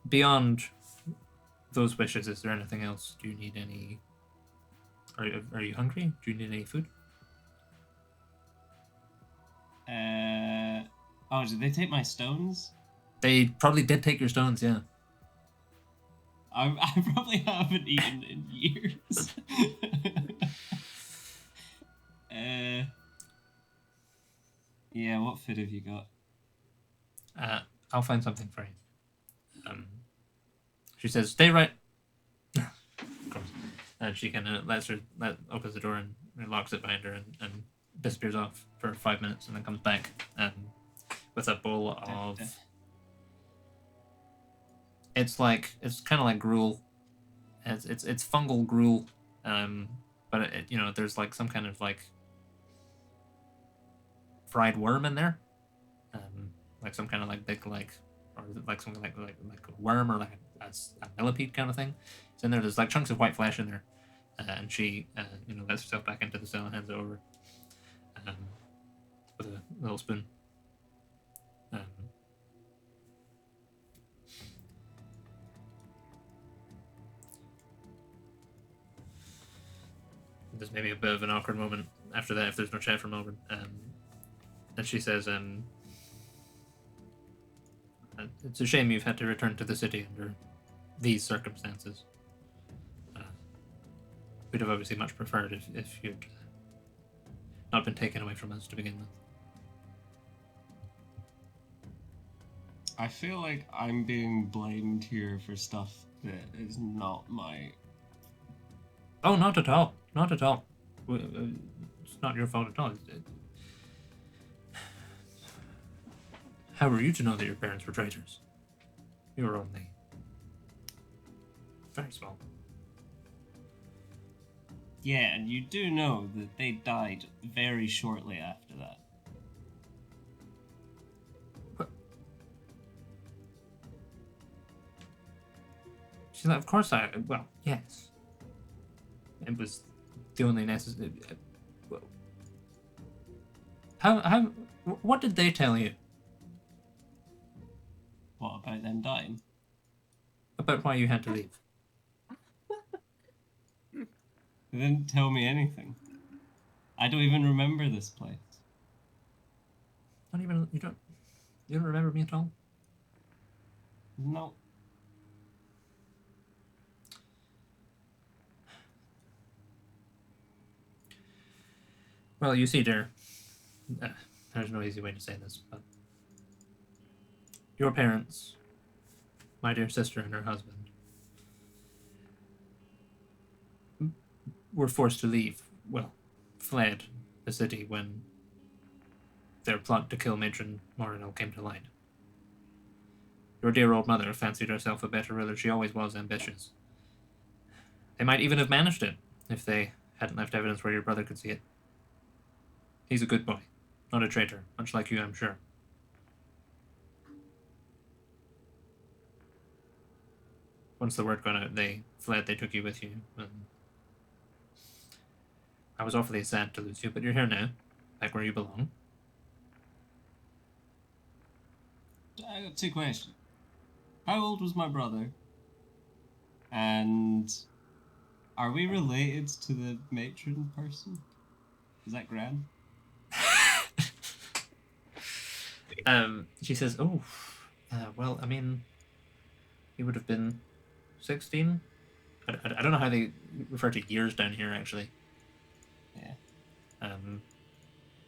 A: Beyond those wishes, is there anything else? Do you need any... Are you hungry? Do you need any food?
J: Did they take my stones?
A: They probably did take your stones, yeah.
J: I probably haven't eaten in years. Yeah, what food have you got?
A: I'll find something for you. She says, "Stay right." Of course. And she kind of opens the door and locks it behind her and disappears off for 5 minutes and then comes back with a bowl of. It's kind of like gruel. It's fungal gruel, but there's like some kind of like fried worm in there, like some kind of like big or like something like a worm or like a millipede kind of thing. It's in there. There's like chunks of white flesh in there, and she lets herself back into the cell and hands it over with a little spoon. There's maybe a bit of an awkward moment after that if there's no chat from Malbryn. And she says, "It's a shame you've had to return to the city under these circumstances. We'd have obviously much preferred if you'd not been taken away from us to begin with."
J: I feel like I'm being blamed here for stuff that is not my...
A: Oh, not at all. Not at all. It's not your fault at all. How were you to know that your parents were traitors? You were only very small.
J: Yeah, and you do know that they died very shortly after that.
A: What? She's like, of course well, yes. It was the only necessary... What did they tell you?
J: What about them dying?
A: About why you had to leave?
J: They didn't tell me anything. I don't even remember this place.
A: You don't remember me at all?
J: No.
A: Well, you see, dear, there's no easy way to say this, but your parents, my dear sister and her husband, were forced to leave, fled the city when their plot to kill Matron Morinel came to light. Your dear old mother fancied herself a better ruler. She always was ambitious. They might even have managed it if they hadn't left evidence where your brother could see it. He's a good boy, not a traitor, much like you, I'm sure. Once the word got out, they fled, they took you with you. I was awfully sad to lose you, but you're here now, back where you belong.
J: I got two questions. How old was my brother? And are we related to the matron person? Is that Gran?
A: She says, well, I mean, he would have been 16. I don't know how they refer to years down here, actually.
J: Yeah.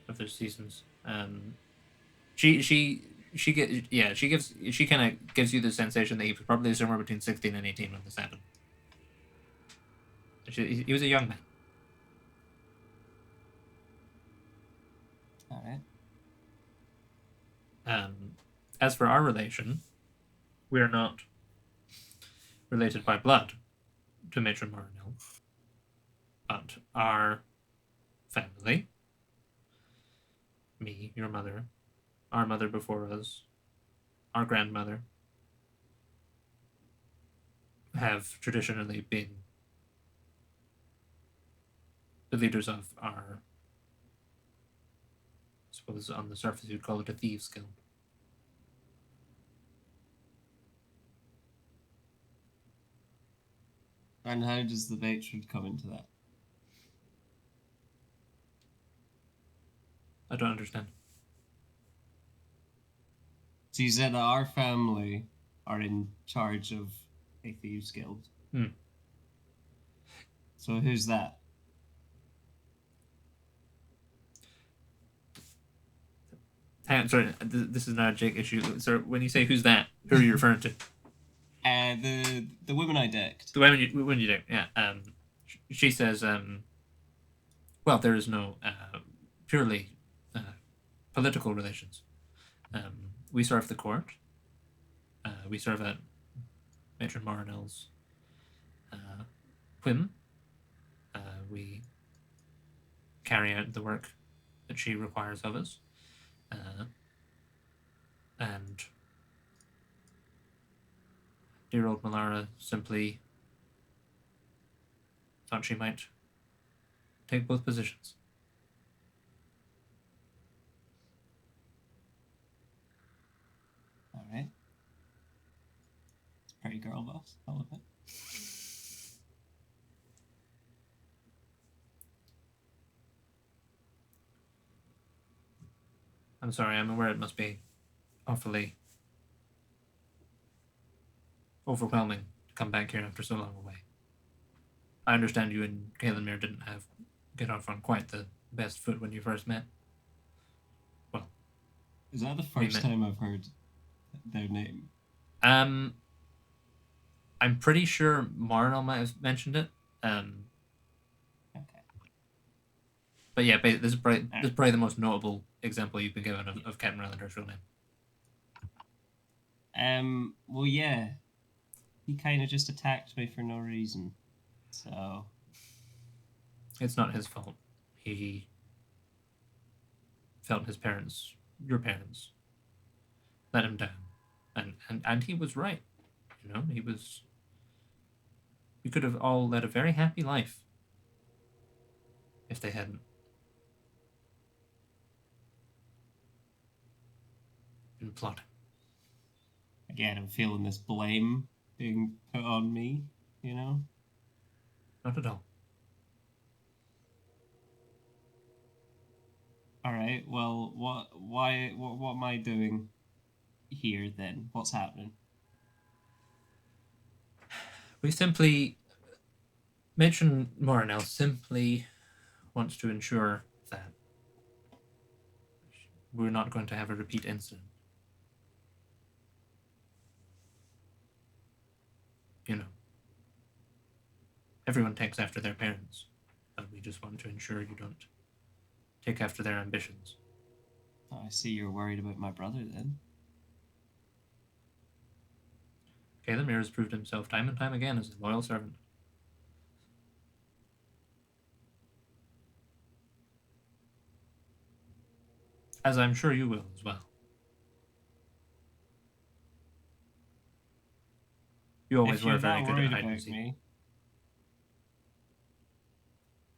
A: If there's seasons. She kind of gives you the sensation that he was probably somewhere between 16 and 18 when this happened. He was a young man.
J: All right.
A: As for our relation, we are not related by blood to Matron Morinel, but our family, me, your mother, our mother before us, our grandmother, have traditionally been the leaders of our, I suppose on the surface you'd call it a thieves' guild.
J: And how does the matron come into that?
A: I don't understand.
J: So you said that our family are in charge of a thieves guild.
A: Hmm.
J: So who's that?
A: Sorry, this is not a Jake issue. So when you say who's that, who are you referring to?
J: The women I decked.
A: The women you do, yeah. She says, well, there is no purely political relations. We serve the court. We serve at Matron Marinel's whim. We carry out the work that she requires of us. And dear old Malara simply thought she might take both positions.
J: All right. It's pretty girl boss. I love it.
A: I'm sorry, I'm aware it must be awfully overwhelming to come back here after so long away. I understand you and Kaelinmere didn't get off on quite the best foot when you first met. Well,
J: is that the first time I've heard their name?
A: I'm pretty sure Marinel might have mentioned it.
J: Okay.
A: But yeah, this is probably the most notable example you've been given of Captain Rylander's real
J: name. Well, yeah. He kind of just attacked me for no reason. So...
A: It's not his fault. He felt your parents, let him down. And he was right. You know, we could have all led a very happy life if they hadn't been plotting.
J: Again, I'm feeling this blame being put on me, you know?
A: Not at all.
J: Alright, well, what am I doing here then? What's happening?
A: We simply... Matron Morinel simply wants to ensure that we're not going to have a repeat incident. You know, everyone takes after their parents, and we just want to ensure you don't take after their ambitions.
J: Oh, I see you're worried about my brother then.
A: Kaelinmere has proved himself time and time again as a loyal servant. As I'm sure you will as well. You always were very good at hide and seek.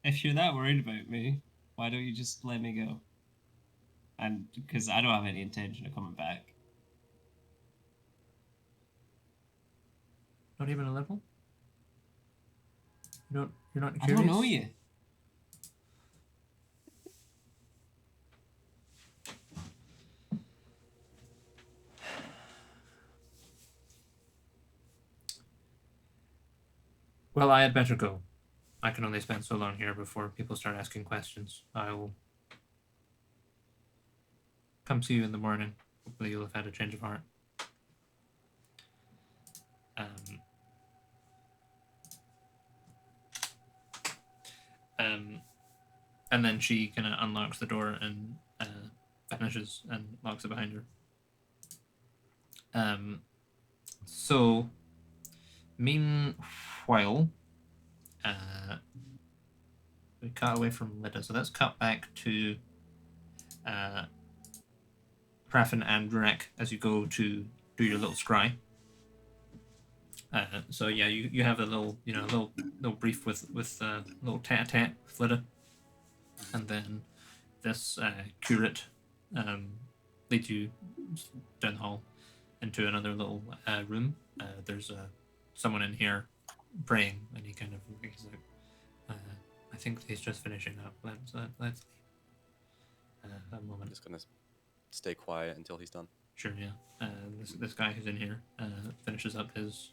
J: If you're that worried about me, why don't you just let me go? And because I don't have any intention of coming back.
A: Not even a little? You're not curious?
J: I don't know you.
A: Well, I had better go. I can only spend so long here before people start asking questions. I will come see you in the morning. Hopefully you'll have had a change of heart. And then she kind of unlocks the door and vanishes and locks it behind her. So, meanwhile, we cut away from Lida, so let's cut back to Krafen and Rek as you go to do your little scry. So yeah, you have a little little brief with little tat with Lida, and then this curate leads you down the hall into another little room. There's someone in here praying, and he's like, I think he's just finishing up. Let's leave. A moment.
B: I'm just gonna stay quiet until he's done.
A: Sure, yeah. This guy who's in here finishes up his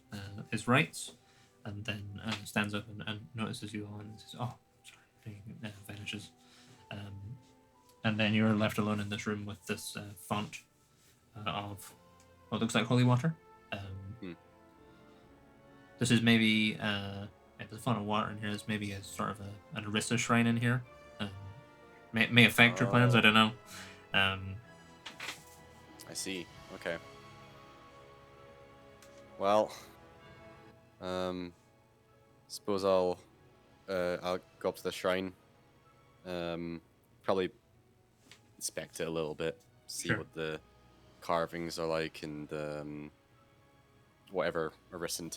A: rites, and then stands up and notices you all and says, "Oh, sorry," and vanishes. And then you're left alone in this room with this font of what looks like holy water. This is maybe there's a font of water in here. There's maybe a sort of an Orisa shrine in here. May affect your plans. I don't know.
B: I see. Okay. Well, suppose I'll go up to the shrine. Probably inspect it a little bit, see
A: Sure.
B: what the carvings are like, and whatever Arisan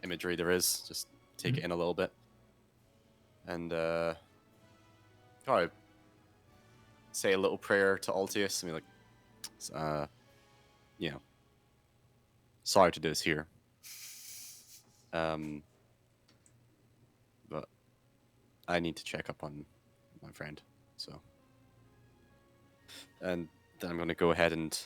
B: imagery there is. Just take it in a little bit, and probably say a little prayer to Altius. I mean, like, you know, sorry to do this here. But I need to check up on my friend, so. And then I'm going to go ahead and,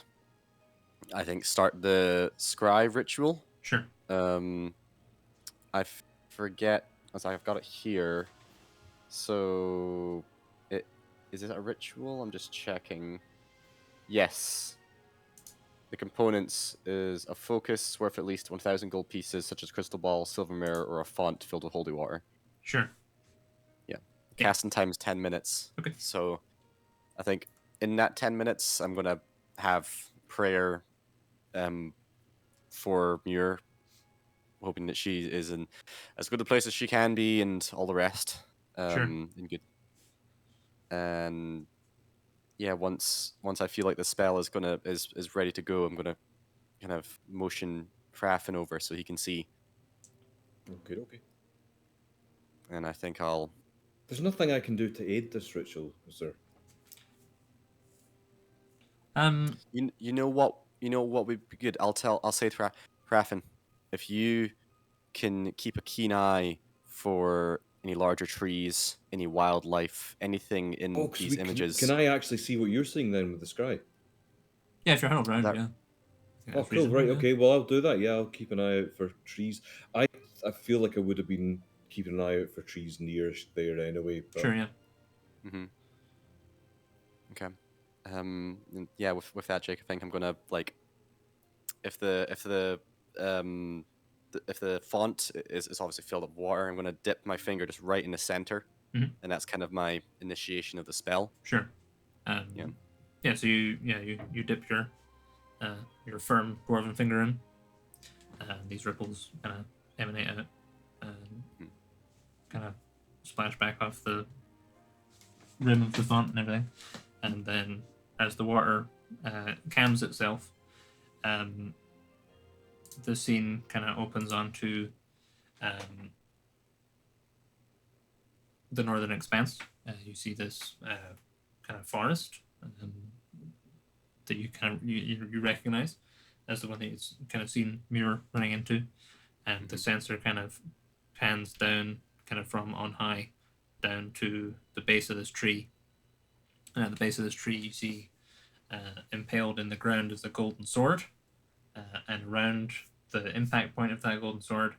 B: I think, start the scry ritual.
A: Sure.
B: I forget, as I've got it here. So, is it a ritual? I'm just checking. Yes. The components is a focus worth at least 1,000 gold pieces, such as crystal ball, silver mirror, or a font filled with holy water.
A: Sure.
B: Yeah. Casting time is 10 minutes.
A: Okay.
B: So, I think in that 10 minutes, I'm gonna have prayer, for Muir, hoping that she is in as good a place as she can be, and all the rest.
A: Sure.
B: And good. And yeah, once I feel like the spell is ready to go, I'm gonna kind of motion Fraffin over so he can see.
C: Okay.
B: And I think I'll.
C: There's nothing I can do to aid this ritual, is there?
B: You know what would be good. I'll say to Fraffin, if you can keep a keen eye for any larger trees, any wildlife, anything in these images.
C: Can I actually see what you're seeing then with the scry?
A: Yeah, if you're held around, yeah.
C: Oh, cool. Right. Okay. Well, I'll do that. Yeah, I'll keep an eye out for trees. I feel like I would have been keeping an eye out for trees near there anyway. But...
A: Sure. Yeah.
B: Okay. Yeah. With that, Jake, I think I'm gonna like, if the font is obviously filled with water, I'm gonna dip my finger just right in the center, and that's kind of my initiation of the spell.
A: Sure. Yeah. So you dip your firm dwarven finger in. These ripples kind of emanate out and kind of splash back off the rim of the font and everything. And then as the water calms itself, the scene kind of opens onto the northern expanse. You see this kind of forest that you recognize as the one that you've kind of seen Muir running into, and the sensor kind of pans down, kind of from on high, down to the base of this tree. And at the base of this tree, you see impaled in the ground is a golden sword, and around the impact point of that golden sword,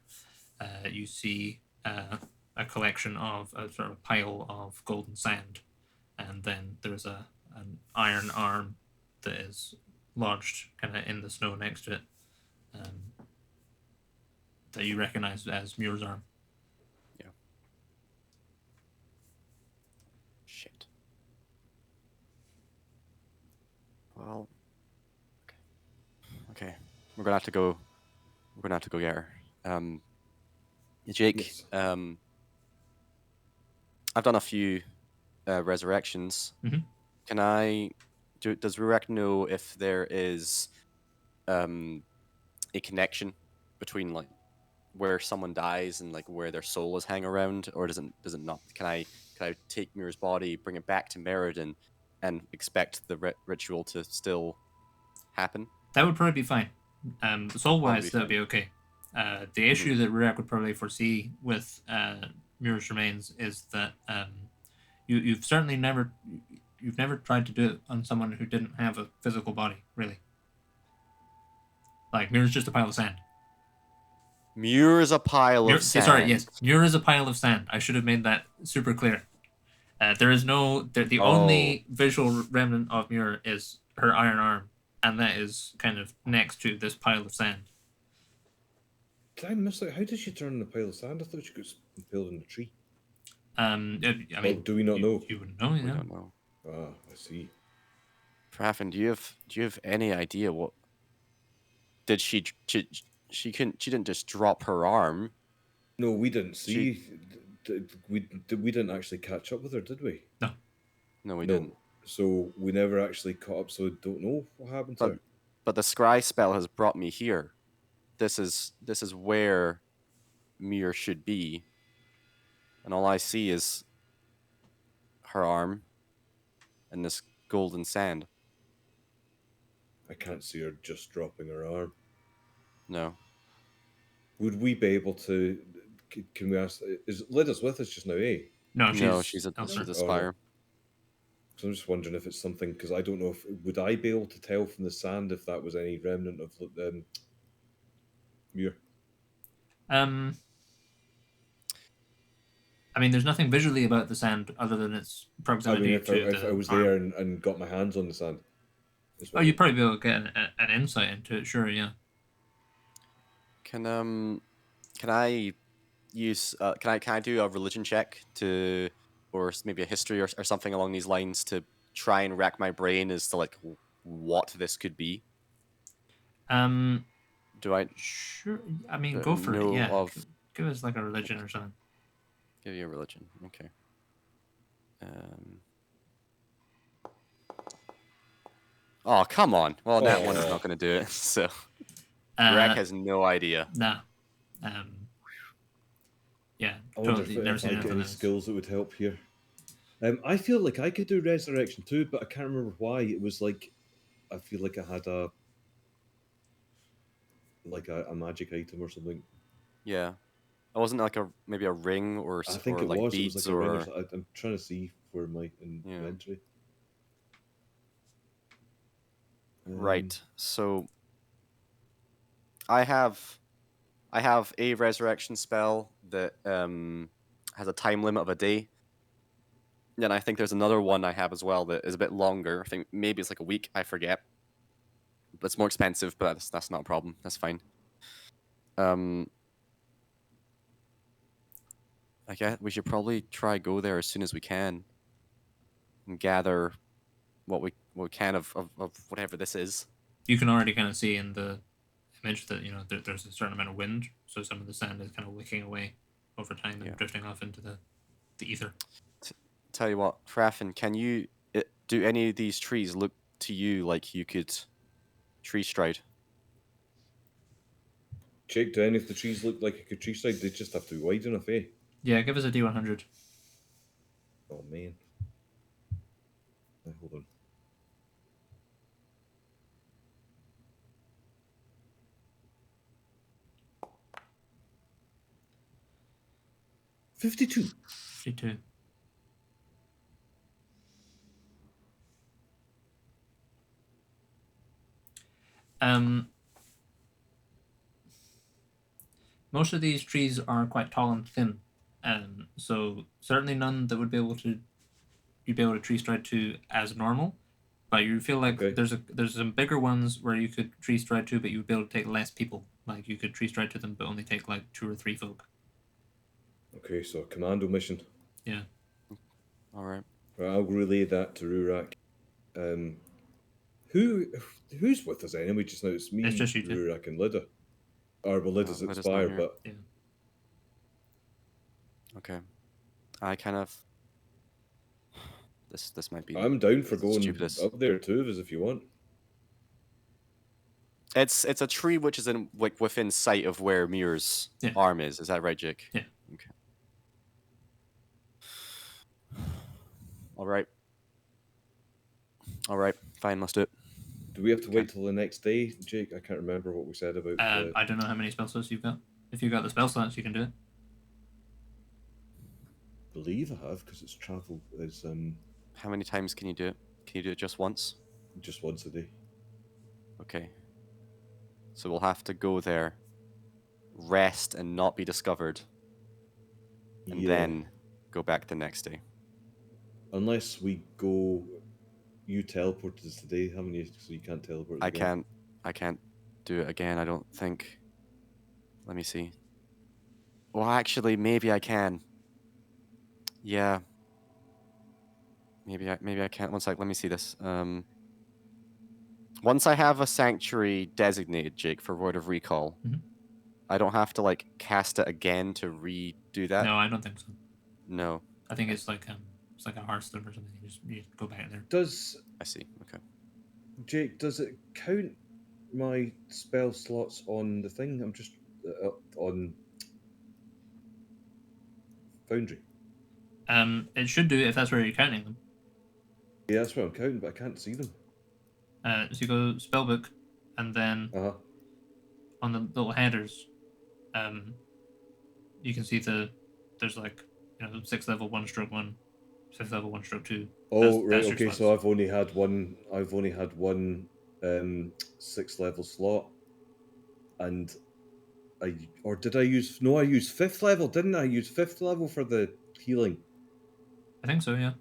A: you see a collection of a sort of pile of golden sand, and then there's an iron arm that is lodged kind of in the snow next to it, that you recognize as Muir's arm.
B: Yeah. Shit. Well. Okay. We're gonna have to go get her. Jake.
C: Yes.
B: I've done a few resurrections. Can I? Does Rurak know if there is a connection between like where someone dies and like where their soul is hanging around, or does it not? Can I take Muir's body, bring it back to Meriden, and expect the ritual to still happen?
A: That would probably be fine. Soul-wise, that would be okay. The issue that Rurak would probably foresee with Muir's remains is that you've never tried to do it on someone who didn't have a physical body, really. Like Muir is just a pile of sand.
B: Muir is a pile of sand.
A: Sorry, yes, Muir is a pile of sand. I should have made that super clear. There is no the only visual remnant of Muir is her iron arm, and that is kind of next to this pile of sand.
C: Did I miss that? How did she turn in a pile of sand? I thought she got impaled in a tree.
A: I mean,
C: do we not know?
A: You wouldn't know,
B: We don't know.
C: Ah, I see.
B: Praffin, do you have any idea what? Did she didn't just drop her arm.
C: No, we didn't see. We didn't actually catch up with her, did we?
B: No, we didn't.
C: So we never actually caught up. So we don't know what happened to her.
B: But the scry spell has brought me here. This is where Muir should be, and all I see is her arm and this golden sand.
C: I can't see her just dropping her arm.
B: No.
C: Would we be able to? Can we ask? Is Lyda's with us just now? Eh?
A: No,
B: she's a
A: elsewhere.
B: spire.
C: So I'm just wondering if it's something, because I don't know if would I be able to tell from the sand if that was any remnant of Muir.
A: I mean, there's nothing visually about the sand other than its proximity
C: if I was
A: arm.
C: there and got my hands on the sand.
A: Oh, you'd probably be able to get an insight into it. Sure, yeah.
B: Can I use can I do a religion check to, or maybe a history or something along these lines, to try and rack my brain as to like what this could be? Do I?
A: Sure. I mean, go for it. Yeah.
B: Of...
A: Give us like a religion or something.
B: Give you a religion. Okay. Oh, come on. Well, that one is not going to do it. So Rack has no idea.
A: Nah. Yeah.
C: I wonder
A: totally.
C: if
A: Never
C: I
A: seen
C: get
A: anything
C: any
A: else.
C: skills that would help here. I feel like I could do resurrection too, but I can't remember why. It was like I feel like I had a magic item or something.
B: Yeah. It wasn't like maybe a ring or
C: I think it
B: like
C: was.
B: beads
C: It was like a ring or I'm trying to see where my inventory.
B: Right. So I have a resurrection spell that has a time limit of a day. And I think there's another one I have as well that is a bit longer. I think maybe it's like a week. I forget. But it's more expensive, but that's not a problem. That's fine. I guess we should probably try go there as soon as we can and gather what we can of whatever this is.
A: You can already kind of see in the image that there's a certain amount of wind, so some of the sand is kind of wicking away over time and drifting off into the ether.
B: Tell you what, Fraffin, can you do any of these trees look to you like you could tree stride?
C: Jake, do any of the trees look like a tree stride? They just have to be wide enough, eh?
A: Yeah, give us a D100.
C: Oh man. Hold on. $52.
A: Most of these trees are quite tall and thin, so certainly none that would be able to tree stride to as normal. But you feel like there's some bigger ones where you could tree stride to, but you would be able to take less people. Like you could tree stride to them, but only take like 2 or 3 folk.
C: Okay, so commando mission.
A: Yeah.
B: All right.
C: I'll relay that to Rurak. Who's with us anyway? Just now it's me,
A: it's just you two.
C: Rurak, and Lyda. Or well, Lyda's at Spire, but
A: yeah.
B: Okay. I kind of. This might be.
C: I'm down for going
B: stupidest.
C: up there too, if you want.
B: It's a tree which is in like within sight of where Muir's arm is. Is that right, Jake?
A: Yeah.
B: Okay. All right. Fine. Let's do it.
C: Do we have to wait till the next day, Jake? I can't remember what we said about.
A: I don't know how many spell slots you've got. If you've got the spell slots, you can do it.
C: I believe I have, because it's travel. Is
B: How many times can you do it? Can you do it just once?
C: Just once a day.
B: Okay. So we'll have to go there, rest and not be discovered, and then go back the next day.
C: Unless we go... You teleported us today, haven't you? So you can't teleport
B: I
C: again.
B: can't do it again, I don't think. Let me see. Well, actually, maybe I can. Yeah. Maybe I can't. One sec, let me see this. Once I have a sanctuary designated, Jake, for Void of Recall,
A: Mhm.
B: I don't have to like cast it again to redo that.
A: No, I don't think so.
B: No.
A: I think it's like a Hearthstone or something. You just go back there.
B: I see. Okay.
C: Jake, does it count my spell slots on the thing? I'm just on Foundry.
A: It should do if that's where you're counting them.
C: Yeah, that's what I'm counting, but I can't see them.
A: So you go spellbook, and then on the little headers, you can see there's like 6th level 1/1, 5th level 1/2.
C: Oh, right.
A: That's your
C: Okay,
A: slots.
C: so I've only had one 6th level slot, and did I use? No, I used 5th level, didn't I? I used 5th level for the healing.
A: I think so. Yeah.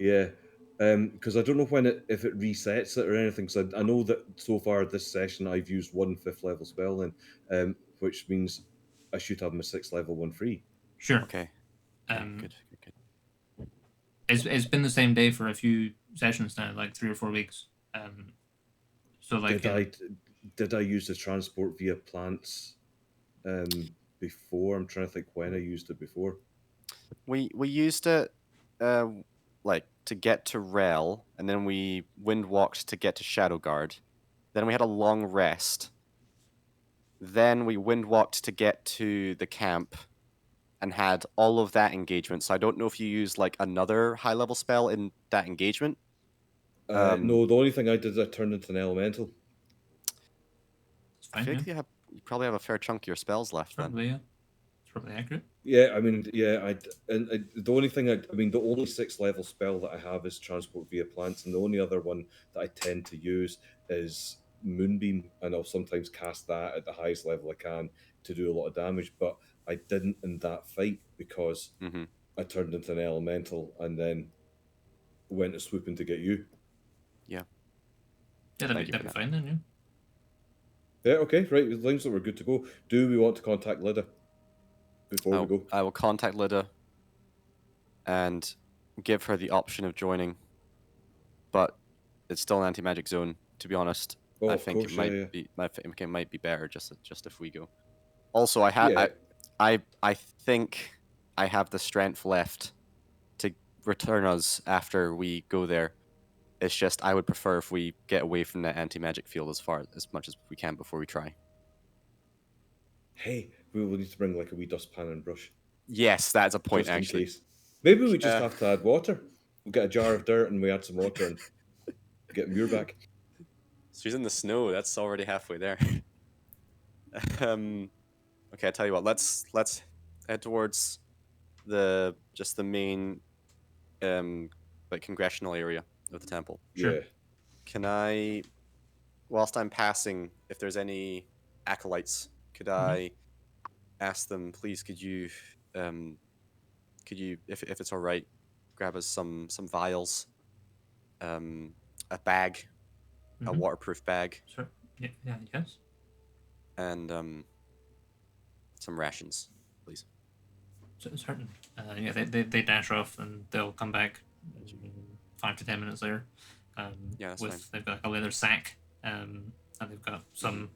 C: Yeah. Because I don't know if it resets it or anything. So I know that so far this session I've used one 5th level spell, then, which means I should have my 6th level one free.
A: Sure.
B: Okay. Good.
A: It's been the same day for a few sessions now, like 3 or 4 weeks. So like
C: did I use the transport via plants before? I'm trying to think when I used it before.
B: We used it like to get to Rel, and then we wind walked to get to Shadowguard. Then we had a long rest. Then we wind walked to get to the camp and had all of that engagement. So I don't know if you used like another high level spell in that engagement.
C: No, the only thing I did is I turned into an elemental.
B: I think you probably have a fair chunk of your spells left
A: probably, then. Yeah. It's probably accurate.
C: Yeah, I mean, yeah, the only thing the only 6th level spell that I have is transport via plants, and the only other one that I tend to use is Moonbeam, and I'll sometimes cast that at the highest level I can to do a lot of damage. But I didn't in that fight because I turned into an elemental and then went to swooping to get you.
B: Yeah.
A: Yeah, that'd be fine then. Yeah.
C: Yeah. Okay. Right. It seems that we're good to go. Do we want to contact Lyda before we go?
B: I will contact Lyda and give her the option of joining, but it's still an anti-magic zone. To be honest, I think it might be. I think it might be better just if we go. Also, I think I have the strength left to return us after we go there. It's just I would prefer if we get away from that anti-magic field as much as we can before we try.
C: Hey, we will need to bring like a wee dustpan and brush.
B: Yes, that's a point,
C: just
B: actually.
C: In case. Maybe we just have to add water. We'll get a jar of dirt and we add some water and get Muir back.
B: She's in the snow. That's already halfway there. Okay, I tell you what. Let's head towards the main like congressional area of the temple.
C: Sure. Yeah.
B: Can I, whilst I'm passing, if there's any acolytes, could I ask them, please, could you, if it's all right, grab us some vials, a bag, a waterproof bag.
A: Sure. Yeah. Yes.
B: And some rations, please.
A: Certain. Yeah, they dash off and they'll come back 5 to 10 minutes later.
B: Yeah, that's fine.
A: They've got like a leather sack, and they've got some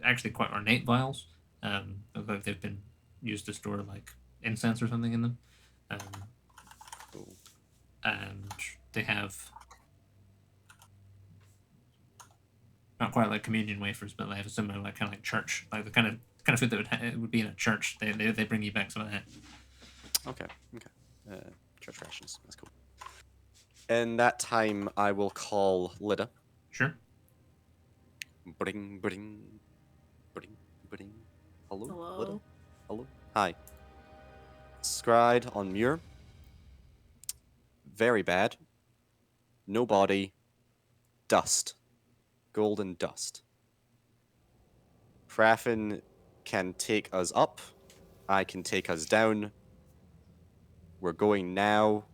A: actually quite ornate vials. Look like they've been used to store like incense or something in them. And they have not quite like communion wafers, but they have a similar like kind of like church, like the kind of food that would be in a church. They bring you back some of that.
B: Okay. Church rations. That's cool. In that time, I will call Lyda.
A: Sure.
B: Bring. Hello, Lyda. Hello. Hi. Scryed on Muir. Very bad. No body. Dust. Golden dust. Fraffin can take us up. I can take us down. We're going now.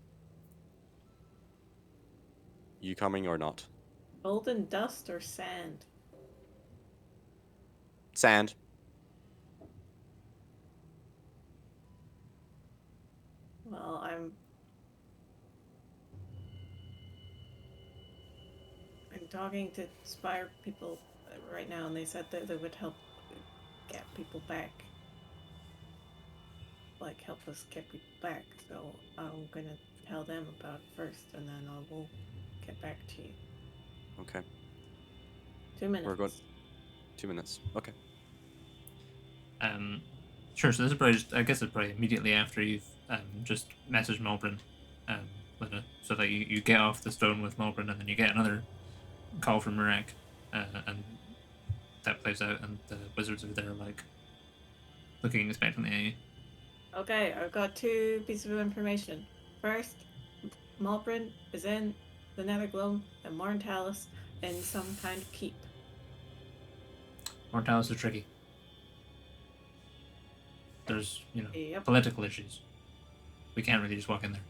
B: You coming or not?
G: Golden dust or sand?
B: Sand.
G: Well, I'm talking to Spire people right now, and they said that they would help get people back. Like, help us get people back. So I'm gonna tell them about it first, and then I will get back to you.
B: Okay.
G: 2 minutes.
B: We're good. 2 minutes. Okay.
A: Sure. So this is probably I guess it's probably immediately after you've just messaged Malbryn, so that you get off the stone with Malbryn, and then you get another call from Murak, and that plays out, and the wizards are there, like looking expectantly at you.
G: Okay, I've got 2 pieces of information. First, Malbryn is in the Nethergloam, and Morntalis in some kind of keep.
A: Mortalis is tricky. There's,
G: Yep.
A: political issues. We can't really just walk in there.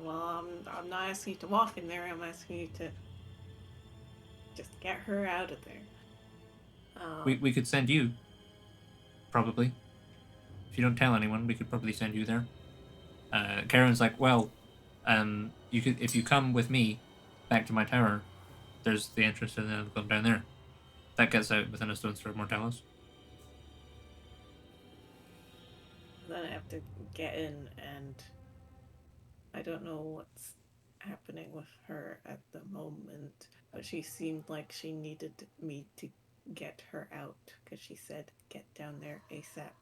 G: Well, I'm not asking you to walk in there. I'm asking you to just get her out of there.
A: We could send you. Probably. If you don't tell anyone, we could probably send you there. Karen's like, well, if you come with me back to my tower, there's the entrance to the Nethergloam down there. That gets out within a stone's throw of Mortalis.
G: Then I have to get in, and I don't know what's happening with her at the moment, but she seemed like she needed me to get her out, because she said get down there ASAP.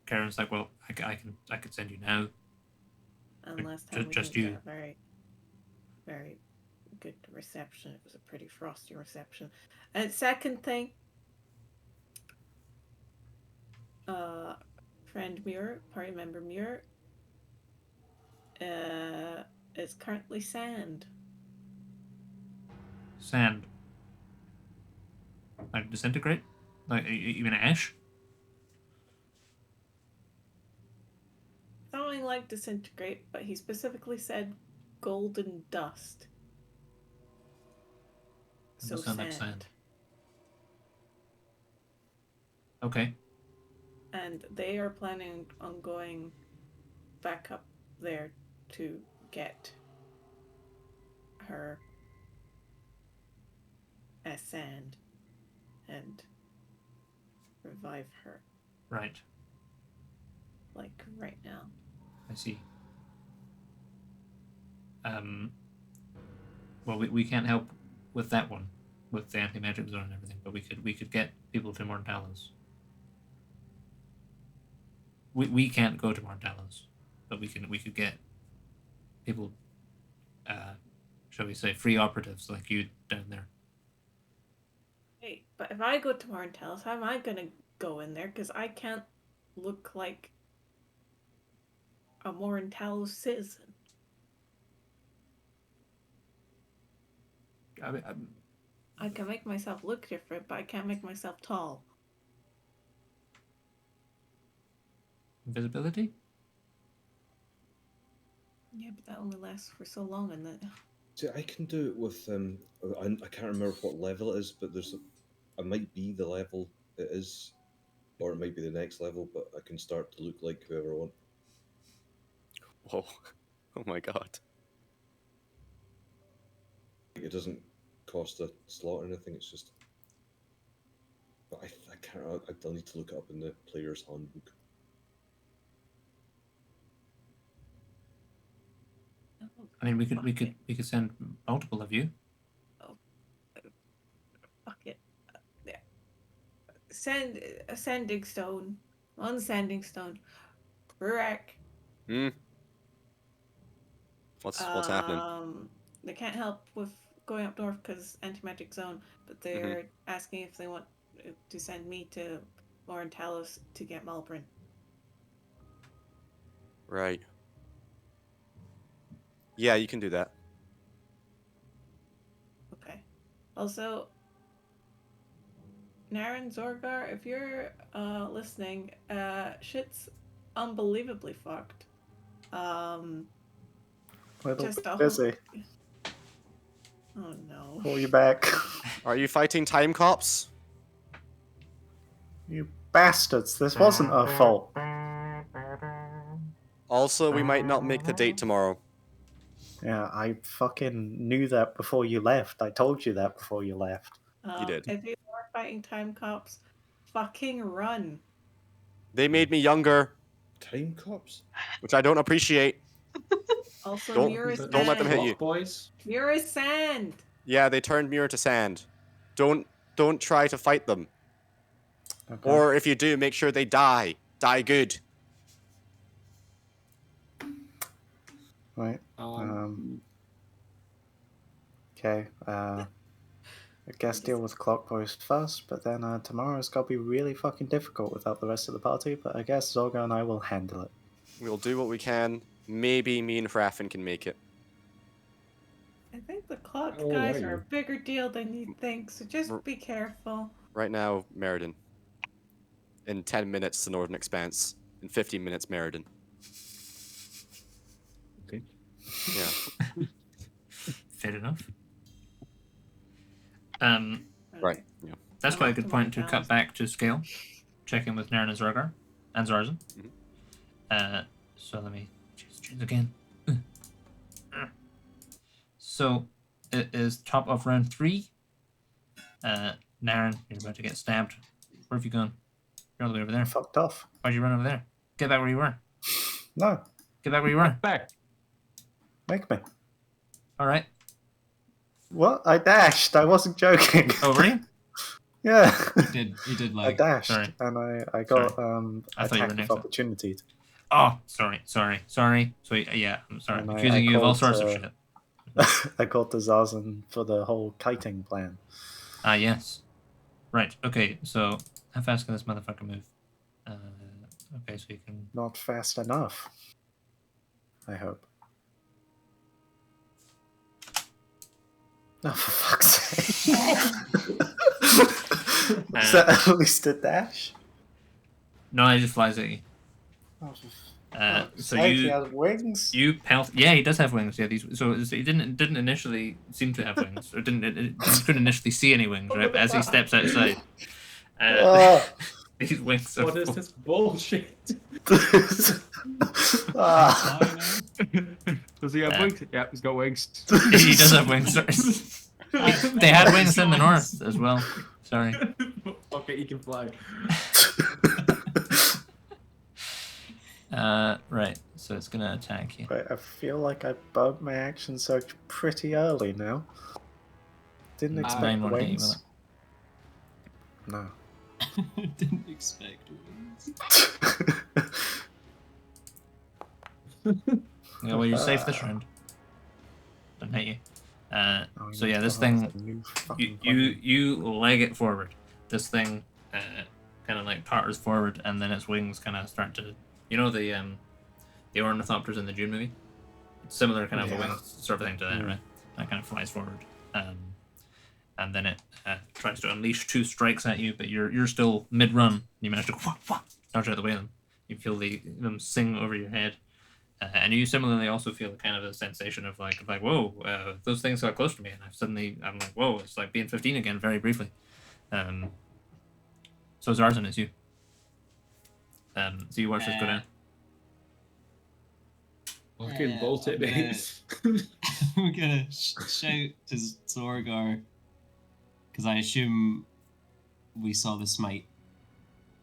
A: Karen's like, well, I could send you now.
G: And last time we
A: just
G: didn't
A: you.
G: get a very, very good reception. It was a pretty frosty reception. And second thing, friend Muir, party member Muir, is currently sand.
A: Sand. Like disintegrate? Like you mean ash?
G: Something like disintegrate, but he specifically said golden dust. So
A: Sound
G: sand.
A: like sand. Okay.
G: And they are planning on going back up there to get her as sand and revive her.
A: Right.
G: Like right now.
A: I see. Well, we can't help with that one, with the anti-magic zone and everything, but we could get people to Mortalis. We can't go to Mortalis, but we could get people, shall we say, free operatives like you down there.
G: Hey, but if I go to Morntalis, how am I gonna go in there? Because I can't look like a Morntalis citizen. I can make myself look different, but I can't make myself tall.
A: Invisibility?
G: Yeah, but that only lasts for so long, and then.
C: See, I can do it with I can't remember what level it is, but it might be the level it is, or it might be the next level. But I can start to look like whoever I want.
B: Whoa! Oh my god!
C: It doesn't cost a slot or anything. It's just. But I can't. I'll need to look it up in the player's handbook.
A: I mean, we could send multiple of you.
G: Oh, fuck it. Yeah. Send a sending stone. One sending stone. Correct.
B: What's happening?
G: They can't help with going up north because anti-magic zone, but they're asking if they want to send me to Morntalis to get Malbryn.
B: Right. Yeah, you can do that.
G: Okay. Also, Naren Zorgar, if you're listening, shit's unbelievably fucked.
F: Little
G: Just
F: bit
G: a
F: busy.
G: Oh no.
F: Call you back.
B: Are you fighting time cops?
F: You bastards! This wasn't our fault.
B: Also, we might not make the date tomorrow.
F: Yeah, I fucking knew that before you left. I told you that before you left.
B: You did.
G: If you are fighting time cops, fucking run.
B: They made me younger,
C: Time cops?
B: which I don't appreciate.
G: Also,
B: Don't-
G: Muir is
B: don't let them hit
G: sand.
B: you.
E: Boys.
G: Muir is sand.
B: Yeah, they turned Muir to sand. Don't try to fight them.
F: Okay.
B: Or if you do, make sure they die. Die good.
F: Right. Okay. I guess deal with Clock Boys first, but then tomorrow's gotta be really fucking difficult without the rest of the party, but I guess Zorga and I will handle it.
B: We'll do what we can. Maybe me and Raffin can make it.
G: I think the clock
C: Oh,
G: guys
C: are
G: are
C: you?
G: a bigger deal than you think, so just be careful.
B: Right now, Meriden. In 10 minutes, the Northern Expanse. In 15 minutes, Meriden.
C: Okay.
B: Yeah.
A: Fair enough.
B: Right. Yeah.
A: That's
G: I'm
A: quite a
G: off
A: good
G: to
A: point
G: my
A: to cut
G: pals.
A: back to scale. Check in with Naren and Zorgar and Zarzan. So let me choose again. So it is top of round 3. Naren, you're about to get stabbed. Where have you gone? You're all the way over there.
F: Fucked off.
A: Why'd you run over there? Get back where you were.
F: No,
A: Get back where you were.
I: Back.
F: make me.
A: All right.
F: What? I dashed. I wasn't joking.
A: Oh, were you?
F: Yeah.
J: He did
F: I
J: like.
F: dashed,
A: Sorry.
F: and I got
A: I thought you were
F: attack of
A: next up.
F: opportunity.
A: Oh, sorry. So yeah, I'm sorry.
F: And
A: Accusing you of all sorts of shit.
F: I called the Zarzan for the whole kiting plan.
A: Ah, yes. Right. Okay. So how fast can this motherfucker move? Okay, so you can.
F: Not fast enough. I hope. Oh, for fuck's sake. Is that at least a dash?
A: No, he just flies at you.
F: Oh, for
A: So
F: sake, he
A: you
F: has wings?
A: you pelt. Yeah, he does have wings. Yeah, these. So he didn't initially seem to have wings, or couldn't initially see any wings, right? But as he steps outside, these wings are.
E: What is this bullshit?
F: Ah.
I: Does he have wings? Yeah, he's got wings.
A: He does have wings. Sorry. They had wings in the north as well. Sorry.
E: Okay, he can fly.
A: Right. So it's gonna attack you.
F: Right, I feel like I bugged my action search pretty early now. Didn't expect
A: Mine won't hit you,
F: wings. No.
J: Didn't expect wings.
A: Yeah, well, you're safe this round. Don't hit you.
F: Oh,
A: So
F: you
A: yeah, this
F: still have
A: thing,
F: a new fucking
A: you leg it forward. This thing kind of like totters forward, and then its wings kind of start to, you know, the ornithopters in the Dune movie. It's similar kind of a wing sort of thing to that, right? That kind of flies forward, and then it tries to unleash 2 strikes at you, but you're still mid run. You manage to dodge out of the way of them. You feel them sing over your head. And you similarly also feel kind of a sensation of like whoa, those things got close to me, and I'm like, whoa, it's like being 15 again, very briefly. So Zarzan, it's you. So you watch this go down.
E: Fucking bolt it,
J: I'm gonna-
E: mate.
J: We're gonna shout to Zorgar because I assume we saw the smite.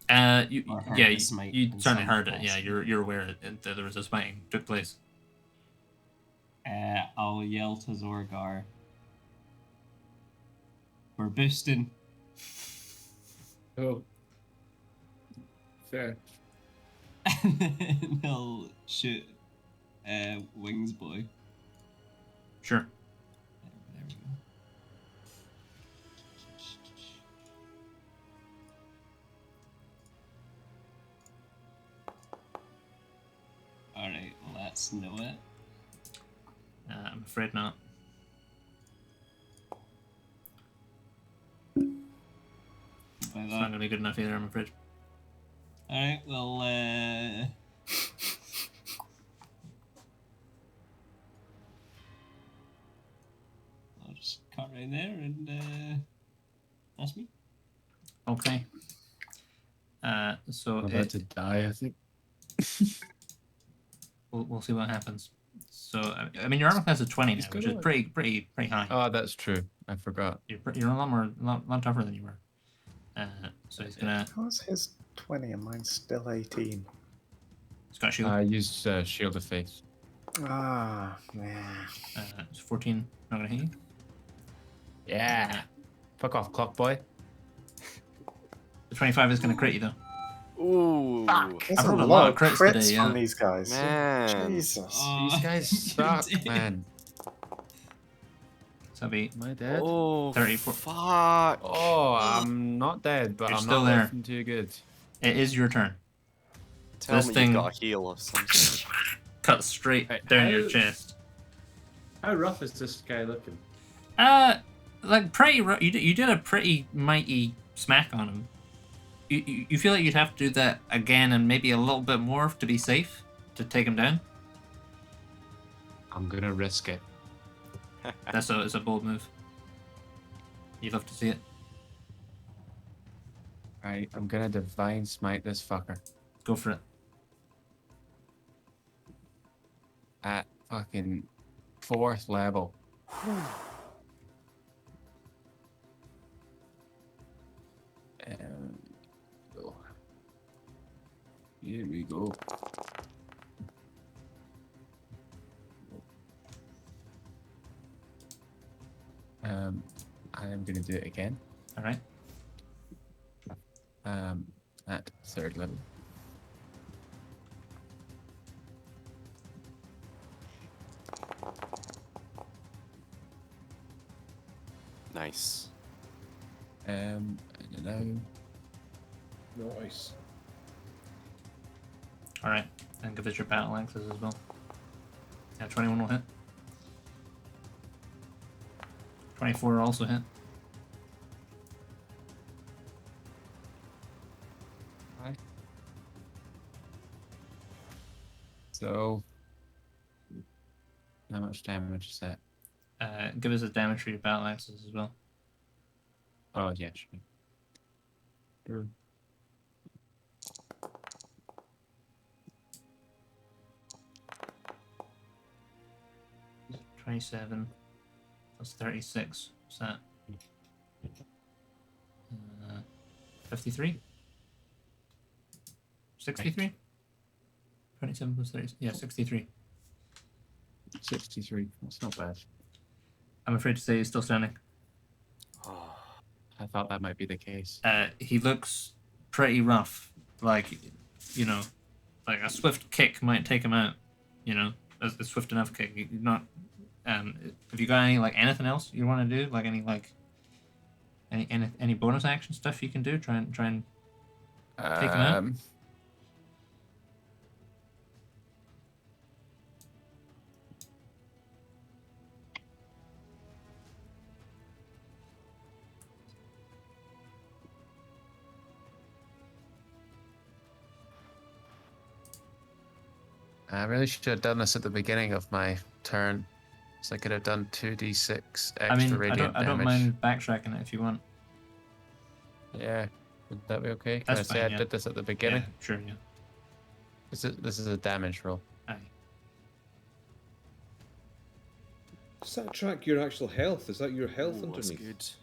A: You
J: Or heard
A: yeah,
J: the
A: you
J: smite in
A: certainly
J: some
A: heard it. Yeah,
J: capacity.
A: you're aware that there was a smiting took place.
J: I'll yell to Zorgar. We're boosting.
E: Oh. Fair.
J: And then he'll shoot Wings Boy.
A: Sure.
J: There we go. Alright, well that's no it.
A: I'm afraid not.
J: about
A: It's not
J: that.
A: gonna be good enough either, I'm afraid.
J: Alright, well, I'll just cut right there and that's me.
A: Okay. So
I: I'm about to die, I think.
A: we'll see what happens. So I mean, your armor class is 20 now,
I: He's
A: which
I: good
A: is
I: on.
A: pretty high.
I: Oh, that's true. I forgot.
A: You're a lot tougher than you were. So he's gonna.
F: How's his 20 and mine's still 18?
A: He's got a shield.
I: I used Shield of Faith.
F: Ah, man.
A: It's 14. Not gonna hit you.
I: Yeah. Fuck off, clock boy.
A: The 25 is gonna crit you though.
B: Ooh.
F: There's
A: I've
F: a
A: rolled a
F: lot
A: lot
F: of
A: of crits
F: crits
A: today,
F: from
A: yeah.
F: these guys.
B: Man.
F: Jesus.
J: Oh,
I: These guys
J: you
I: suck,
J: did.
I: man.
A: So that'll be
I: Am I dead?
B: Oh,
A: 34.
B: fuck.
I: Oh, I'm not dead, but
A: You're
I: I'm
A: still
I: not
A: there.
I: looking too good.
A: It is your turn.
B: Tell
A: this
B: me
A: thing-
B: you've got a heal of some sort.
A: Cut straight
E: Hey,
A: down your
E: how-
A: chest.
E: How rough is this guy looking?
A: Like pretty. You did a pretty mighty smack on him. You feel like you'd have to do that again and maybe a little bit more to be safe to take him down.
I: I'm gonna risk it.
A: It's a bold move. You'd love to see it.
I: Right, I'm gonna Divine Smite this fucker.
A: Go for it.
I: At fucking 4th level. Go. Here we go. I am gonna do it again.
A: All right.
I: At 3rd level.
B: Nice.
I: I don't know.
C: Nice.
A: All right. And give us your battle axes as well. Yeah, 21 will hit. 24 will also hit.
I: So, how much damage is that?
A: Give us a damage for your battle axes as well.
I: Oh, yeah, sure.
A: 27 plus 36. What's that? 53? 63? 27 plus 30. Yeah, 63.
I: 63. That's not bad.
A: I'm afraid to say he's still standing.
I: I thought that might be the case.
A: He looks pretty rough. Like, you know, like a swift kick might take him out. You know, a swift enough kick. You're not. Have you got any like anything else you want to do? Like any bonus action stuff you can do? Try and take him out.
I: I really should have done this at the beginning of my turn, so I could have done 2d6 extra
A: I mean,
I: radiant
A: I don't
I: damage.
A: mind backtracking it if you want.
I: Yeah, would that be okay? Can
A: That's
I: I say
A: fine,
I: I
A: yeah.
I: did this at the beginning?
A: Yeah, sure, yeah.
I: This is a damage roll.
A: Aye.
C: Does that track your actual health? Is that your health
B: Ooh, that's
C: underneath?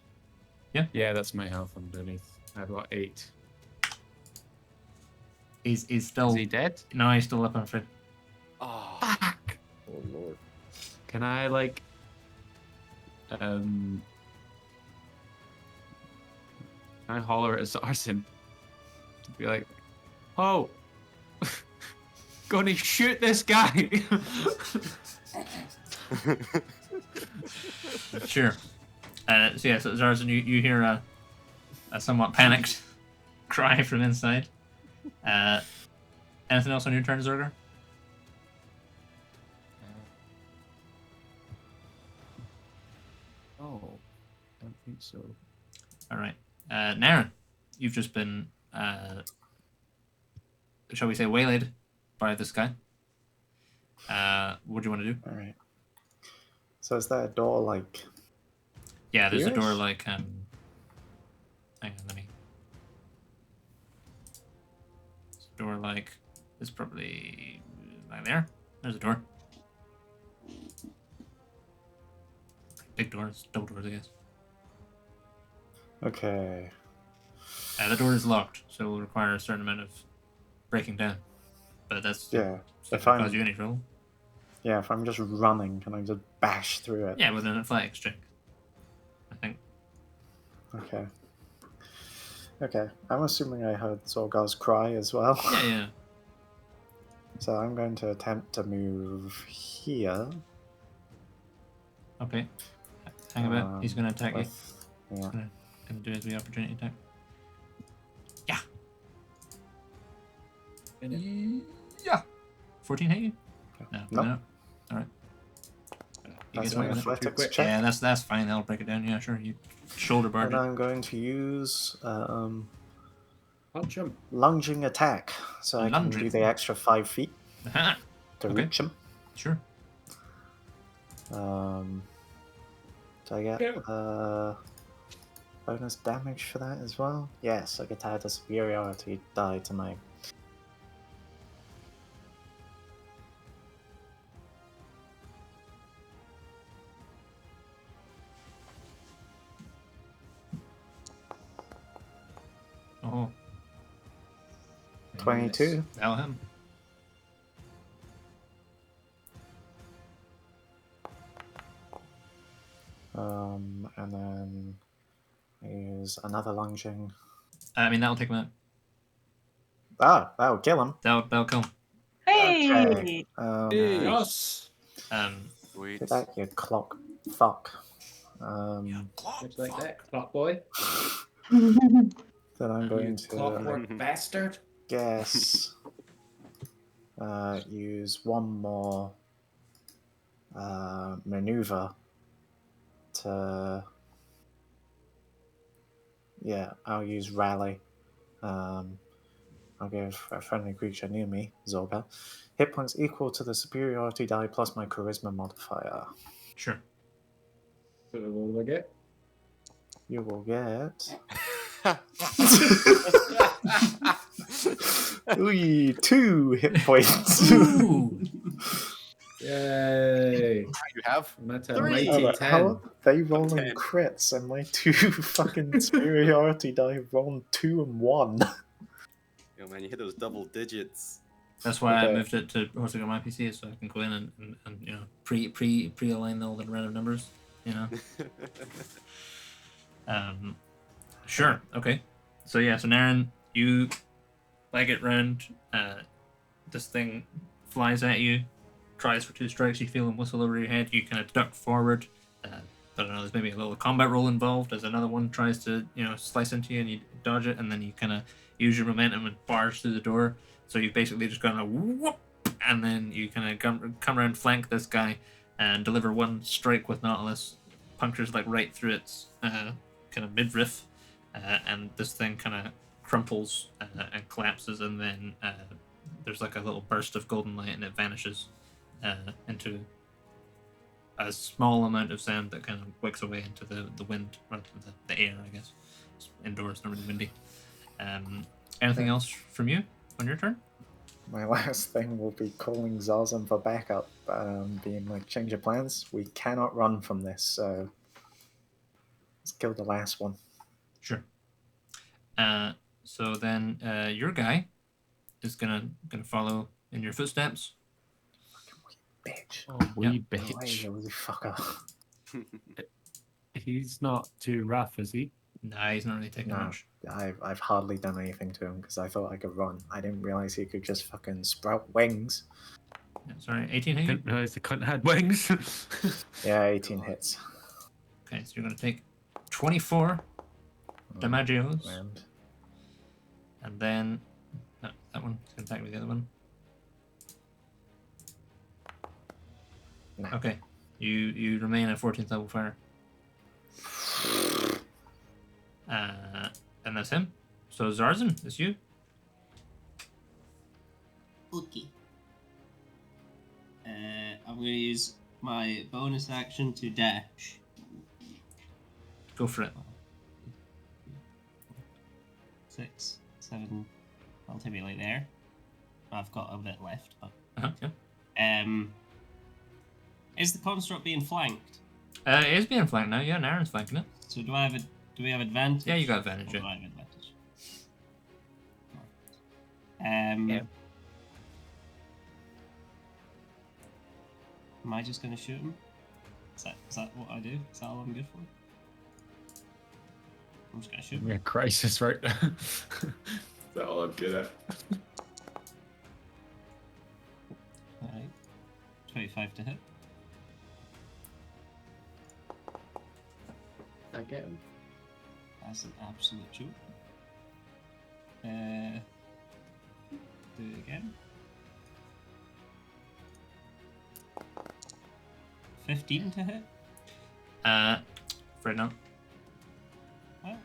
B: good.
I: Yeah, that's my health underneath. I've got 8.
A: He's still.
I: Is he dead?
A: No, he's still up, I'm afraid.
B: Oh,
I: Fuck!
C: Oh lord.
I: Can I like can I holler at Sarsen? Be like, oh, gonna shoot this guy.
A: Sure. So yeah, so Zarzan, you hear a somewhat panicked cry from inside. Anything else on your turn, Zerger?
I: Oh, I don't think so.
A: All right. Naren, you've just been, shall we say, waylaid by this guy. What do you want to do?
F: All right. So is that a door like?
A: Yeah, there's a door
F: here-ish?
A: like hang on, let me. It's a door like it's probably like there. There's a door. Big doors, double doors, I guess.
F: Okay.
A: The door is locked, so it will require a certain amount of breaking down. But that's
F: Yeah.
A: not
F: If
A: gonna
F: I'm
A: cause you any trouble.
F: yeah, if I'm just running, can I just bash through it?
A: Yeah, with an athletics check, I think.
F: Okay. Okay. I'm assuming I heard Zorgar's cry as well.
A: Yeah, yeah.
F: So I'm going to attempt to move here.
A: Okay. Hang about. He's gonna attack you.
F: Yeah.
A: Gonna do the opportunity attack. Yeah. Yeah. 14 hit you? No.
F: Nope.
A: No. All right. You
F: That's
A: guys
F: my
A: want to-
F: athletics check.
A: Yeah, that's fine. That'll break it down. Yeah, sure. You shoulder barge
F: And
A: it.
F: I'm going to use
E: Punch him.
F: lunging attack, so I can do
A: Lunging.
F: the extra 5 feet
A: Aha.
F: to
A: Okay.
F: reach him.
A: Sure.
F: Do I get bonus damage for that as well? Yes, I get to add a superiority die to my.
A: Oh.
F: 22.
A: That'll hit him.
F: And then I use another lunging.
A: I mean, that'll take him out.
F: Ah, that'll kill him.
A: That'll kill him.
D: Hey!
F: Okay.
E: Yes.
B: Sweet.
F: Do that, you clock fuck.
E: Just like that, clock boy.
F: Then I'm
E: You
F: going to
E: clockwork bastard.
F: guess. Use one more maneuver to. Yeah, I'll use rally. I'll give a friendly creature near me, Zorga, hit points equal to the superiority die plus my charisma modifier.
A: Sure.
E: So what will I get?
F: You will get. Ooh, 2 hit points.
A: Ooh.
E: Yay!
B: You have
E: That's a
B: 3.
E: mighty
F: How
E: 10.
F: are they rolling
B: 10.
F: crits and my 2 fucking superiority die rolling 2 and 1?
B: Yo, man, you hit those double digits.
A: That's why I
F: Okay.
A: moved it to hosting on my PC, so I can go in and you know pre-align all the random numbers. You know. Sure. Okay. So yeah. So Naren, you leg it round. This thing flies at you, tries for 2 strikes. You feel him whistle over your head. You kind of duck forward. I don't know. There's maybe a little combat roll involved as another one tries to slice into you, and you dodge it, and then you kind of use your momentum and barge through the door. So you've basically just gone a whoop, and then you kind of come around, flank this guy, and deliver 1 strike with Nautilus. Punctures like right through its kind of midriff, and this thing kind of crumples and collapses, and then there's like a little burst of golden light, and it vanishes into a small amount of sound that kind of wicks away into the wind, or the air, I guess. It's indoors, not really windy. Anything else from you on your turn?
F: My last thing will be calling Zazen for backup, being like, change of plans. We cannot run from this, so let's kill the last one.
A: Sure. So then your guy is gonna follow in your footsteps.
F: Bitch.
I: Oh, wee
A: Yeah.
F: Away,
I: bitch.
F: you fucker.
I: He's not too rough, is he?
A: Nah, he's not really taking
F: No,
A: much.
F: I've hardly done anything to him because I thought I could run. I didn't realize he could just fucking sprout wings.
A: Yeah, sorry, 18 hit you?
I: Didn't realize the cunt had wings.
F: Yeah, 18 hits.
A: Okay, so you're gonna take 24 damagios,
F: And
A: and then no, that one. It's gonna attack with the other one.
F: No.
A: Okay, you remain at 14th level fire. And that's him. So Zarzan, it's you.
J: Okay. I'm going to use my bonus action to dash.
A: Go for it.
J: 6, 7. I'll take me like there. I've got a bit left, but.
A: Yeah.
J: Is the construct being flanked?
A: It is being flanked now. Yeah, and Aaron's flanking it.
J: So do we have advantage?
A: Yeah, you got advantage.
J: Or do
A: Yeah.
J: I have advantage?
A: Yeah.
J: Am I just going to shoot him? Is that what I do? Is that all I'm good for? I'm just going to shoot him.
I: Yeah, crisis right there. That's all I'm good at.
J: Alright. 25 to hit.
I: I get him.
J: That's an absolute joke. Do it again. 15 to hit?
A: Right now.
J: Well.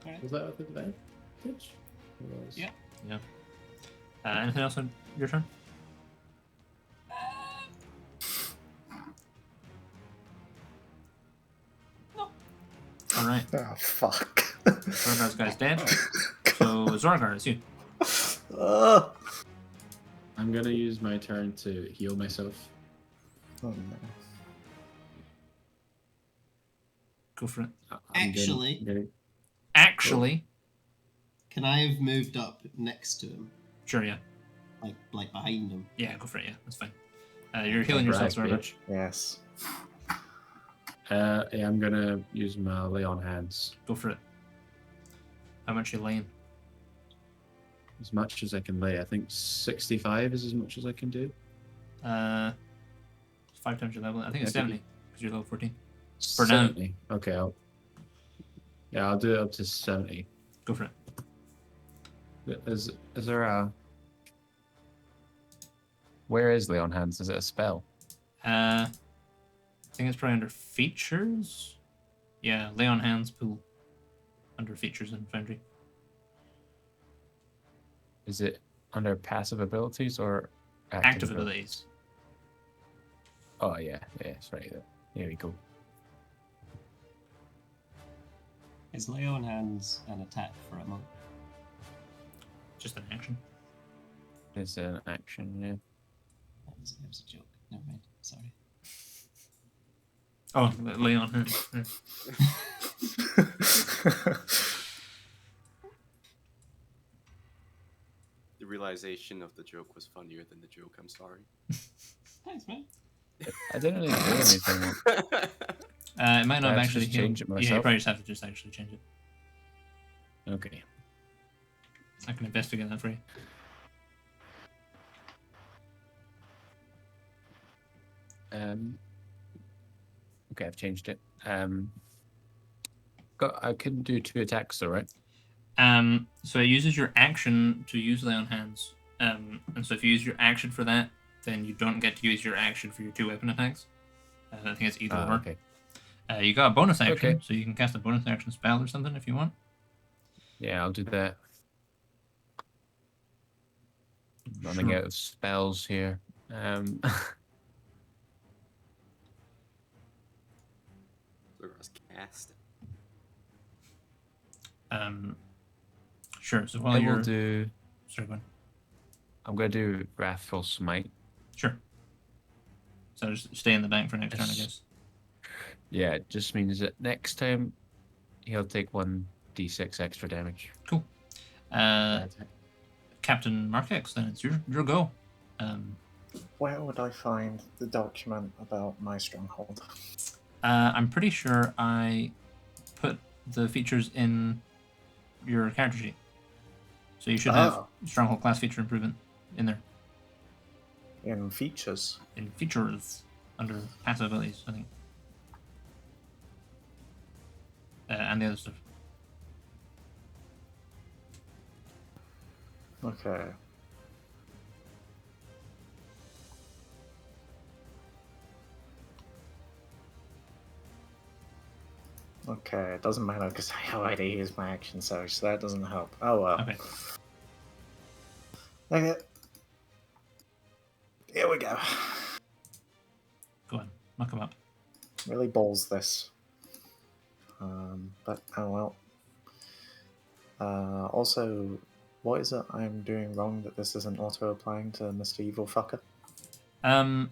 J: Alright.
I: Was that with advantage?
J: Yeah.
A: Yeah. Anything else on your turn?
J: No.
A: Alright.
F: Oh, fuck.
A: Zorgar's guy's dead. So Zorgar, it's you.
I: I'm gonna use my turn to heal myself.
F: Oh, no.
A: Go for it.
J: Actually,
A: Actually.
J: can I have moved up next to him?
A: Sure, yeah.
J: Like behind him?
A: Yeah, go for it, yeah. That's fine. You're healing yourself, Zorgar.
F: Yes.
I: Yeah, I'm gonna use my lay on hands.
A: Go for it. How much you laying?
I: As much as I can lay. I think 65 is as much as I can do.
A: 5 times your level. I think it's
I: Yeah,
A: 70 because you're level 14. For now.
I: 70. Okay, I'll do it up to 70.
A: Go for it.
I: Is there a... Where is lay on hands? Is it a spell?
A: I think it's probably under features. Yeah, lay on hands pool. Under features in Foundry.
I: Is it under passive abilities or
A: Active abilities?
I: Oh, yeah, it's right there. Here we go.
J: Is lay on hands an attack for a monk?
A: Just an action.
I: It's an action, yeah.
J: It was a joke. Never mind. Sorry.
A: Oh, lay on hands. Yeah.
B: The realization of the joke was funnier than the joke. I'm sorry.
J: Thanks, man.
I: I didn't really do anything.
A: It might not have
I: I have to
A: actually
I: just
A: healed.
I: change it
A: Yeah, you
I: myself?
A: probably just have to just actually change it.
I: Okay.
A: I can investigate that for you.
I: Okay, I've changed it. I couldn't do 2 attacks though, right?
A: So it uses your action to use lay on hands. And so if you use your action for that, then you don't get to use your action for your 2 weapon attacks. I think it's either or.
I: Okay.
A: You got a bonus action,
I: Okay.
A: so you can cast a bonus action spell or something if you want.
I: Yeah, I'll do that. Running out of spells here.
B: Zorgar's cast.
A: Sure. So while
I: I
A: you're
I: will do.
A: sorry, go on.
I: I'm gonna do Wrathful Smite.
A: Sure. So just stay in the bank for next turn, I
I: Yes.
A: guess.
I: Yeah, it just means that next time he'll take 1d6 extra damage.
A: Cool. Captain Markex, then it's your go.
F: Where would I find the document about my stronghold?
A: I'm pretty sure I put the features in your character sheet. So you should have Stronghold class feature improvement in there.
F: In features?
A: In features, under passive abilities, I think. And the other stuff.
F: Okay. Okay, it doesn't matter because I already used my action surge, so that doesn't help. Oh well.
A: Okay.
F: Okay. Here we go.
A: Go on. Knock him up.
F: Really balls this. But oh well. Also, what is it I'm doing wrong that this isn't auto-applying to Mr. Evil Fucker?
A: I'm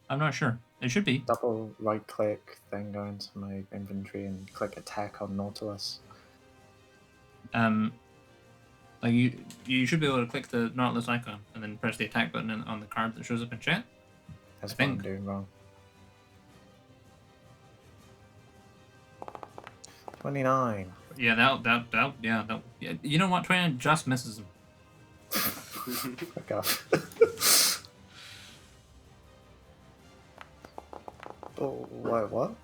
A: not sure. It should be.
F: Double right-click, then go into my inventory and click attack on Nautilus.
A: Like you should be able to click the Nautilus icon and then press the attack button on the card that shows up in chat.
F: That's
A: I
F: what I'm
A: think.
F: doing wrong. 29.
A: Yeah, that yeah. You know what? 29 just misses him.
F: Fuck off. Oh, what?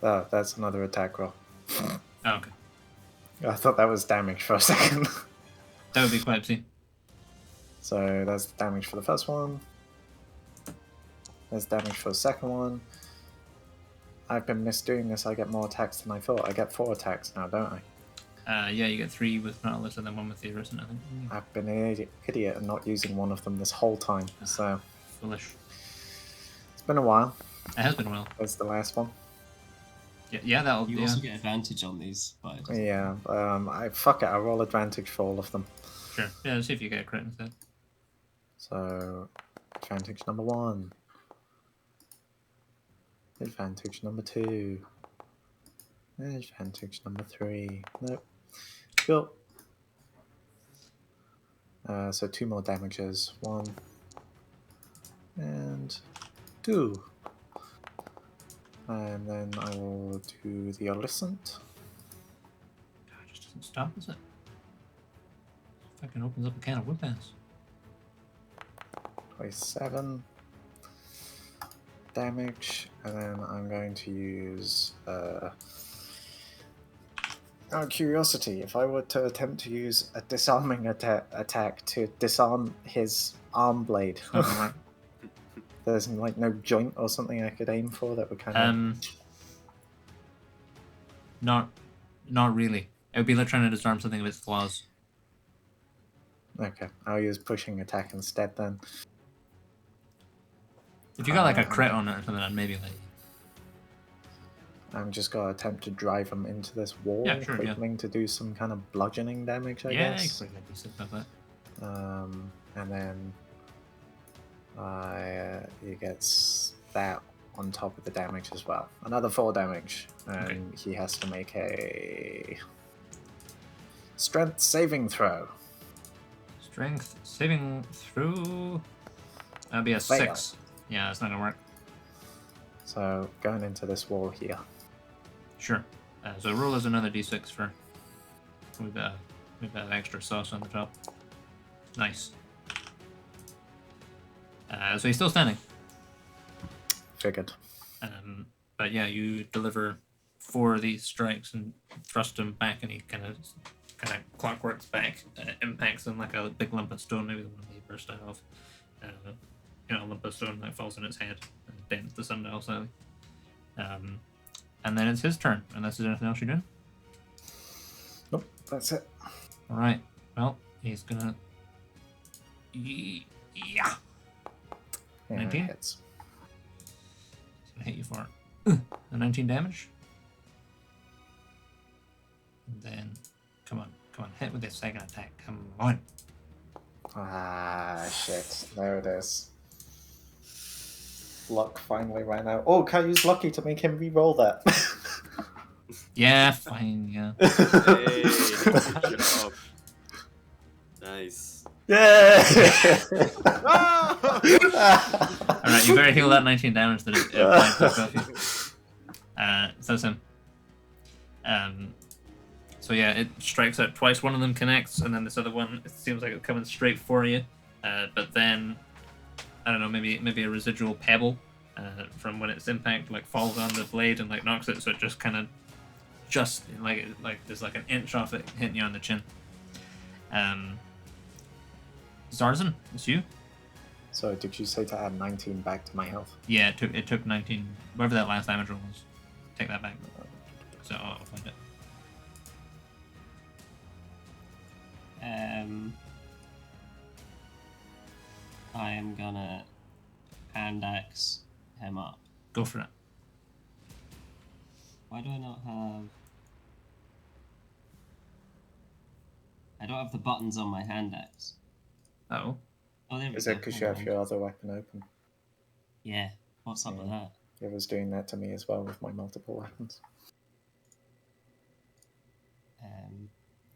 F: Oh, that's another attack roll.
A: Oh, okay.
F: I thought that was damage for a second.
A: That would be quite obscene.
F: So that's damage for the first one. There's damage for the second one. I've been misdoing this. I get more attacks than I thought. I get 4 attacks now, don't I?
A: Yeah, you get 3 with Nautilus and then 1 with the Arisen, I think.
F: I've been an idiot and not using one of them this whole time. So
A: Foolish.
F: it's been a while.
A: It has been a while.
F: That's the last one.
A: Yeah, that'll
J: You
A: be.
J: also get advantage on these. But
F: Yeah. Fuck it. I roll advantage for all of them.
A: Sure. Yeah, let's see if you get a crit instead.
F: So advantage number 1. Advantage number 2. Advantage number 3. Nope. Cool. So 2 more damages. 1 and 2. And then I will do the Alicent.
A: God, it just doesn't stop, does it? Fucking opens up a can of whip ass.
F: 27 damage, and then I'm going to use out of curiosity, if I were to attempt to use a disarming attack to disarm his arm blade, there's like no joint or something I could aim for that would kind of...
A: Not really. It would be like trying to disarm something with its claws.
F: Okay, I'll use pushing attack instead then.
A: If you got like a crit on it or something, I'd maybe like...
F: I'm just going to attempt to drive him into this wall,
A: Yeah, sure, yeah.
F: hoping to do some kind of bludgeoning damage, I guess.
A: Yeah, you could decent about that.
F: And then he gets that on top of the damage as well. Another 4 damage, and he has to make a strength saving throw.
A: Strength saving throw. That'd be a
F: Fail.
A: 6. Yeah, that's not gonna work.
F: So going into this wall here.
A: Sure. So roll as another d6 for with that extra sauce on the top. Nice. So he's still standing.
F: Figured.
A: But yeah, you deliver 4 of these strikes and thrust him back, and he kind of clockworks back, impacts him like a big lump of stone, maybe the one he burst out of. A lump of stone that falls on its head and dents the sundial slightly. And then it's his turn, unless there's anything else you're doing.
F: Nope, that's it.
A: Alright, well, he's gonna... Yeah! 19?
F: Hits.
A: He's gonna hit you for the 19 damage. And then, come on, hit with this second attack, come on.
F: Ah, shit. There it is. Luck finally ran out. Oh, can I use Lucky to make him re-roll that?
A: Yeah, fine, yeah.
B: Hey, good job. Nice.
F: Yeah!
A: Alright, you better heal that 19 damage that it took off you. So it's him. So yeah, it strikes out twice. One of them connects, and then this other one, it seems like it's coming straight for you. But then, I don't know, maybe a residual pebble from when its impact like falls on the blade and like knocks it, so it just kind of like there's like an inch off it hitting you on the chin. Zarzan, it's you.
F: So did you say to add 19 back to my health?
A: Yeah, it took 19, whatever that last damage roll was. take that back. So I'll find it.
J: I am gonna hand axe him up.
A: Go for it.
J: Why do I not have? I don't have the buttons on my hand axe.
A: Oh.
J: Oh, there we
F: Is
J: go.
F: it because
J: Hang
F: you have
J: on.
F: your other weapon open?
J: Yeah. What's up with
F: Yeah.
J: that?
F: It was doing that to me as well with my multiple weapons.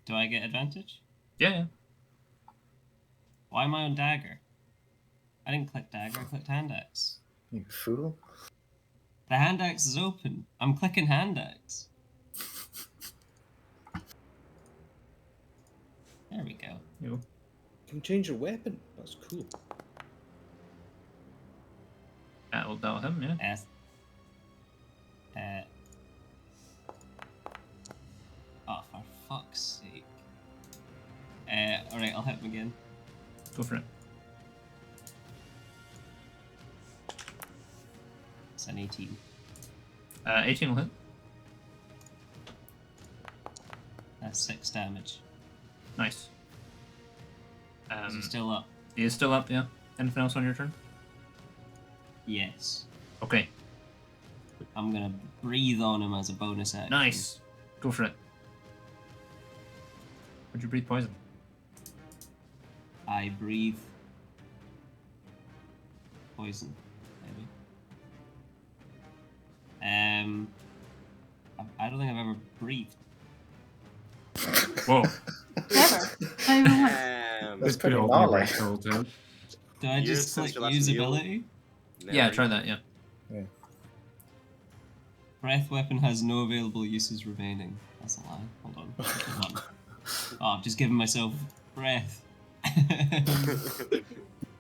J: Do I get advantage?
A: Yeah.
J: Why am I on dagger? I didn't click dagger. I clicked hand axe.
F: You fool.
J: The hand axe is open. I'm clicking hand axe. There we go.
A: You.
C: You can change your weapon. That's cool.
A: That'll him, yeah.
J: Yes. Oh, for fuck's sake. Alright, I'll hit him again.
A: Go for it.
J: It's an 18.
A: 18 will hit.
J: That's 6 damage.
A: Nice.
J: Is he still up?
A: He is still up, yeah. Anything else on your turn?
J: Yes.
A: Okay.
J: I'm gonna breathe on him as a bonus action.
A: Nice. Go for it. Would you breathe poison?
J: I breathe poison, maybe. I don't think I've ever breathed.
A: Whoa.
D: Never. Not even once.
F: That's
I: Pretty
F: pretty
I: old
F: gnarly.
I: whole time.
J: Do I
B: Years
J: just
B: since
J: click
B: your last
J: use
B: meal.
J: ability?
A: Yeah, try that, yeah.
J: Breath weapon has no available uses remaining. That's a lie. Hold on. Hold on. Oh, I've just given myself breath.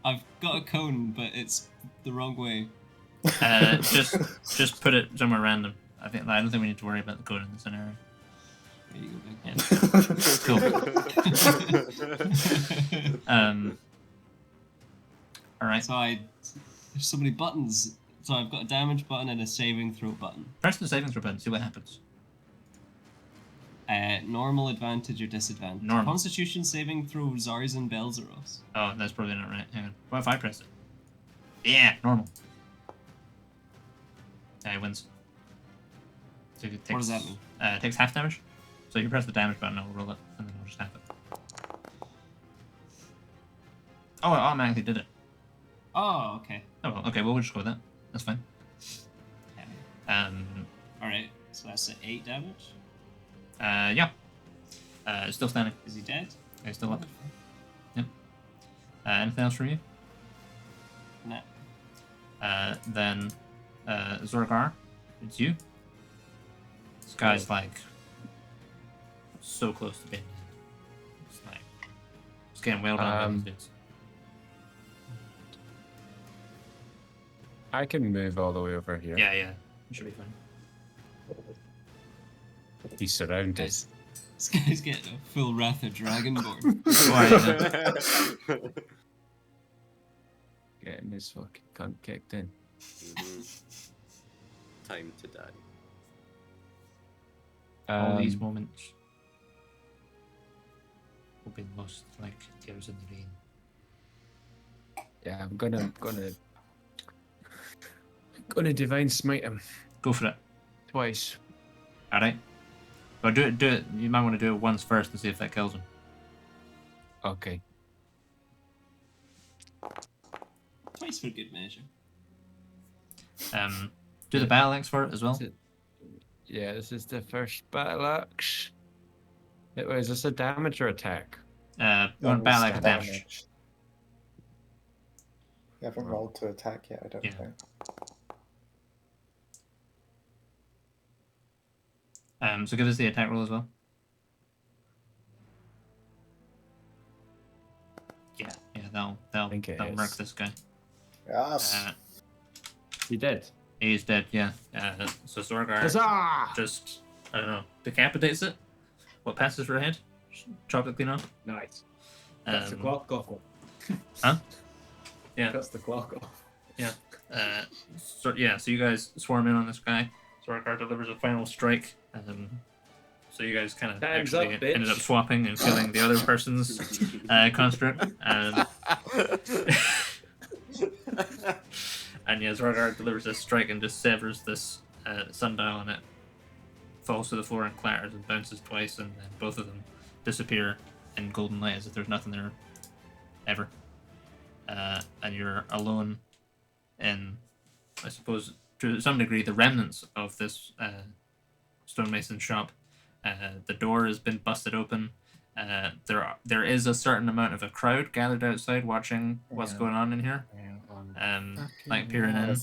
J: I've got a cone, but it's the wrong way.
A: Just put it somewhere random. I don't think we need to worry about the code in this scenario.
J: There you go, big
A: Cool. Alright.
J: So there's so many buttons. So I've got a damage button and a saving throw button.
A: Press the saving throw button, see what happens.
J: Normal, advantage, or disadvantage.
A: Normal.
J: Constitution saving throw Zarzan Belzeros.
A: Oh, that's probably not right. Hang on. What if I press it? Yeah, normal. Yeah, he wins. So it takes,
J: What does that mean?
A: It takes half damage. So you press the damage button, I'll roll it, and then I'll just half it. Oh, it automatically did it.
J: Oh, okay.
A: Oh, well, okay, we'll just go with that. That's fine.
J: Alright, so that's 8 damage.
A: Yeah. Still standing.
J: Is he dead?
A: He's still up. Yep. Anything else from you?
J: Nah.
A: Then, Zorgar, it's you. This guy's like so close to being dead. It's like it's getting wailed on by these dudes.
I: I can move all the way over here.
A: Yeah, you should be fine.
I: He's surrounded.
J: This guy's getting a full Wrath of Dragonborn.
I: Getting his fucking cunt kicked in.
B: Time to die.
A: All these moments will be lost like tears in the rain.
I: Yeah, I'm gonna divine smite him
A: Go for it.
I: twice.
A: Alright. But do it. You might want to do it once first to see if that kills him.
I: Okay.
J: Twice for good measure.
A: Do the battle axe for it as well.
I: Yeah, this is the first battle axe. Is this a damage or attack?
A: You want battle axe damage.
F: You haven't rolled to attack yet, I don't think.
A: So give us the attack roll as well. Yeah, that'll murk this guy.
F: Yes.
I: He dead.
A: He's dead. Yeah. So Zorgar
I: Huzzah!
A: just I don't know decapitates it. What passes for a head? Chop it clean off.
E: Nice. That's the clock off.
A: Huh? Yeah.
E: That's the clock off.
A: Yeah. So you guys swarm in on this guy. Zorgar delivers a final strike. So you guys kind of
E: Time's
A: actually
E: up, bitch.
A: ended up swapping and killing the other person's construct. And yeah, Zorgar delivers a strike and just severs this sundial, and it falls to the floor and clatters and bounces twice, and then both of them disappear in golden light as if there's nothing there ever. And you're alone in, I suppose, to some degree, the remnants of this stonemason shop. The door has been busted open. There is a certain amount of a crowd gathered outside watching what's going on in here. Like peering in.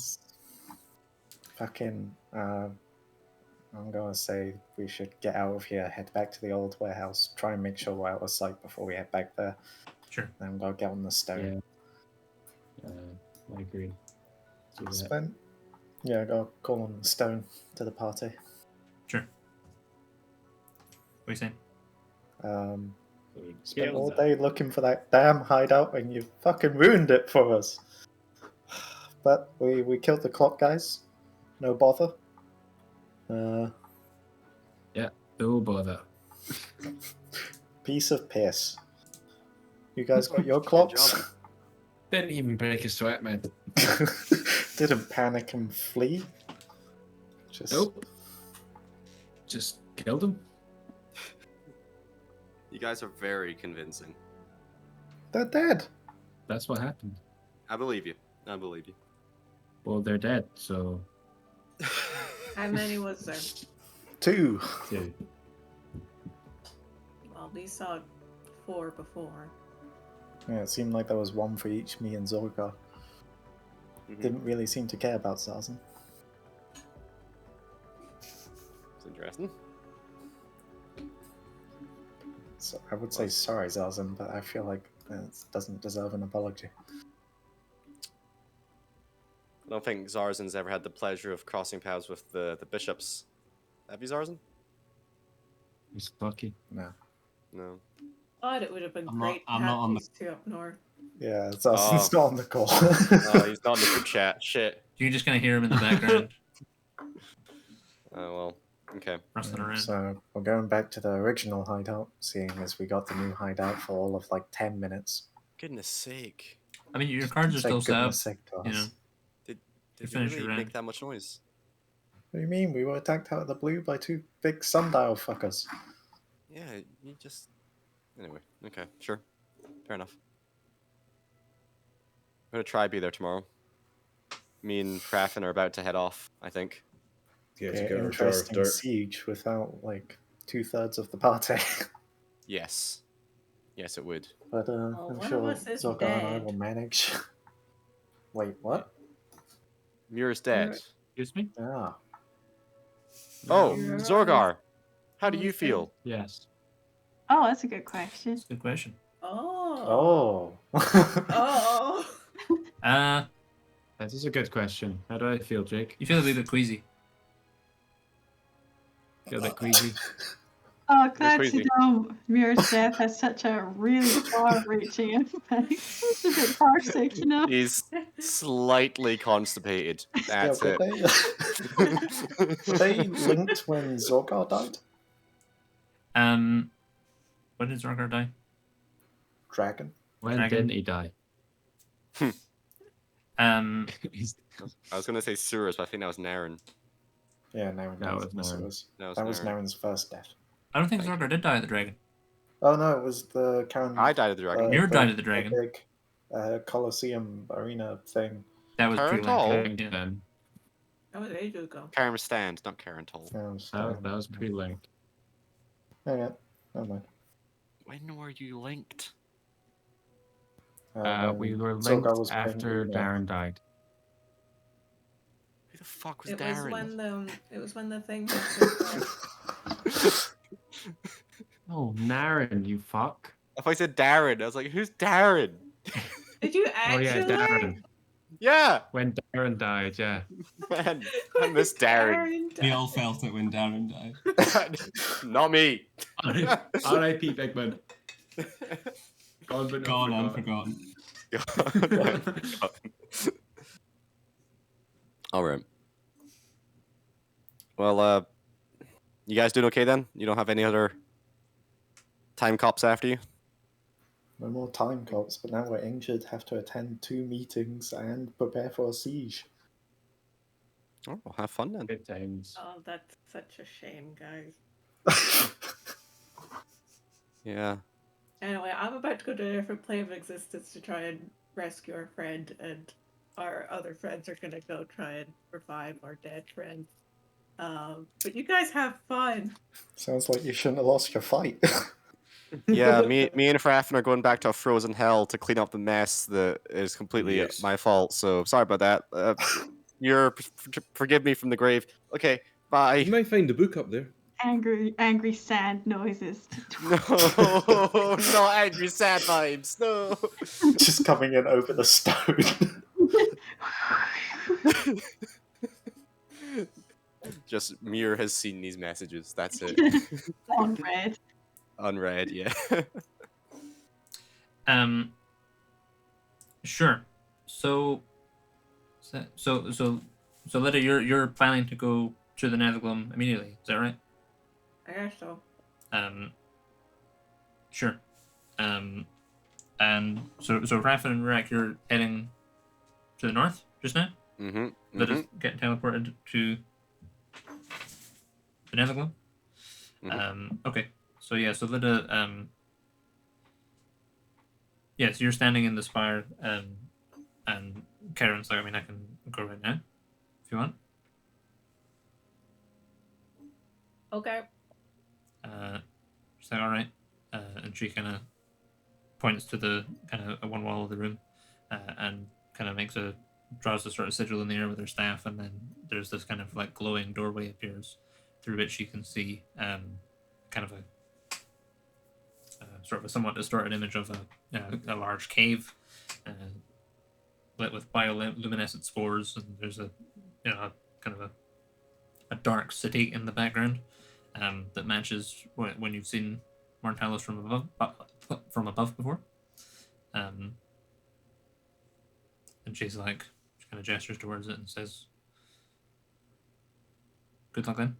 F: Fucking, I'm gonna say we should get out of here, head back to the old warehouse, try and make sure we're out of sight before we head back there.
A: Sure.
F: Then we'll get on the stone.
I: I agree. Do that.
F: Spend. Yeah, go call on the stone to the party.
A: Sure. What are you saying?
F: Spent all day looking for that damn hideout and you fucking ruined it for us. But we killed the clock guys. No bother.
I: Yeah, no bother.
F: Piece of piss. You guys got your clocks?
I: Didn't even break a sweat, man.
F: Didn't panic and flee?
I: Nope. Just killed him.
B: You guys are very convincing.
F: They're dead.
I: That's what happened.
B: I believe you. I believe you.
I: Well, they're dead, so...
G: How many was there?
F: 2.
G: Well, we saw 4 before.
F: Yeah, it seemed like there was 1 for each me and Zorgar. Didn't really seem to care about Zazen.
B: It's interesting.
F: So I would say sorry, Zazen, but I feel like it doesn't deserve an apology.
B: I don't think Zarzen's ever had the pleasure of crossing paths with the bishops. Have you, Zarzen?
I: He's lucky.
F: No.
B: No.
G: Thought it would have been great to
J: I'm
G: have
J: not on
G: these two up north.
F: Yeah, Zazen's not on the call.
B: Oh, he's not in the group chat. Shit.
A: You can just kind of hear him in the background.
B: Oh, well. Okay.
A: Rustling around.
F: So we're going back to the original hideout, seeing as we got the new hideout for all of like 10 minutes.
B: Goodness sake.
A: I mean, your cards are
F: Say
A: still set up.
F: goodness sake to
A: You know.
F: us.
B: Did you
A: finish
B: really
A: your round.
B: make that much noise?
F: What do you mean? We were attacked out of the blue by 2 big sundial fuckers.
B: Yeah, you just... Anyway, okay, sure. Fair enough. I'm gonna try be there tomorrow. Me and Krafen are about to head off, I think.
C: Yeah, to
F: Yeah,
C: get our
F: interesting
C: dirt.
F: siege without like 2/3 of the party.
B: Yes. Yes, it would.
F: But
G: Well,
F: I'm
G: one
F: sure
G: of us is
F: Zorgar and I
G: dead.
F: will manage. Wait, what?
B: Muir is dead.
I: Excuse me?
F: Ah,
B: Oh,
G: Muir is-
B: Zorgar! How do
G: Oh,
B: you
G: okay.
B: feel?
I: Yes.
D: Oh, that's a good question.
A: That's a good question.
G: Oh.
F: oh.
G: Oh.
I: That is a good question. How do I feel, Jake?
A: You feel a bit queasy.
I: Feel a bit queasy?
D: Oh, glad to
B: crazy.
D: know Mirror's death has such a really far-reaching effect. It's a bit toxic, you know?
B: He's slightly constipated. That's
F: Yeah,
B: it.
F: were they linked when Zorgar died?
A: When did Zorgar die?
F: Dragon.
I: When
A: Dragon.
I: didn't he die? He's-
B: I was gonna say Surus, but I think that was Naren.
F: Yeah, Naren.
I: That was
F: Naren.
I: Naren.
F: That was Naren's first death.
A: I don't think Zorgar did die at the dragon.
F: Oh no, it was the Karen.
B: I died of the dragon.
A: Muir died of the dragon.
F: Big Colosseum arena thing.
A: That was
B: Karen
A: pretty
B: Tall?
A: late.
I: Linked then.
G: That was ages ago.
B: Karen Stand, not Karen Toll.
I: That was pretty linked.
F: Yeah, never mind.
B: When were you linked?
I: We were
F: Zorgar
I: linked
F: was playing
I: after
F: Uno.
I: Darren died.
B: Who the fuck was
G: It
B: Darren?
G: was when the thing.
I: Oh, Naren, you fuck.
B: If I said Darren, I was like, who's Darren?
G: Did you
I: Oh
G: actually?
I: yeah, Darren.
B: Yeah!
I: When Darren died, yeah.
B: Man, I miss Darren.
J: We all felt it when Darren died.
B: Not me.
I: R.I.P. Bigman. Gone but not
J: Gone
I: forgotten.
J: unforgotten.
B: Alright. Well, you guys doing okay then? You don't have any other time cops after you?
F: No more time cops, but now we're injured, have to attend 2 meetings, and prepare for a siege.
B: Oh, well, have fun then.
I: Good times.
G: Oh, that's such a shame, guys.
B: Yeah.
G: Anyway, I'm about to go to a different plane of existence to try and rescue our friend, and our other friends are gonna go try and revive our dead friend. But you guys have fun.
F: Sounds like you shouldn't have lost your fight.
B: Yeah, me and Fraffen are going back to a frozen hell to clean up the mess that is completely
C: Yes.
B: my fault. So sorry about that. Forgive me from the grave. Okay, bye.
C: You might find a book up there.
D: Angry sand noises.
B: No, not angry sad vibes. No.
F: Just coming in over the stone.
B: Just Muir has seen these messages. That's it.
D: Unread.
B: Unread, yeah.
A: Sure. So Lydia, you're planning to go to the Netherglum immediately. Is that right?
G: I guess so.
A: Sure. And so Raffen and Rek, you're heading to the north just now?
B: Mm-hmm.
A: Lydia's getting teleported to the Netherglum? Okay. So yeah, so Lydia, yeah, so you're standing in the spire, and Karen's like, I mean, I can go right now, if you want.
G: Okay.
A: She's like, all right, and she kind of points to the kind of one wall of the room, and kind of draws a sort of sigil in the air with her staff, and then there's this kind of like glowing doorway appears, through which you can see kind of a sort of a somewhat distorted image of a large cave, lit with bioluminescent spores, and there's a kind of a dark city in the background, that matches when you've seen Mortalis from above before. And she's like, she kind of gestures towards it and says, "Good luck then."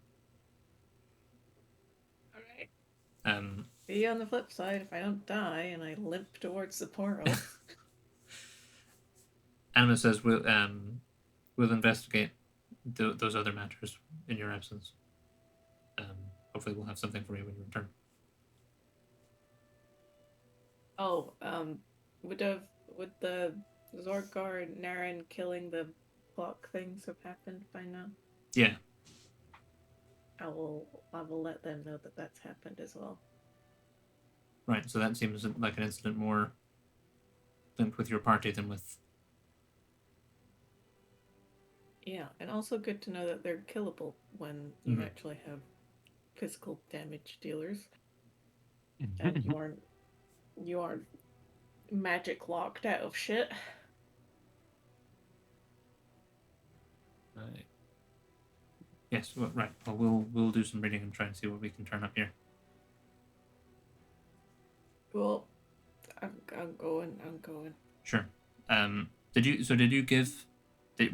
G: All right. See you on the flip side if I don't die and I limp towards the portal.
A: Anima says, we'll investigate those other matters in your absence. Hopefully we'll have something for you when you return.
G: Oh, would the Zorgar and Naren killing the clock things have happened by now?
A: Yeah.
G: I will let them know that that's happened as well.
A: Right, so that seems like an incident more linked with your party than with...
G: Yeah, and also good to know that they're killable when you actually have physical damage dealers. And you aren't magic locked out of shit.
A: Right. Yes, right. Well, we'll do some reading and try and see what we can turn up here.
G: Well, I'm going.
A: Sure. Did you give did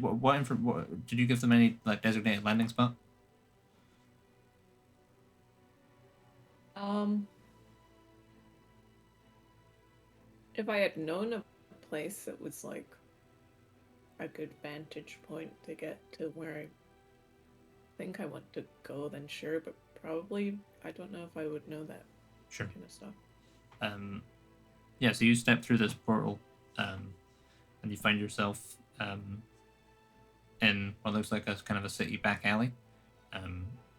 A: you give them any like designated landing spot?
G: If I had known a place that was like a good vantage point to get to where I think I want to go, then sure, but probably I don't know if I would know that kind of stuff.
A: Yeah, so you step through this portal, and you find yourself in what looks like a kind of a city back alley.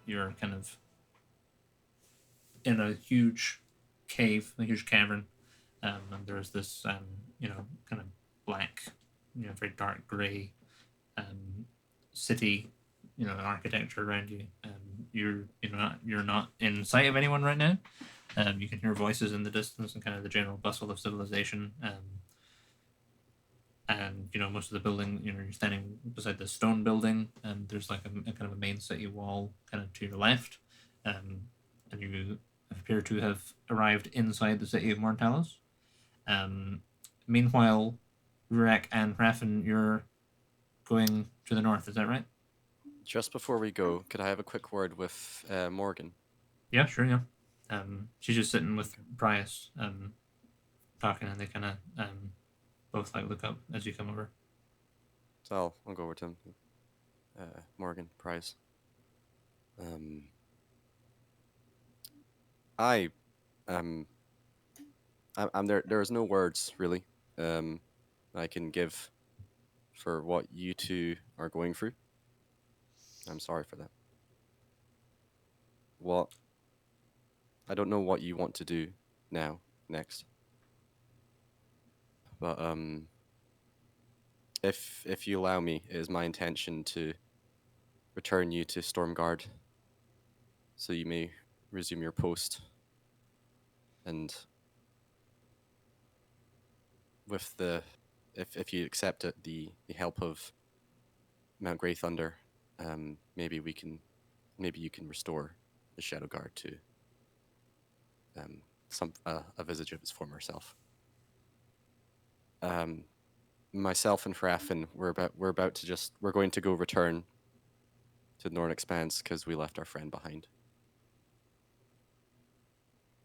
A: You're kind of in a huge cave, a huge cavern, and there's this kind of black, very dark grey city, architecture around you. You're not in sight of anyone right now. You can hear voices in the distance and kind of the general bustle of civilization. And most of the building, you're standing beside the stone building, and there's like a kind of a main city wall kind of to your left, and you appear to have arrived inside the city of Mortalis. Meanwhile, Rurak and Raffen, you're going to the north. Is that right?
B: Just before we go, could I have a quick word with Morgan?
A: Yeah, sure, yeah. She's just sitting with Prius, talking, and they kind of both like look up as you come over.
B: So I'll go over to him. Morgan, Price. I'm there. There is no words really I can give for what you two are going through. I'm sorry for that. What? I don't know what you want to do next. But if you allow me, it is my intention to return you to Stormguard, so you may resume your post. And with the, if you accept it, the help of Mount Grey Thunder, maybe you can restore the Shadow Guard to a visage of its former self. Myself and Fraffin, we're going to go return to the Northern Expanse because we left our friend behind.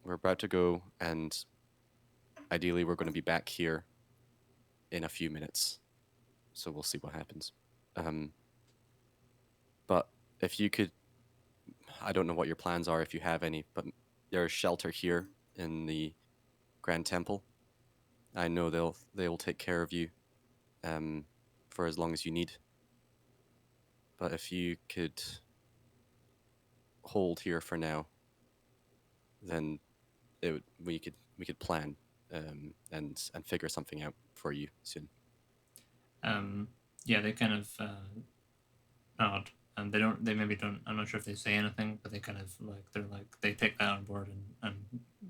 B: We're about to go, and ideally we're going to be back here in a few minutes. So we'll see what happens. But if you could, I don't know what your plans are, if you have any, but there's shelter here in the Grand Temple. I know they will take care of you for as long as you need. But if you could hold here for now, then we could plan and figure something out for you soon.
A: Yeah, they kind of nod, and they maybe don't. I'm not sure if they say anything, but they kind of they take that on board and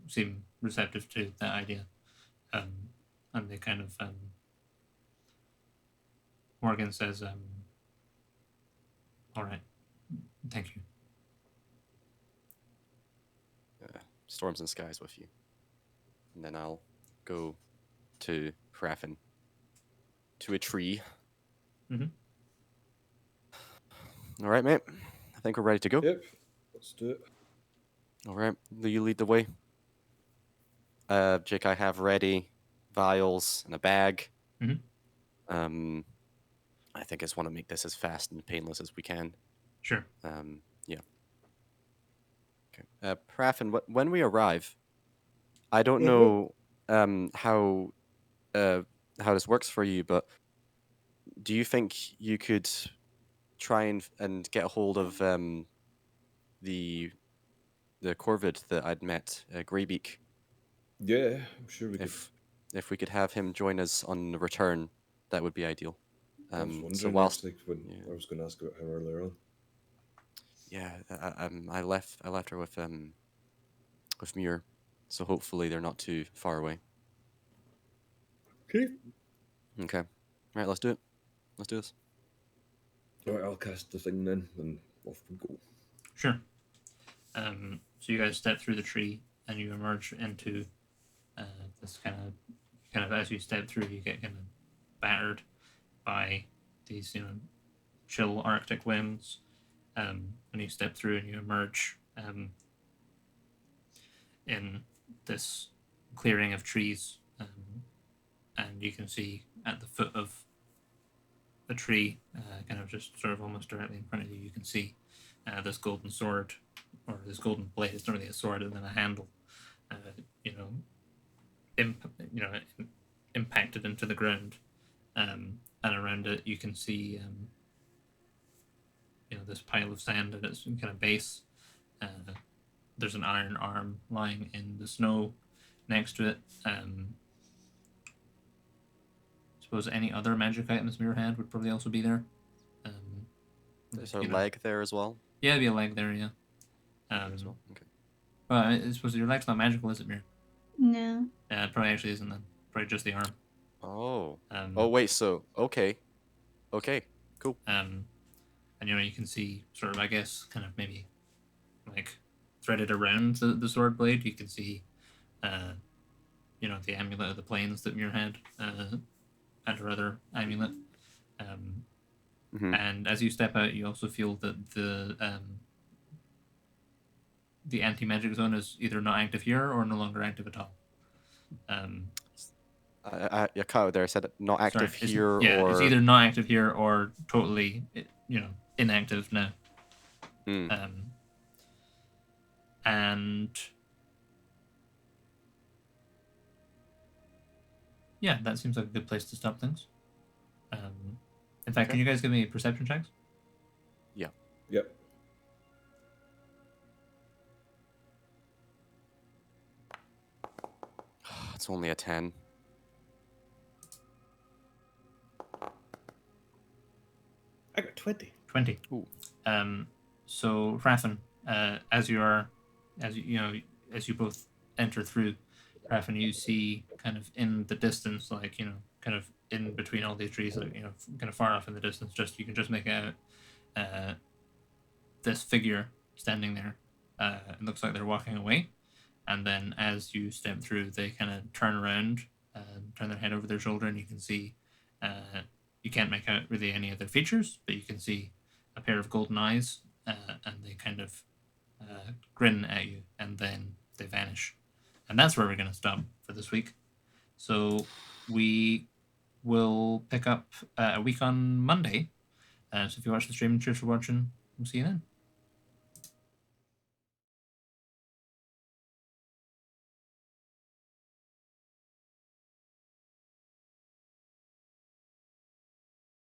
A: seem receptive to that idea. And they kind of Morgan says, "All right, thank you."
B: Storms and skies with you, and then I'll go to Fraffin to a tree.
A: Mm-hmm.
B: All right, mate. I think we're ready to go.
C: Yep, let's do it.
B: All right, you lead the way. Jake, I have ready vials and a bag.
A: Mm-hmm.
B: I think I just want to make this as fast and painless as we can.
A: Sure.
B: Yeah. Okay. Paraffin, when we arrive, I don't know how this works for you, but do you think you could try and get a hold of the Corvid that I'd met, Greybeak?
C: Yeah, I'm sure we could.
B: If we could have him join us on the return, that would be ideal.
C: I was wondering,
B: so whilst
C: when I was going to ask about him earlier on.
B: Yeah, I left her with Muir, so hopefully they're not too far away. Okay. Right, let's do it. Let's do this.
C: All right, I'll cast the thing then, and off we go.
A: Sure. So you guys step through the tree, and you emerge into this kind of as you step through, you get kind of battered by these chill Arctic winds. And you step through, and you emerge in this clearing of trees, and you can see at the foot of a tree, kind of just sort of almost directly in front of you, you can see this golden sword, or this golden blade. It's not really a sword, and then a handle, impacted into the ground, and around it you can see this pile of sand at its kind of base. There's an iron arm lying in the snow next to it. Suppose any other magic items Muir had would probably also be there.
B: There's a leg there as well?
A: Yeah, there'd be a leg there, yeah.
B: As well? Okay.
A: Well, I suppose your leg's not magical, is it, Muir?
D: No.
A: It probably actually isn't then. Probably just the arm.
B: Oh. Wait, so, okay. Okay, cool.
A: And you can see sort of, I guess, kind of maybe like threaded around the sword blade, you can see the amulet of the plains that Muir had, and her other amulet. And as you step out, you also feel that the anti-magic zone is either not active here or no longer active at all.
B: You cut out there. I said not active here,
A: yeah,
B: or
A: it's either not active here or totally, inactive now. And yeah, that seems like a good place to stop things. In fact, can you guys give me perception checks?
B: Yeah.
C: Yep.
B: It's only a 10.
C: I got 20.
A: 20.
B: Ooh.
A: So Raffin, as you both enter through, Raffin, you see kind of in the distance, like, kind of in between all these trees, like, kind of far off in the distance, you can just make out this figure standing there. It looks like they're walking away, and then as you step through, they kind of turn around, turn their head over their shoulder, and you can see. You can't make out really any other features, but you can see a pair of golden eyes, and they kind of grin at you, and then they vanish. And that's where we're going to stop for this week. So we will pick up a week on Monday. So if you watch the stream, cheers for watching. We'll see you then.